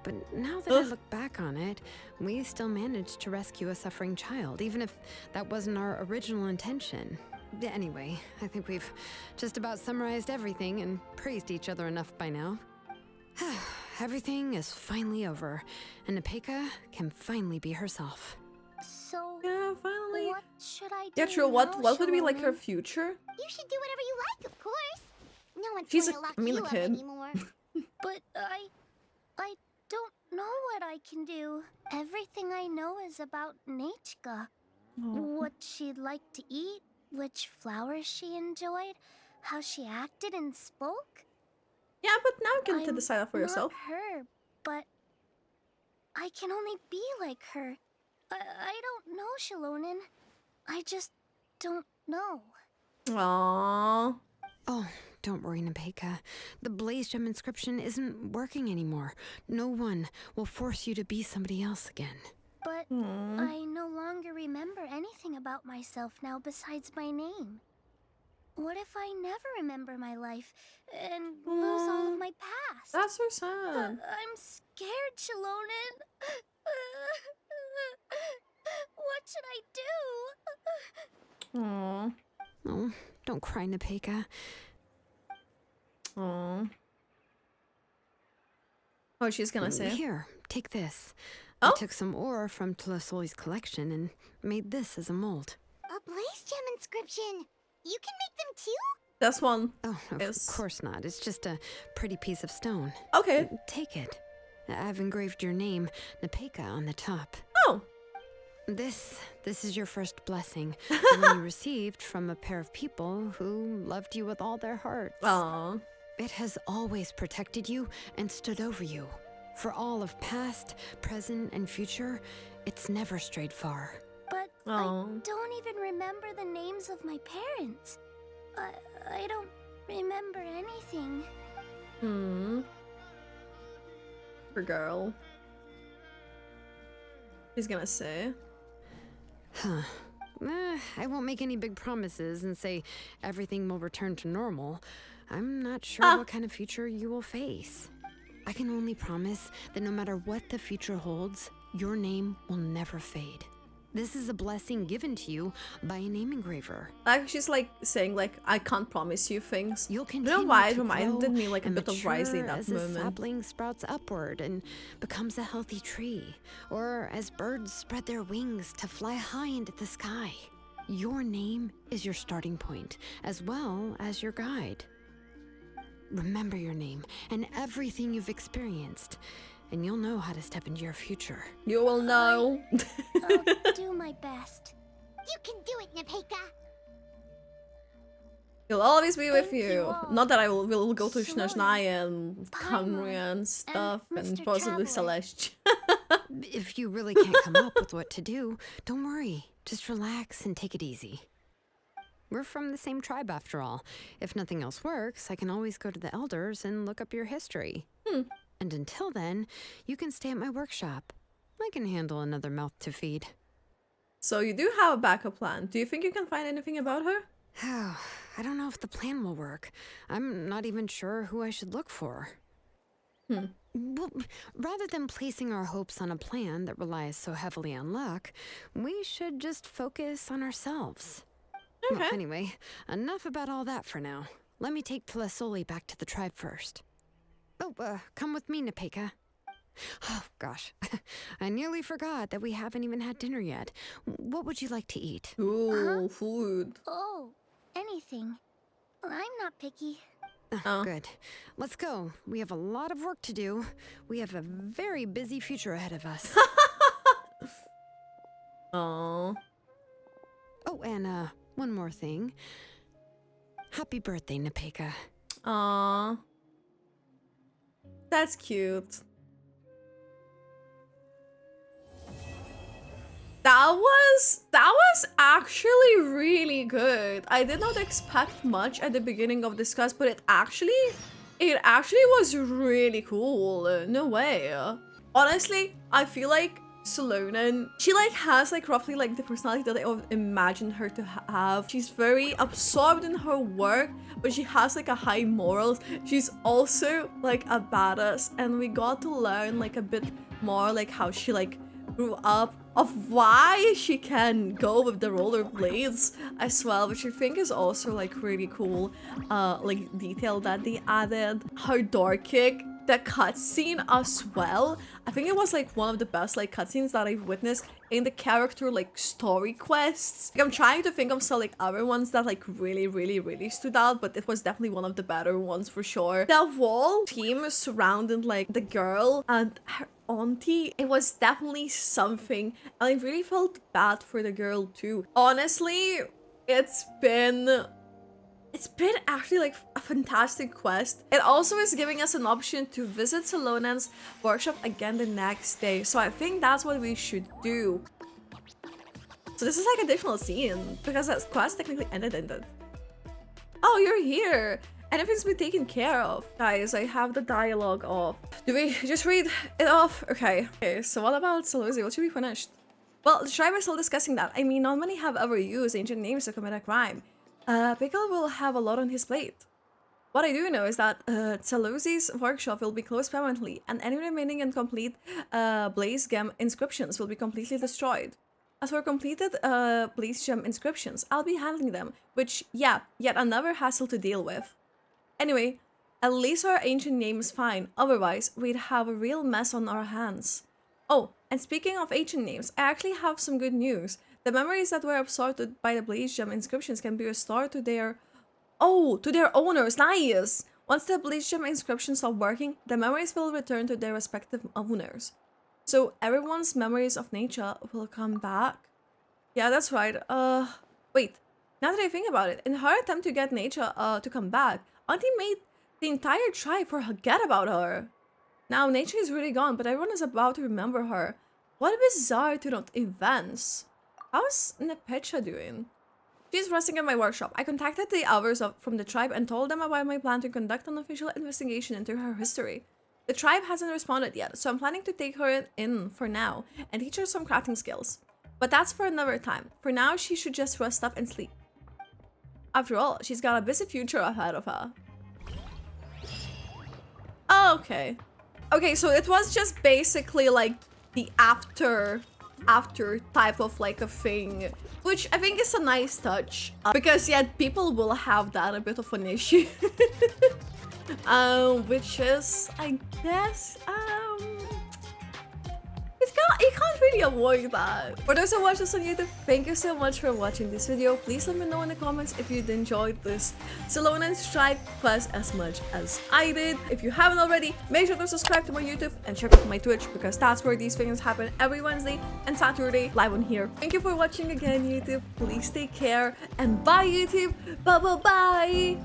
But now that I look back on it, we still managed to rescue a suffering child, even if that wasn't our original intention. Anyway, I think we've just about summarized everything and praised each other enough by now. Everything is finally over, and Nepeka can finally be herself. So, yeah, finally. What should I do? Yeah, true. What now, would be like her Xilonen? future? You should do whatever you like, of course. No one's She's going to lock you a up kid. anymore. But I don't know what I can do. Everything I know is about Nechka. What she'd like to eat, which flowers she enjoyed, how she acted and spoke. Yeah, but now you can decide that for yourself. Not her, but I can only be like her. I don't know, Xilonen. I just don't know. Aww. Oh, don't worry, Nepeka. The Blaze Gem inscription isn't working anymore. No one will force you to be somebody else again. But I no longer remember anything about myself now besides my name. What if I never remember my life and lose all of my past? That's so sad. I'm scared, Xilonen. What should I do? Aww. Oh, don't cry, Nepeka. Aww. Oh, she's gonna say. Here, take this. Oh? I took some ore from Tlasoli's collection and made this as a mold. A blaze gem inscription. You can make them too? This one. Oh, of is... course not. It's just a pretty piece of stone. Okay. Take it. I've engraved your name, Nepeka, on the top. Oh. This is your first blessing, the one you received from a pair of people who loved you with all their hearts. Aww. It has always protected you and stood over you. For all of past, present, and future, it's never strayed far. But Aww. I don't even remember the names of my parents. I don't remember anything. Poor girl. She's gonna say. Huh. I won't make any big promises and say everything will return to normal. I'm not sure what kind of future you will face. I can only promise that no matter what the future holds, your name will never fade. This is a blessing given to you by a name engraver. Like she's like saying like I can't promise you things. You'll You continue know why it to reminded grow me like a and bit of Risley in mature that as a moment. sapling sprouts upward and becomes a healthy tree, or as birds spread their wings to fly high into the sky. Your name is your starting point, as well as your guide. Remember your name and everything you've experienced, and you'll know how to step into your future. You will know. I'll do my best. You can do it, Nepeka. He'll always be with Thank you you. all. Not that I will go to Xilonen, Snezhnaya and Paimon, Khamria and stuff, and Mr. possibly Traveler. Celeste. If you really can't come up with what to do, don't worry. Just relax and take it easy. We're from the same tribe after all. If nothing else works, I can always go to the elders and look up your history. And until then, you can stay at my workshop. I can handle another mouth to feed. So you do have a backup plan. Do you think you can find anything about her? I don't know if the plan will work. I'm not even sure who I should look for. Well, rather than placing our hopes on a plan that relies so heavily on luck, we should just focus on ourselves. Okay. Well, anyway, enough about all that for now. Let me take Tlasoli back to the tribe first. Oh, come with me, Nepeka. Oh, gosh. I nearly forgot that we haven't even had dinner yet. What would you like to eat? Ooh, food. Oh, anything. I'm not picky. Oh, good. Let's go. We have a lot of work to do. We have a very busy future ahead of us. Aww. Oh, and one more thing. Happy birthday, Nepeka. Aww. That's cute. That was actually really good. I did not expect much at the beginning of this quest, but it actually was really cool. No way. Honestly, I feel like Xilonen, she like has like roughly like the personality that I would imagine her to have. She's very absorbed in her work, but she has like a high morals. She's also like a badass, and we got to learn like a bit more like how she like grew up, of why she can go with the rollerblades as well, which I think is also like really cool like detail that they added. Her door kick, the cutscene as well. I think it was like one of the best like cutscenes that I've witnessed in the character like story quests. Like, I'm trying to think of some like other ones that like really stood out, but it was definitely one of the better ones for sure. The whole team surrounding like the girl and her auntie, it was definitely something, and I really felt bad for the girl too. Honestly, it's been actually like a fantastic quest. It also is giving us an option to visit Xilonen's workshop again the next day, so I think that's what we should do. So this is like additional scene because that quest technically ended. Oh, you're here. Everything's been taken care of. Guys, I have the dialogue off. Do we just read it off? Okay, so what about Seleucia? What should be finished? Well, the tribe is still discussing that. I mean, not many have ever used ancient names to commit a crime. Pickle will have a lot on his plate. What I do know is that Tsalosi's workshop will be closed permanently, and any remaining incomplete Blaze Gem inscriptions will be completely destroyed. As for completed Blaze Gem inscriptions, I'll be handling them, which, yeah, yet another hassle to deal with. Anyway, at least our ancient name is fine, otherwise we'd have a real mess on our hands. Oh, and speaking of ancient names, I actually have some good news. The memories that were absorbed by the Blaze Gem inscriptions can be restored to their... Oh, to their owners, nice! Once the Blaze Gem inscriptions stop working, the memories will return to their respective owners. So everyone's memories of nature will come back? Yeah, that's right. Wait. Now that I think about it, in her attempt to get nature to come back, Auntie made the entire tribe forget about her. Now, nature is really gone, but everyone is about to remember her. What a bizarre turn of events. How's Nepecha doing? She's resting at my workshop. I contacted the elders from the tribe and told them about my plan to conduct an official investigation into her history. The tribe hasn't responded yet, so I'm planning to take her in for now and teach her some crafting skills. But that's for another time. For now, she should just rest up and sleep. After all, she's got a busy future ahead of her. Okay. Okay, so it was just basically like the after type of like a thing, which I think is a nice touch, because yeah, people will have that a bit of an issue. Which is, I guess, you can't really avoid that. For those who watch this on YouTube, thank you so much for watching this video. Please let me know in the comments if you enjoyed this Xilonen's Tribe quest as much as I did. If you haven't already, make sure to subscribe to my YouTube and check out my Twitch, because that's where these things happen every Wednesday and Saturday live on here. Thank you for watching again, YouTube. Please take care and bye, YouTube. Bye.